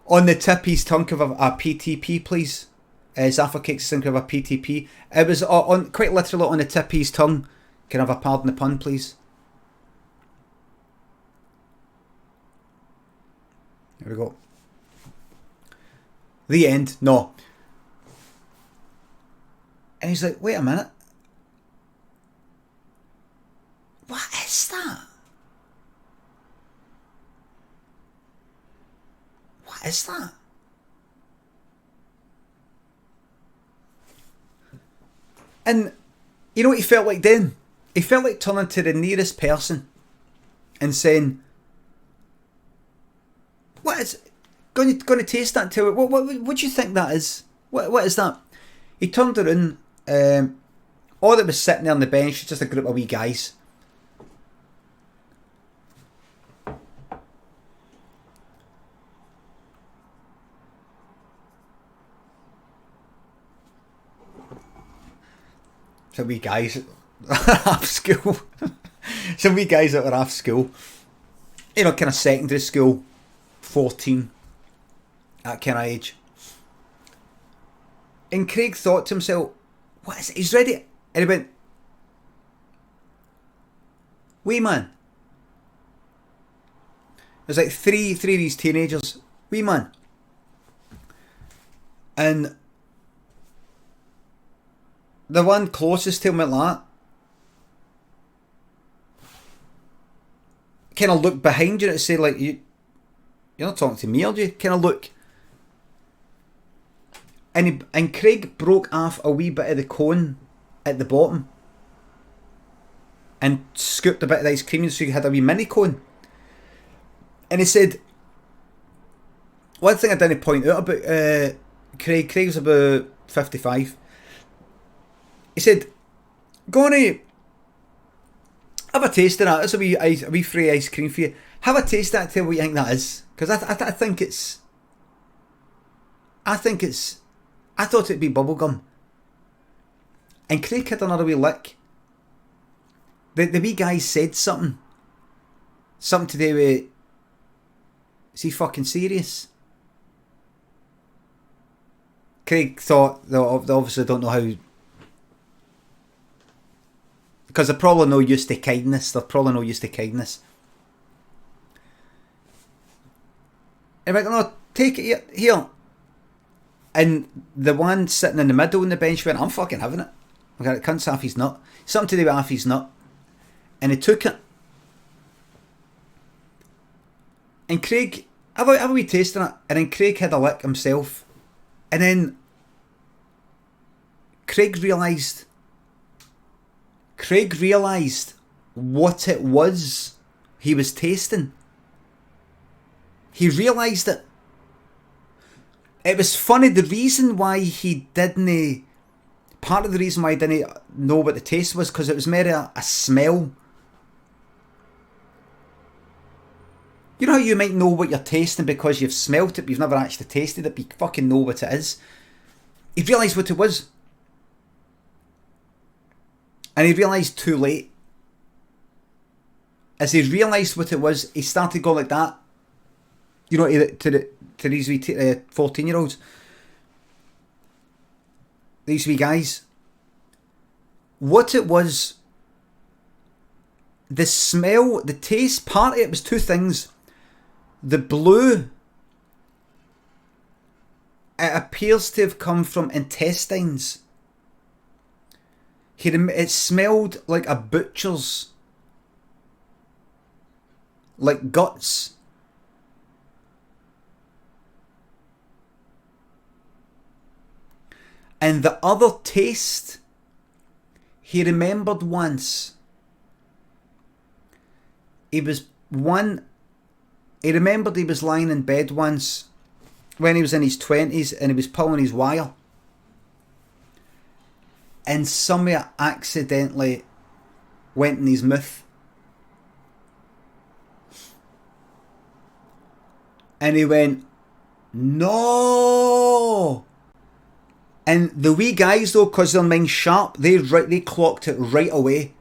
on the tip of his tongue of a PTP, please. Zaffa Cakes think of a PTP. It was on quite literally on the tip of his tongue. Can I have a pardon the pun, please? There we go. The end. No. And he's like, wait a minute. What is that? What is that? And you know what he felt like then? He felt like turning to the nearest person and saying, what is going to taste that to it? What do you think that is? What is that? He turned around. All that was sitting there on the bench was just a group of wee guys. Some wee guys half school. Some wee guys that were half school. You know, kind of secondary school. 14. That kind of age. And Craig thought to himself, what is it? He's ready. And he went, wee man. There's like three of these teenagers. Wee man. And the one closest to him went like that. Kind of looked behind you to say like, you're not talking to me, are you? Kind of look. And Craig broke off a wee bit of the cone at the bottom and scooped a bit of the ice cream so you had a wee mini cone. And he said, one thing I didn't point out about Craig was about 55. He said, go on have a taste of that. That's a wee free ice cream for you. Have a taste of that, tell me what you think that is. Because I think it's... I thought it'd be bubblegum. And Craig had another wee lick. The wee guy said something. Something to do with... Is he fucking serious? Craig thought, they obviously don't know how... Because they're probably no used to kindness. And we're going to take it here. And the one sitting in the middle on the bench went, I'm fucking having it. I got it, cunts half his nut. Something to do with half his nut. And he took it. And Craig, have a wee taste in it. And then Craig had a lick himself. And then Craig realised what it was he was tasting. He realised it. It was funny, the reason why he didn't... Part of the reason why he didn't know what the taste was, because it was more a smell. You know how you might know what you're tasting because you've smelt it, but you've never actually tasted it, but you fucking know what it is. He realised what it was. And he realised too late. As he realised what it was, he started going like that. You know, to these wee 14-year-olds. these wee guys. What it was, the smell, the taste, part of it was two things. The blue, it appears to have come from intestines. It smelled like a butcher's, like guts. And the other taste, he remembered once. He remembered he was lying in bed once when he was in his 20s and he was pulling his wire. And somewhere accidentally went in his mouth. And he went, no! And the wee guys though, because their mind's sharp, they clocked it right away.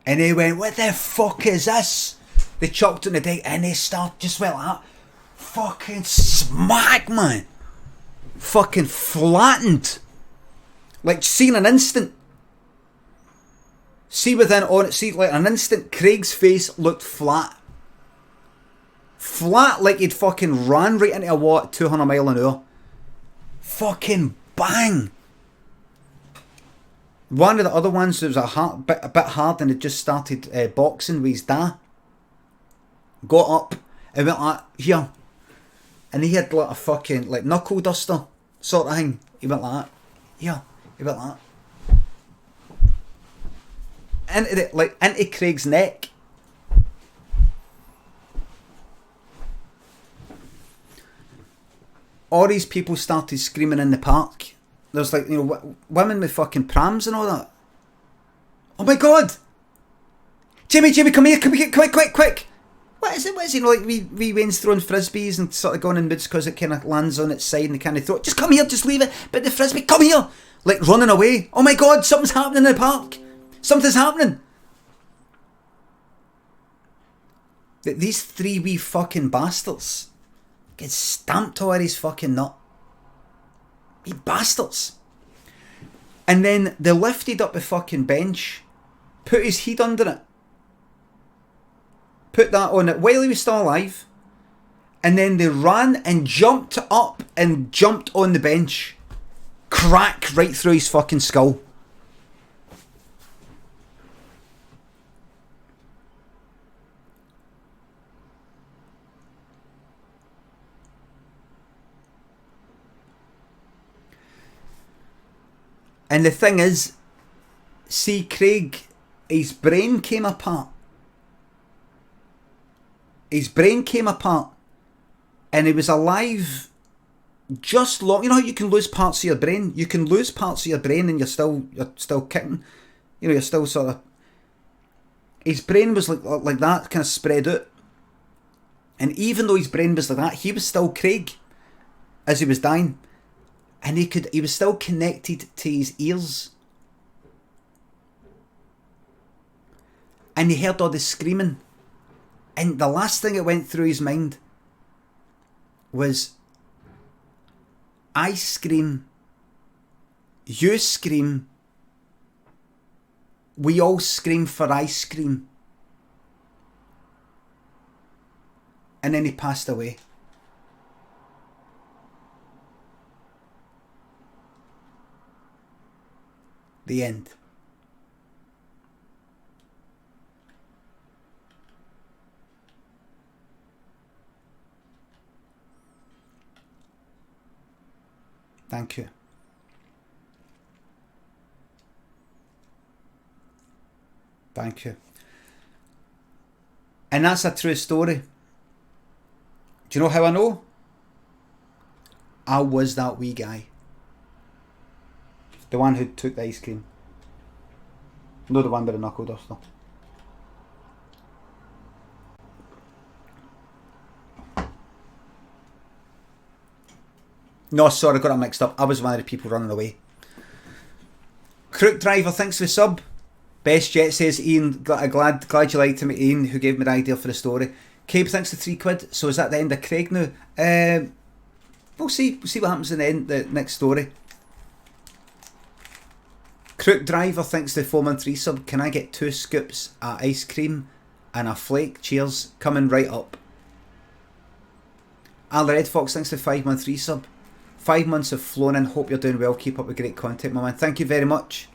And they went, what the fuck is this? They chucked it in the deck and they started just went like that. Fucking smack, man. Fucking flattened. Like, see in an instant. See like an instant, Craig's face looked flat. Flat like he'd fucking ran right into a wall at 200 mile an hour. Fucking bang. One of the other ones was a bit hard and had just started boxing with his dad. Got up and went like, here. And he had like a fucking like knuckle duster sort of thing. He went like that. Here. He went like that. Into Craig's neck. All these people started screaming in the park. There's like, you know, women with fucking prams and all that. Oh my god! Jimmy, come here, quick! What is it, you know, like wee Wayne's throwing frisbees and sort of going in moods because it kind of lands on its side and they kind of throw it. Just come here, just leave it. But the frisbee, come here! Like running away. Oh my god, something's happening in the park. Something's happening. These three wee fucking bastards get stamped over his fucking nut. You bastards. And then they lifted up the fucking bench, put his head under it, put that on it while he was still alive, and then they ran and jumped up and jumped on the bench. Crack right through his fucking skull. And the thing is, see Craig, his brain came apart. His brain came apart and he was alive just long. You know how you can lose parts of your brain? You can lose parts of your brain and you're still kicking. You know, you're still sort of... His brain was like that, kind of spread out. And even though his brain was like that, he was still Craig as he was dying. And he was still connected to his ears. And he heard all the screaming. And the last thing that went through his mind was, I scream, you scream, we all scream for ice cream. And then he passed away. The end. Thank you. Thank you. And that's a true story. Do you know how I know? I was that wee guy. The one who took the ice cream. No, the one with the knuckle duster. No, sorry, I got it mixed up. I was one of the people running away. Crook Driver, thanks for the sub. Best Jet says, Ian, glad you liked him, Ian, who gave me the idea for the story. Cabe, thanks for £3. So is that the end of Craig now? We'll see what happens in the next story. Crook Driver thinks the 4-month resub. Can I get 2 scoops of ice cream and a flake? Cheers. Coming right up. Al Red Fox thinks the 5-month resub. 5 months have flown in. Hope you're doing well. Keep up with great content, my man. Thank you very much.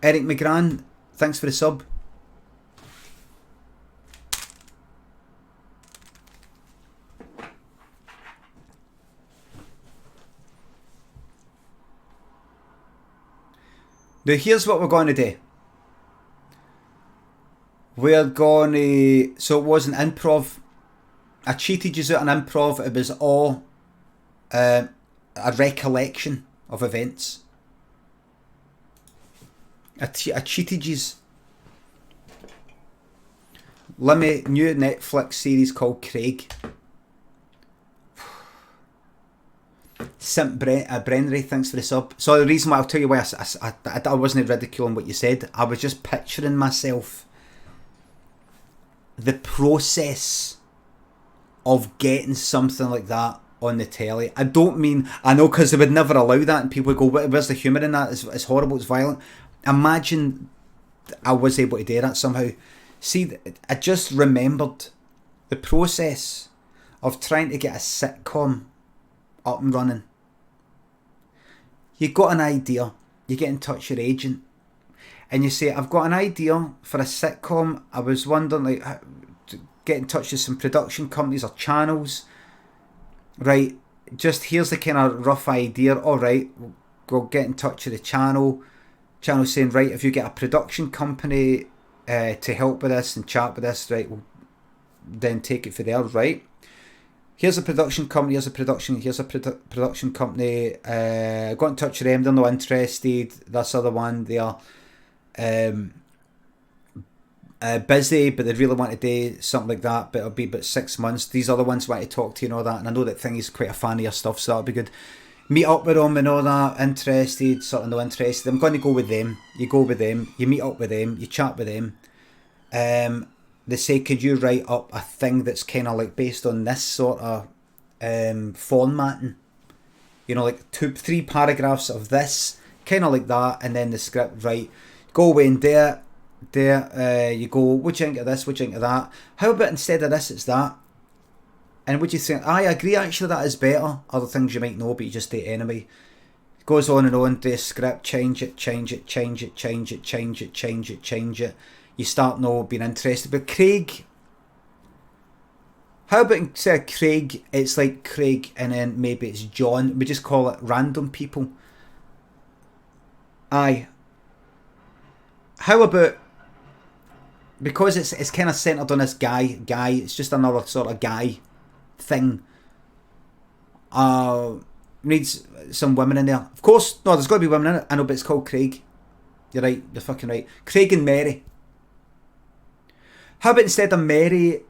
Eric McGran, thanks for the sub. Now here's what we're going to do. We're going to... So it was an improv. I cheated you out an improv. It was all a recollection of events. I cheated you. Limmy, new Netflix series called Craig. Simp Brennery, thanks for the sub. So the reason why, I'll tell you why I wasn't ridiculing what you said. I was just picturing myself the process of getting something like that on the telly. I don't mean, I know, because they would never allow that, and people would go, where's the humour in that? It's horrible, it's violent. Imagine I was able to do that somehow. See, I just remembered the process of trying to get a sitcom up and running. You got an idea, you get in touch with your agent, and you say, I've got an idea for a sitcom. I was wondering, like, to get in touch with some production companies or channels. Right, just here's the kind of rough idea. Alright, we'll go get in touch with the channel saying, right, if you get a production company to help with this and chat with this, right, we'll then take it for there. Right, here's a production company, here's a production company, got in touch with them, they're not interested, this other one, they are busy, but they really want to do something like that, but it'll be about 6 months. These other ones want to talk to you and all that, and I know that Thingy's quite a fan of your stuff, so that'll be good. Meet up with them and all that, interested, sort of not interested. I'm going to go with them. You go with them, you meet up with them, you chat with them. They say, could you write up a thing that's kind of like based on this sort of formatting? You know, like 2-3 paragraphs of this, kind of like that, and then the script, right? Go away and do it. You go, what do you think of this? What do you think of that? How about instead of this, it's that? And what do you think? I agree, actually, that is better. Other things you might know, but you just do it anyway. Goes on and on, do a script, change it. You start not being interested. But Craig, how about instead of Craig, it's like Craig and then maybe it's John. We just call it random people. Aye. How about, because it's kind of centred on this guy, it's just another sort of guy thing. Needs some women in there. Of course, no, there's got to be women in it. I know, but it's called Craig. You're right, you're fucking right. Craig and Mary. How about instead of Mary,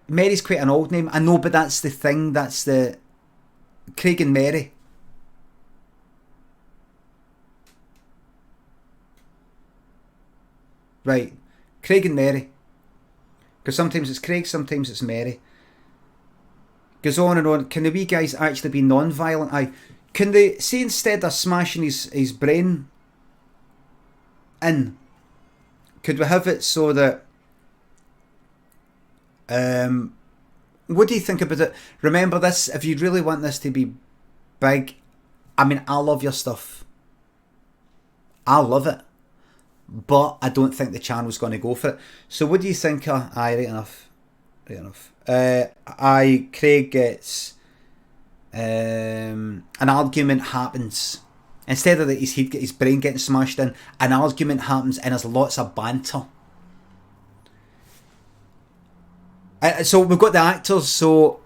Mary's quite an old name. I know, but that's the thing, that's the Craig and Mary. Right, Craig and Mary. Because sometimes it's Craig, sometimes it's Mary. Goes on and on. Can the wee guys actually be non-violent? Aye. Can they, see, instead of smashing his brain in, could we have it so that, what do you think about it? Remember this, if you really want this to be big, I mean, I love your stuff. I love it. But I don't think the channel's going to go for it. So what do you think? Aye, right enough. Craig gets an argument happens. Instead of that his brain getting smashed in, an argument happens and there's lots of banter. So we've got the actors, so,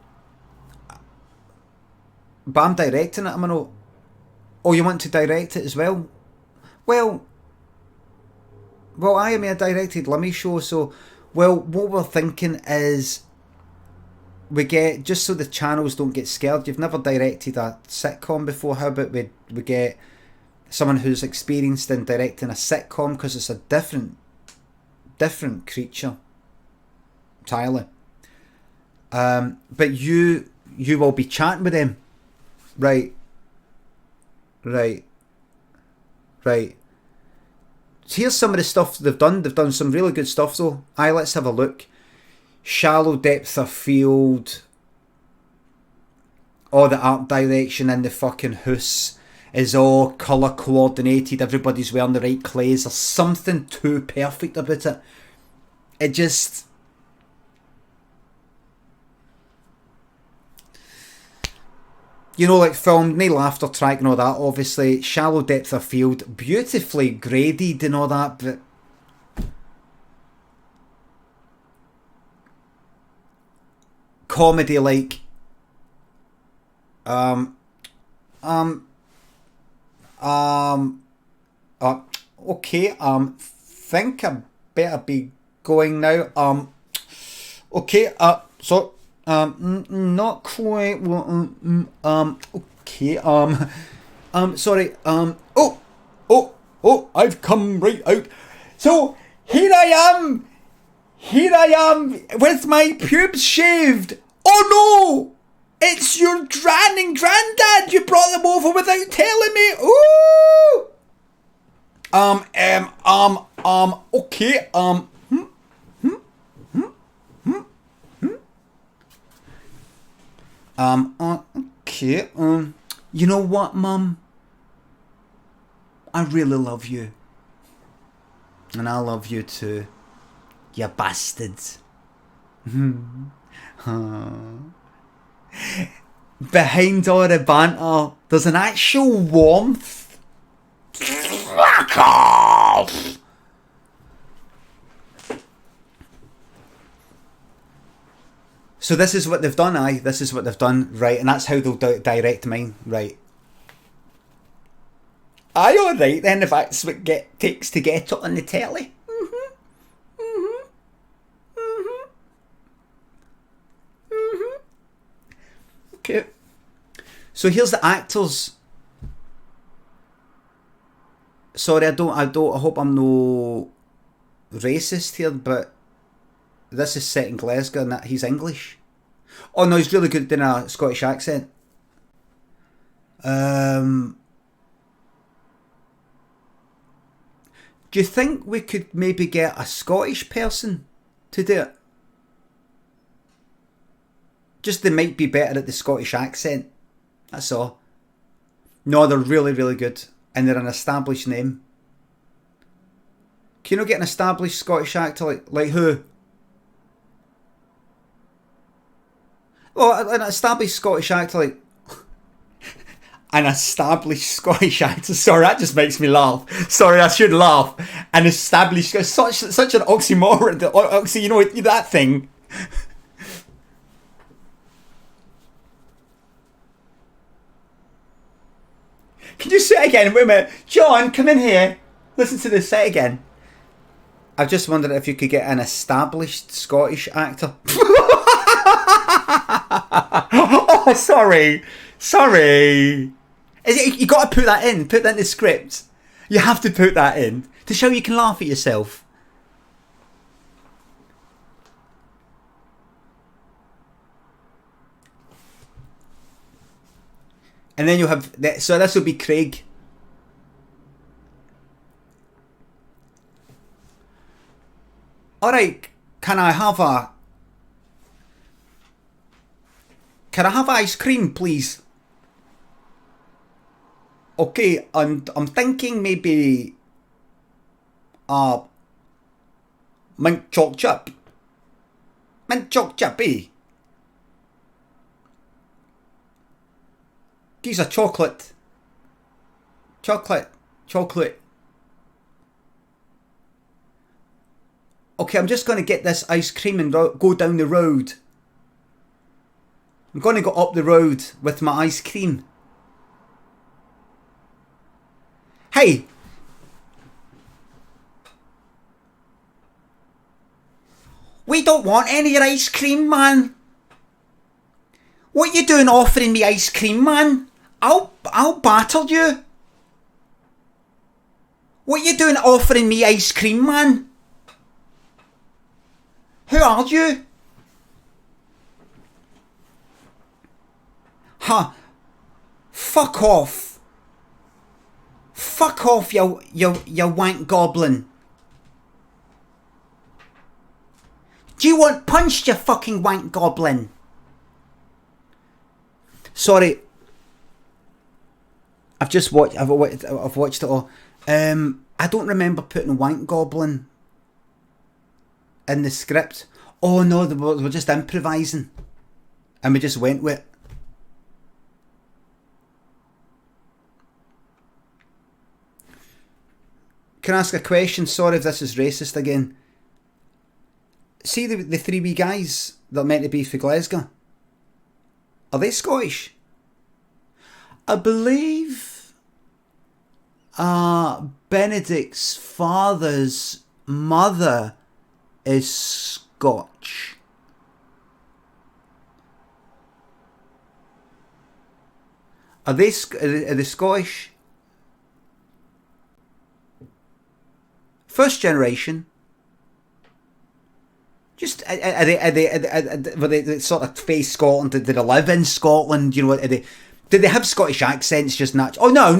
but I'm directing it, I'm gonna, oh, you want to direct it as well? Well, I directed Limmy show, so, well, what we're thinking is we get, just so the channels don't get scared, you've never directed a sitcom before, how about we get someone who's experienced in directing a sitcom, because it's a different creature entirely. But you will be chatting with them. Right. right? So here's some of the stuff they've done. They've done some really good stuff though. Aye, let's have a look. Shallow depth of field. All the art direction in the fucking house is all colour coordinated. Everybody's wearing the right clays. There's something too perfect about it. It just... You know, like filmed, no laughter track and all that, obviously. Shallow depth of field, beautifully graded and all that, but... Comedy like... Okay, think I better be going now. Okay, so... not quite. Okay. Sorry. I've come right out. So here I am with my pubes shaved. Oh no! It's your gran and granddad. You brought them over without telling me. Ooh. Okay. Okay, you know what, Mum? I really love you. And I love you too, you bastards. Behind all the banter, there's an actual warmth. Fuck off! So this is what they've done, aye. This is what they've done, right? And that's how they'll direct mine, right? Aye, alright then, if that's what takes to get it on the telly. Okay. So here's the actors. Sorry, I hope I'm no racist here, but this is set in Glasgow and that he's English. Oh no, he's really good in a Scottish accent. Do you think we could maybe get a Scottish person to do it? Just they might be better at the Scottish accent. That's all. No, they're really, really good. And they're an established name. Can you not get an established Scottish actor like who? Well, an established Scottish actor like... An established Scottish actor. Sorry, that just makes me laugh. Sorry, I should laugh. An established... Such an oxymoron. You know, that thing. Can you say it again? Wait a minute. John, come in here. Listen to this. Say it again. I just wondered if you could get an established Scottish actor. Oh, sorry. You got to put that in. Put that in the script. You have to put that in to show you can laugh at yourself. And then you'll have... So this will be Craig. Alright, can I have ice cream, please? Okay, and I'm thinking maybe... mint choc chip. Mint choc chip, eh? Gives a chocolate. Chocolate. Okay, I'm just going to get this ice cream and go down the road. I'm going to go up the road with my ice cream. Hey! We don't want any ice cream, man. What you doing offering me ice cream, man? I'll batter you. What you doing offering me ice cream, man? Who are you? Huh. Fuck off. Fuck off, you wank goblin. Do you want punched, you fucking wank goblin? Sorry. I've watched it all. I don't remember putting wank goblin in the script. Oh no, they were just improvising. And we just went with it. Can I ask a question? Sorry if this is racist again. See the three wee guys that are meant to be for Glasgow? Are they Scottish? I believe Benedict's father's mother is Scotch. Are they Scottish? First generation. Just are they sort of face Scotland? Did they live in Scotland? You know, did they have Scottish accents? Just natural? Oh no!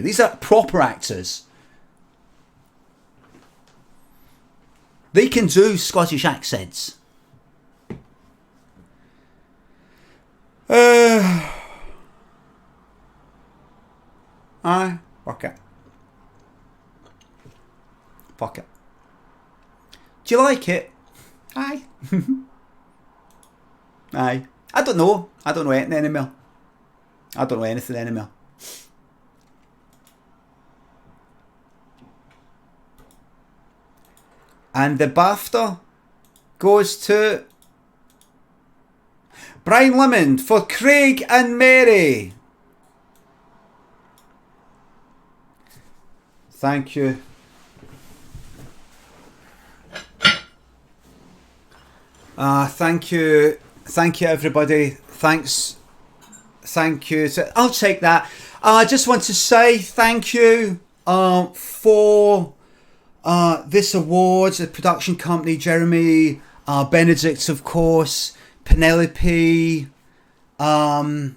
These are proper actors. They can do Scottish accents. Fuck it. Fuck it. Do you like it? Aye. Aye. I don't know anything anymore. I don't know anything anymore. And the BAFTA goes to Brian Limond for Craig and Mary. Thank you. Thank you everybody. Thanks. Thank you. So I'll take that. I just want to say thank you for this award, the production company, Jeremy, Benedict, of course, Penelope, and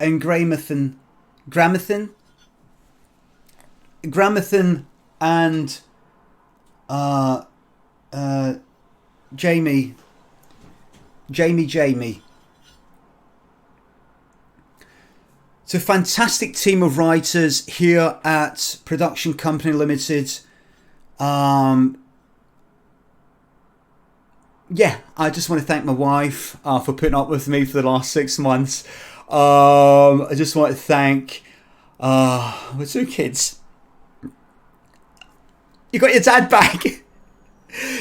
Gramathan and Jamie. It's a fantastic team of writers here at Production Company Limited. Yeah, I just want to thank my wife for putting up with me for the last 6 months. I just want to thank my 2 kids. You got your dad back.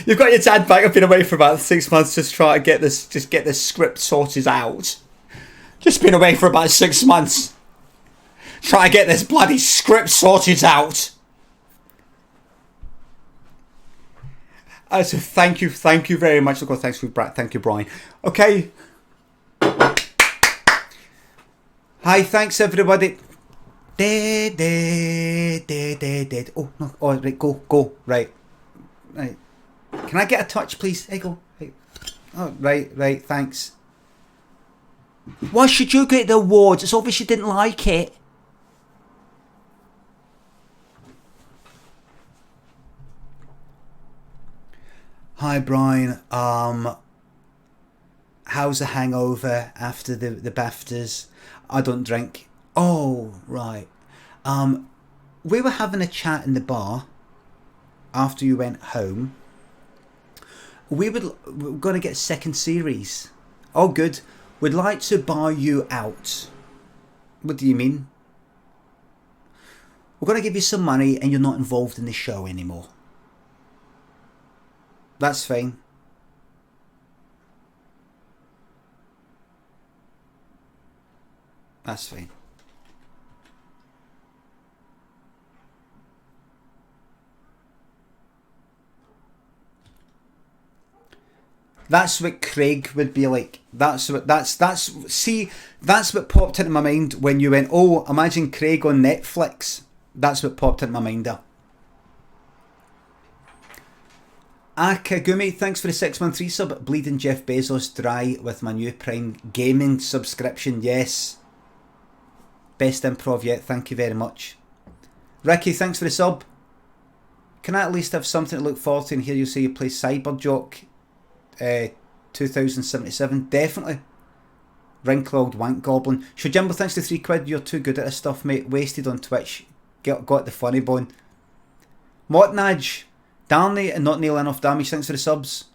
You've got your dad back. I've been away for about 6 months just trying to get this script sorted out. Just been away for about 6 months. Try to get this bloody script sorted out. So thank you very much. Thank you, Brian. Okay. Hi, thanks everybody. Oh no! Oh right, go right. Can I get a touch, please? Hey, go. Hey. Oh right. Thanks. Why should you get the awards? It's obvious you didn't like it. Hi, Brian. How's the hangover after the BAFTAs? I don't drink. Oh, right. We were having a chat in the bar after you went home. We're going to get a second series. Oh, good. We'd like to buy you out. What do you mean? We're going to give you some money and you're not involved in the show anymore. That's fine. That's fine. That's what Craig would be like. That's what popped into my mind when you went, oh, imagine Craig on Netflix. That's what popped into my mind there. Akagumi, thanks for the 6-month resub. Bleeding Jeff Bezos dry with my new Prime Gaming subscription. Yes. Best improv yet, thank you very much. Ricky, thanks for the sub. Can I at least have something to look forward to and hear you say you play Cyberjock 2077? Definitely. Wrinkled Wank Goblin. Shojimbo, thanks to £3. You're too good at this stuff, mate. Wasted on Twitch. Got the funny bone. Motnaj. Darnley and not nail enough damage. Thanks for the subs.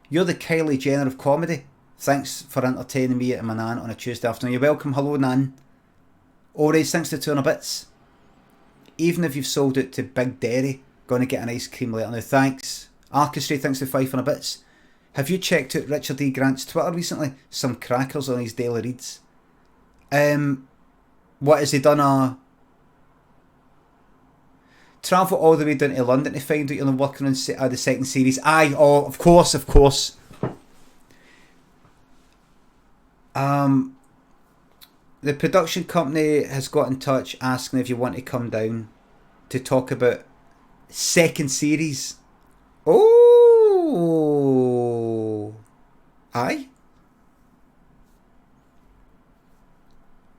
You're the Kylie Jenner of comedy. Thanks for entertaining me and my nan on a Tuesday afternoon. You're welcome. Hello, nan. Ores, thanks to 200 bits. Even if you've sold it to Big Dairy, gonna get an ice cream later now. Thanks. Archistry, thanks to 500 bits. Have you checked out Richard E. Grant's Twitter recently? Some crackers on his daily reads. What has he done? Travel all the way down to London to find out you're working on the second series. Aye, oh, of course. The production company has got in touch asking if you want to come down to talk about second series. Oh, aye.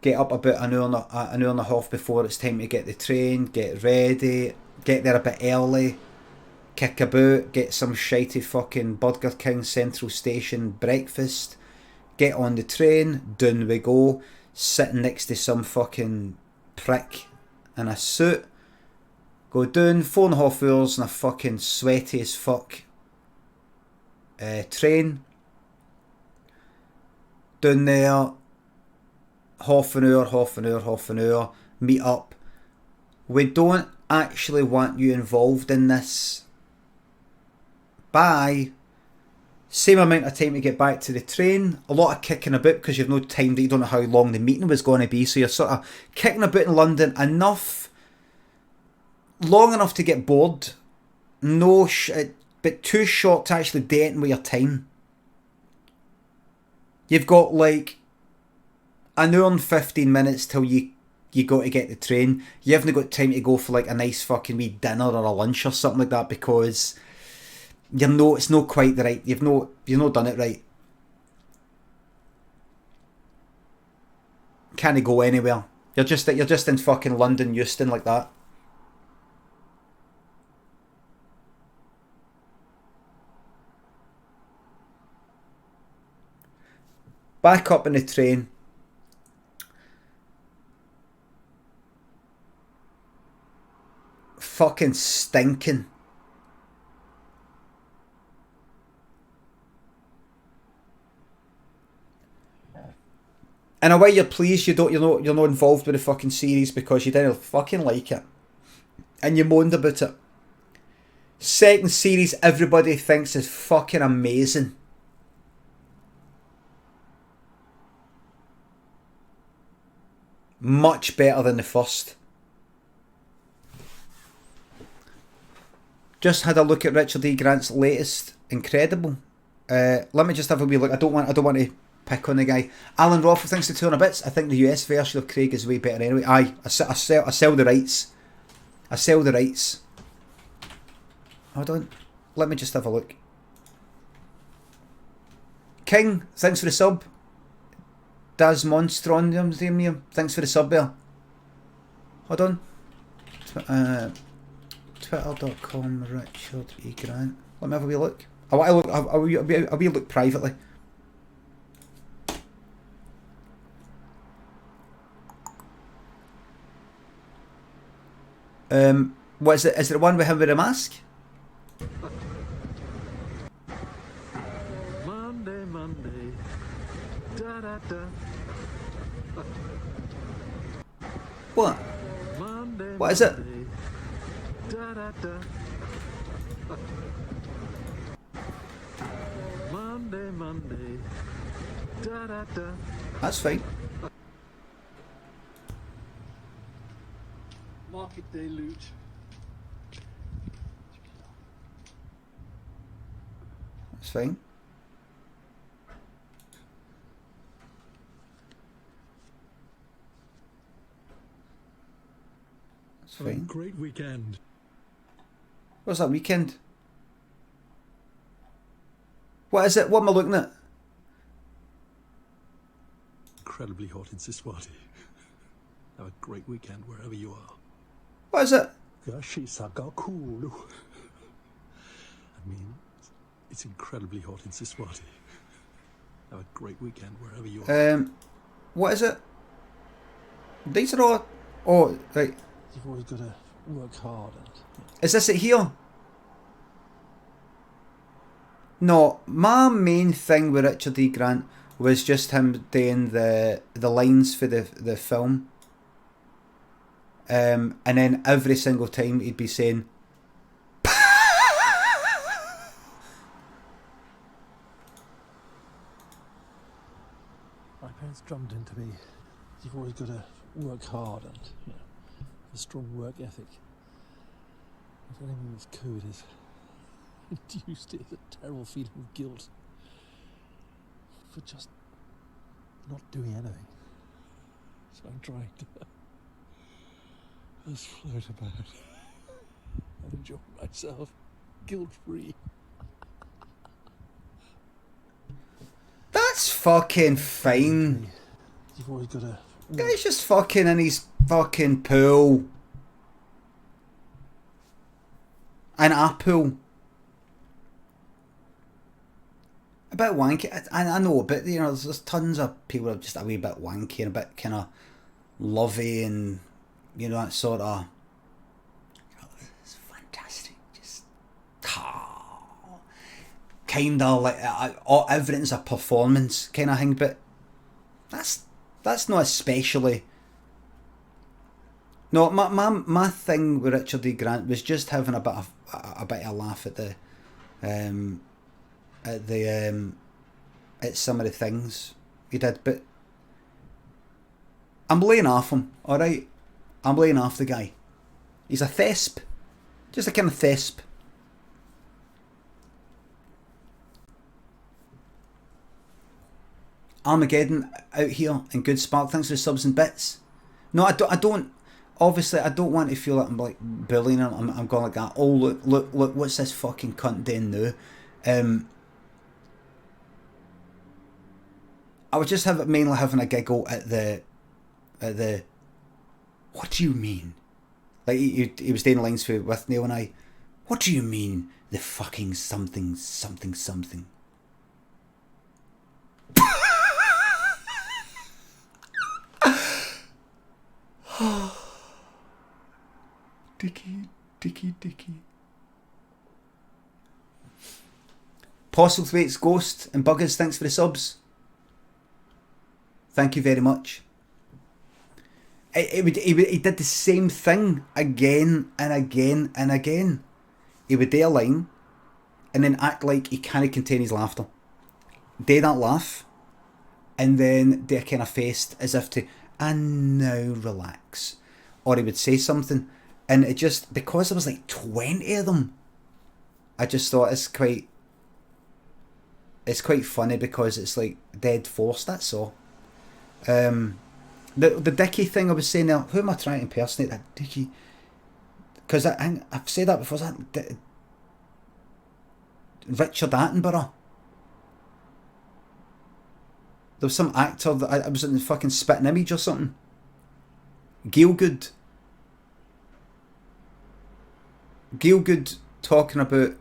Get up about an hour and a half before it's time to get the train, get ready, get there a bit early, kick about, get some shitey fucking Burger King Central Station breakfast, get on the train, down we go, sitting next to some fucking prick in a suit, go down 4.5 hours in a fucking sweaty as fuck train, down there, half an hour, meet up. We don't actually want you involved in this. Bye. Same amount of time to get back to the train. A lot of kicking about because you've no time that you don't know how long the meeting was going to be. So you're sort of kicking about in London long enough to get bored. But too short to actually do anything with your time. You've got like an hour and 15 minutes till you got to get the train. You haven't got time to go for like a nice fucking wee dinner or a lunch or something like that because it's not quite the right. You've not done it right. Can't go anywhere. You're just in fucking London, Euston like that. Back up in the train. Fucking stinking. In a way, you're pleased you're not involved with the fucking series because you didn't fucking like it, and you moaned about it. Second series, everybody thinks is fucking amazing. Much better than the first. Just had a look at Richard E. Grant's latest. Incredible. Let me just have a wee look. I don't want to pick on the guy. Alan Roth, thanks to 200 bits. I think the US version of Craig is way better anyway. Aye, I sell the rights. I sell the rights. Hold on. Let me just have a look. King, thanks for the sub. Daz Monstronium, thanks for the sub there. Hold on. Twitter.com Richard E. Grant. Let me have a wee look. I want to look. A wee look privately. What is it? Is it the one with him with a mask? Monday. Da da da. What? Monday. What is it? Da da da. Monday. Da da da. That's fine. Market day loot. That's fine. That's fine. Great weekend. What's that weekend? What is it? What am I looking at? Incredibly hot in Siswati. Have a great weekend wherever you are. What is it? Yashisa-ga-kulu. I mean, it's incredibly hot in Siswati. Have a great weekend wherever you are. What is it? These are all... Oh, right. You've always got to work hard and... Is this it here? No, my main thing with Richard E. Grant was just him doing the lines for the film. And then every single time he'd be saying... My parents drummed into me. You've always got to work hard and, you know, have a strong work ethic. If anything this code has induced is a terrible feeling of guilt for just not doing anything. So I'm trying to just float about and enjoy myself, guilt-free. That's fucking fine. You've always got to... Guy's just fucking in his fucking pool. An apple. A bit wanky. I know, but you know, there's tons of people that are just a wee bit wanky and a bit kind of lovey and, you know, that sort of... Oh, it's fantastic. Just... kind of like... everything's a performance kind of thing, but that's not especially... No, my thing with Richard E. Grant was just having a bit of a laugh at some of the things he did, but I'm laying off him, alright? I'm laying off the guy. He's a thesp. Just a kind of thesp. Armageddon out here in good spark. Thanks for the subs and bits. No, I don't. Obviously, I don't want to feel like I'm like bullying him. I'm going like that. Oh, look, what's this fucking cunt doing now? I was just mainly having a giggle at the. What do you mean? Like he was doing lines with Neil and I. What do you mean the fucking something? Dicky. Postlethwaite's Ghost and Buggers, thanks for the subs. Thank you very much. He did the same thing again and again and again. He would do a line and then act like he can't contain his laughter. Do that laugh and then do a kind of face as if to, and now relax. Or he would say something and it just, because there was like 20 of them, I just thought it's quite funny because it's like dead forced, that's all. The Dickie thing I was saying there, who am I trying to impersonate? That Dickie? Because I've said that before, that Richard Attenborough. There was some actor that I was in the fucking Spitting Image or something. Gielgud talking about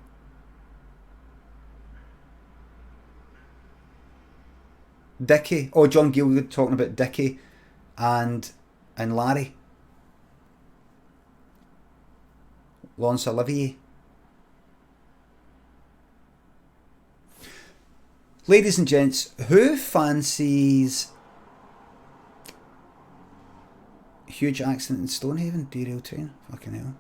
Dickie, or John Gielgud talking about Dickie and Larry. Laurence Olivier. Ladies and gents, who fancies huge accident in Stonehaven, derailed train? Fucking hell.